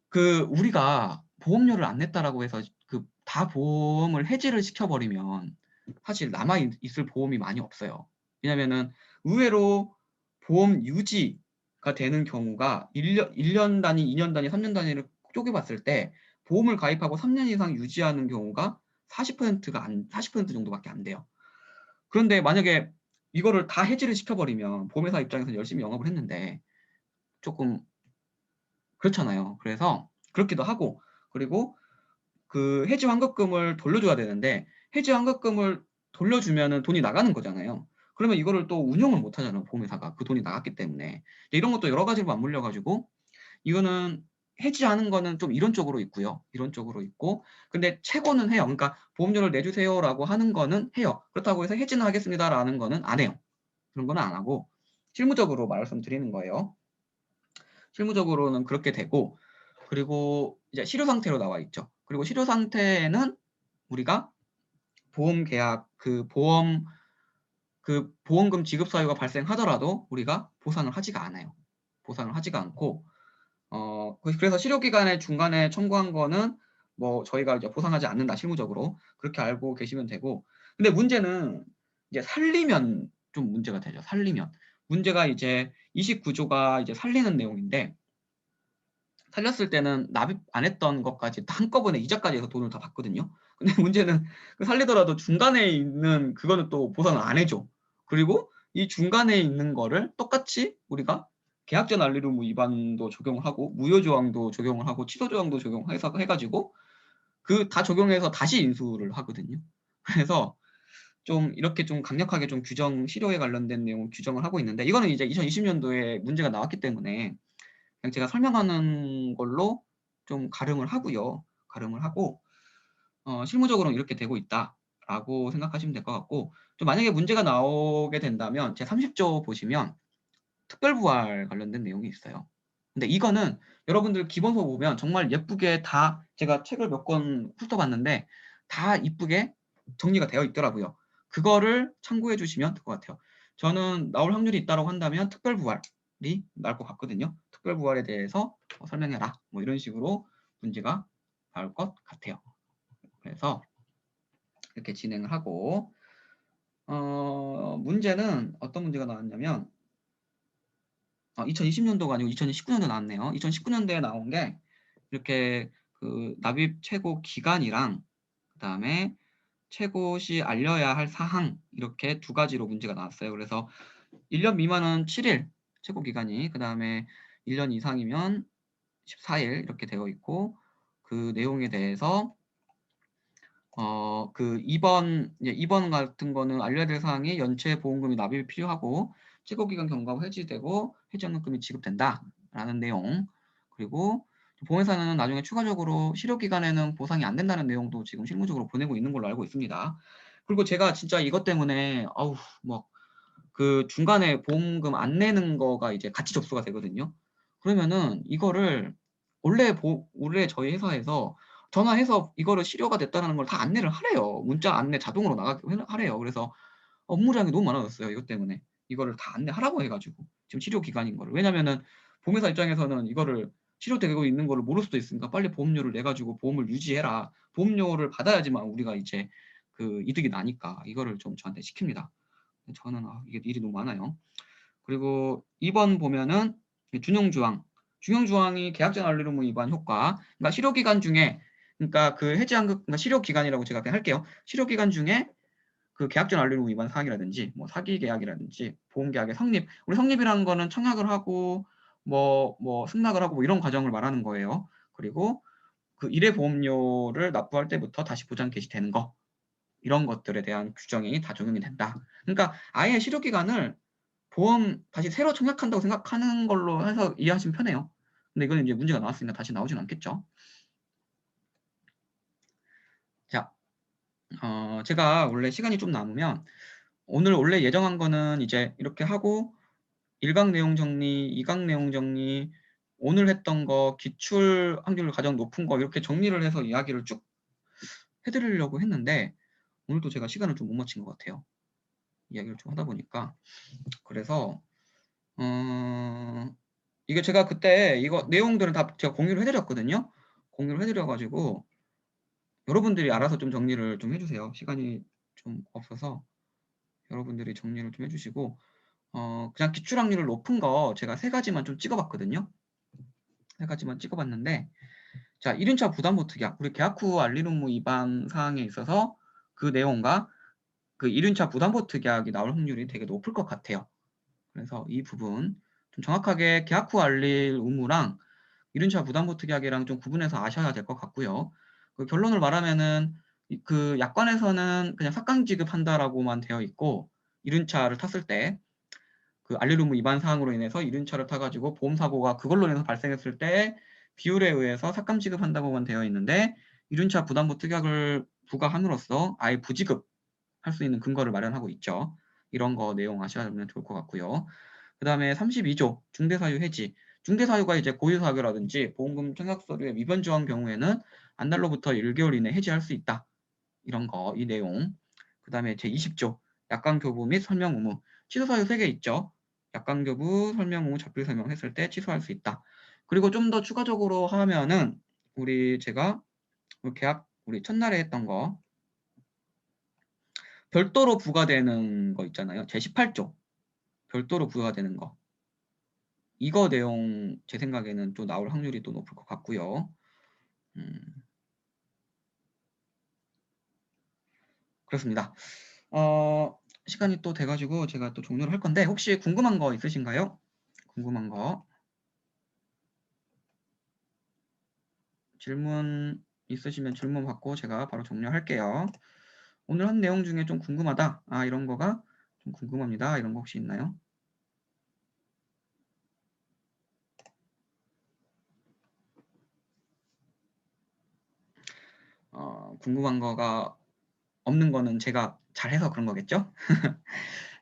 그 우리가 보험료를 안 냈다라고 해서 그 다 보험을 해지를 시켜버리면 사실 남아 있을 보험이 많이 없어요. 왜냐면은 의외로 보험 유지가 되는 경우가 1년 단위, 2년 단위, 3년 단위를 쪼개봤을 때 보험을 가입하고 3년 이상 유지하는 경우가 40% 정도밖에 안 돼요. 그런데 만약에 이거를 다 해지를 시켜버리면 보험회사 입장에서 열심히 영업을 했는데 조금 그렇잖아요. 그래서 그렇기도 하고 그리고 그 해지 환급금을 돌려줘야 되는데 해지 환급금을 돌려주면은 돈이 나가는 거잖아요. 그러면 이거를 또 운용을 못 하잖아요. 보험회사가 그 돈이 나갔기 때문에 이런 것도 여러 가지로 맞물려 가지고 이거는 해지하는 거는 좀 이론적으로 있고요. 이론적으로 있고 근데 최고는 해요. 그러니까 보험료를 내주세요라고 하는 거는 해요. 그렇다고 해서 해지는 하겠습니다라는 거는 안 해요. 그런 거는 안 하고 실무적으로 말씀드리는 거예요. 실무적으로는 그렇게 되고 그리고 이제 실효 상태로 나와 있죠. 그리고 실효 상태는 우리가 보험 계약 그 보험금 지급 사유가 발생하더라도 우리가 보상을 하지가 않아요. 보상을 하지가 않고 그래서 실효 기간에 중간에 청구한 거는 뭐 저희가 이제 보상하지 않는다 실무적으로 그렇게 알고 계시면 되고 근데 문제는 이제 살리면 좀 문제가 되죠. 살리면 문제가 이제 29조가 이제 살리는 내용인데 살렸을 때는 납입 안 했던 것까지 다 한꺼번에 이자까지 해서 돈을 다 받거든요. 근데 문제는 그 살리더라도 중간에 있는 그거는 또 보상을 안 해줘. 그리고 이 중간에 있는 거를 똑같이 우리가 계약전 알리르무 뭐 위반도 적용을 하고 무효조항도 적용을 하고 취소조항도 적용해서 해가지고 그 다 적용해서 다시 인수를 하거든요. 그래서 좀 이렇게 좀 강력하게 좀 규정 실효에 관련된 내용 규정을 하고 있는데 이거는 이제 2020년도에 문제가 나왔기 때문에 그냥 제가 설명하는 걸로 좀 가름을 하고요. 가름을 하고 실무적으로는 이렇게 되고 있다라고 생각하시면 될 것 같고 좀 만약에 문제가 나오게 된다면 제 30조 보시면 특별부활 관련된 내용이 있어요. 근데 이거는 여러분들 기본서 보면 정말 예쁘게 다 제가 책을 몇 권 훑어봤는데 다 이쁘게 정리가 되어 있더라고요. 그거를 참고해 주시면 될 것 같아요. 저는 나올 확률이 있다고 한다면 특별부활이 나올 것 같거든요. 특별부활에 대해서 설명해라. 뭐 이런 식으로 문제가 나올 것 같아요. 그래서 이렇게 진행을 하고 문제는 어떤 문제가 나왔냐면 2020년도가 아니고 2019년도 나왔네요. 2019년도에 나온 게 이렇게 그 납입 최고 기간이랑 그다음에 최고 시 알려야 할 사항 이렇게 두 가지로 문제가 나왔어요. 그래서 1년 미만은 7일 최고 기간이 그다음에 1년 이상이면 14일 이렇게 되어 있고 그 내용에 대해서 그 2번 같은 거는 알려야 될 사항이 연체 보험금이 납입이 필요하고 최고 기간 경과후 해지되고 해지환급금이 지급된다. 라는 내용, 그리고 보험회사는 나중에 추가적으로 실효기간에는 보상이 안 된다는 내용도 지금 실무적으로 보내고 있는 걸로 알고 있습니다. 그리고 제가 진짜 이것 때문에 아우 막 그 중간에 보험금 안 내는 거가 이제 같이 접수가 되거든요. 그러면은 이거를 원래 저희 회사에서 전화해서 이거를 실효가 됐다는 걸 다 안내를 하래요. 문자 안내 자동으로 나가게 하래요. 그래서 업무량이 너무 많아졌어요. 이것 때문에. 이거를 다 안내하라고 해가지고 지금 치료 기간인 거를. 왜냐면은 보험회사 입장에서는 이거를 치료되고 있는 거를 모를 수도 있으니까 빨리 보험료를 내가지고 보험을 유지해라. 보험료를 받아야지만 우리가 이제 그 이득이 나니까 이거를 좀 저한테 시킵니다. 저는 이게 일이 너무 많아요. 그리고 2번 보면은 준용조항이 계약전 완료 의무 위반 효과. 그러니까 실효기간 중에 그러니까 그 해지한급 그러니까 실효기간이라고 제가 그냥 할게요. 실효기간 중에 그 계약전 완료 의무 위반 사항이라든지 뭐 사기 계약이라든지 보험 계약의 성립. 우리 성립이라는 거는 청약을 하고 뭐 승낙을 하고 뭐 이런 과정을 말하는 거예요. 그리고 그 일회 보험료를 납부할 때부터 다시 보장 개시되는 거. 이런 것들에 대한 규정이 다 적용이 된다. 그러니까 아예 실효기간을 보험 다시 새로 청약한다고 생각하는 걸로 해서 이해하시면 편해요. 근데 이거는 이제 문제가 나왔으니까 다시 나오진 않겠죠. 자, 제가 원래 시간이 좀 남으면 오늘 원래 예정한 거는 이제 이렇게 하고 1강 내용 정리, 2강 내용 정리, 오늘 했던 거, 기출 확률 가장 높은 거 이렇게 정리를 해서 이야기를 쭉 해드리려고 했는데 오늘도 제가 시간을 좀 못 맞춘 것 같아요. 이야기를 좀 하다 보니까. 그래서 이게 제가 그때 이거 내용들은 다 제가 공유를 해드렸거든요. 공유를 해드려가지고 여러분들이 알아서 좀 정리를 좀 해주세요. 시간이 좀 없어서 여러분들이 정리를 좀 해주시고 그냥 기출 확률을 높은 거 제가 3가지만 좀 찍어봤거든요. 3가지만 찍어봤는데 자 1륜차 부담보 특약 우리 계약 후 알림 의무 위반 사항에 있어서 그 내용과 그 1륜차 부담보 특약이 나올 확률이 되게 높을 것 같아요. 그래서 이 부분 좀 정확하게 계약 후 알릴 의무랑 1륜차 부담보 특약이랑 좀 구분해서 아셔야 될 것 같고요. 그 결론을 말하면은 그 약관에서는 그냥 삭강 지급한다라고만 되어 있고 1륜차를 탔을 때 그 알릴 의무 위반 사항으로 인해서 1륜차를 타가지고 보험사고가 그걸로 인해서 발생했을 때 비율에 의해서 삭감 지급한다고만 되어 있는데 1륜차 부담보 특약을 부과함으로써 아예 부지급 할 수 있는 근거를 마련하고 있죠. 이런 거 내용 아시면 좋을 것 같고요. 그 다음에 32조 중대사유 해지. 중대사유가 이제 고유사유라든지 보험금 청약 서류의 위반 조항 경우에는 안달로부터 1개월 이내 해지할 수 있다. 이런 거, 이 내용. 그 다음에 제20조 약관교부 및 설명 의무. 취소사유 3개 있죠. 약관교부, 설명 의무, 적별 설명했을 때 취소할 수 있다. 그리고 좀 더 추가적으로 하면은 제가 계약 우리 첫날에 했던 거 별도로 부과되는 거 있잖아요. 제18조 별도로 부과되는 거. 이거 내용 제 생각에는 또 나올 확률이 또 높을 것 같고요. 그렇습니다. 시간이 또 돼가지고 제가 또 종료를 할 건데 혹시 궁금한 거 있으신가요? 궁금한 거 질문 있으시면 질문 받고 제가 바로 종료할게요. 오늘 한 내용 중에 좀 궁금하다. 이런 거가 좀 궁금합니다. 이런 거 혹시 있나요? 궁금한 거가 없는 거는 제가 잘해서 그런 거겠죠?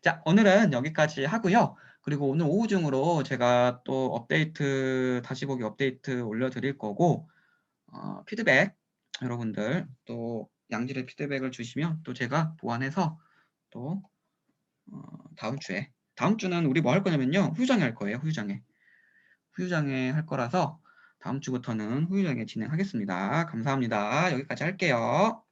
자, 오늘은 여기까지 하고요. 그리고 오늘 오후 중으로 제가 또 업데이트, 다시 보기 업데이트 올려드릴 거고, 피드백, 여러분들 또 양질의 피드백을 주시면 또 제가 보완해서 또 다음 주는 우리 뭐 할 거냐면요. 후유장애 할 거예요. 후유장애 할 거라서 다음 주부터는 후유장애 진행하겠습니다. 감사합니다. 여기까지 할게요.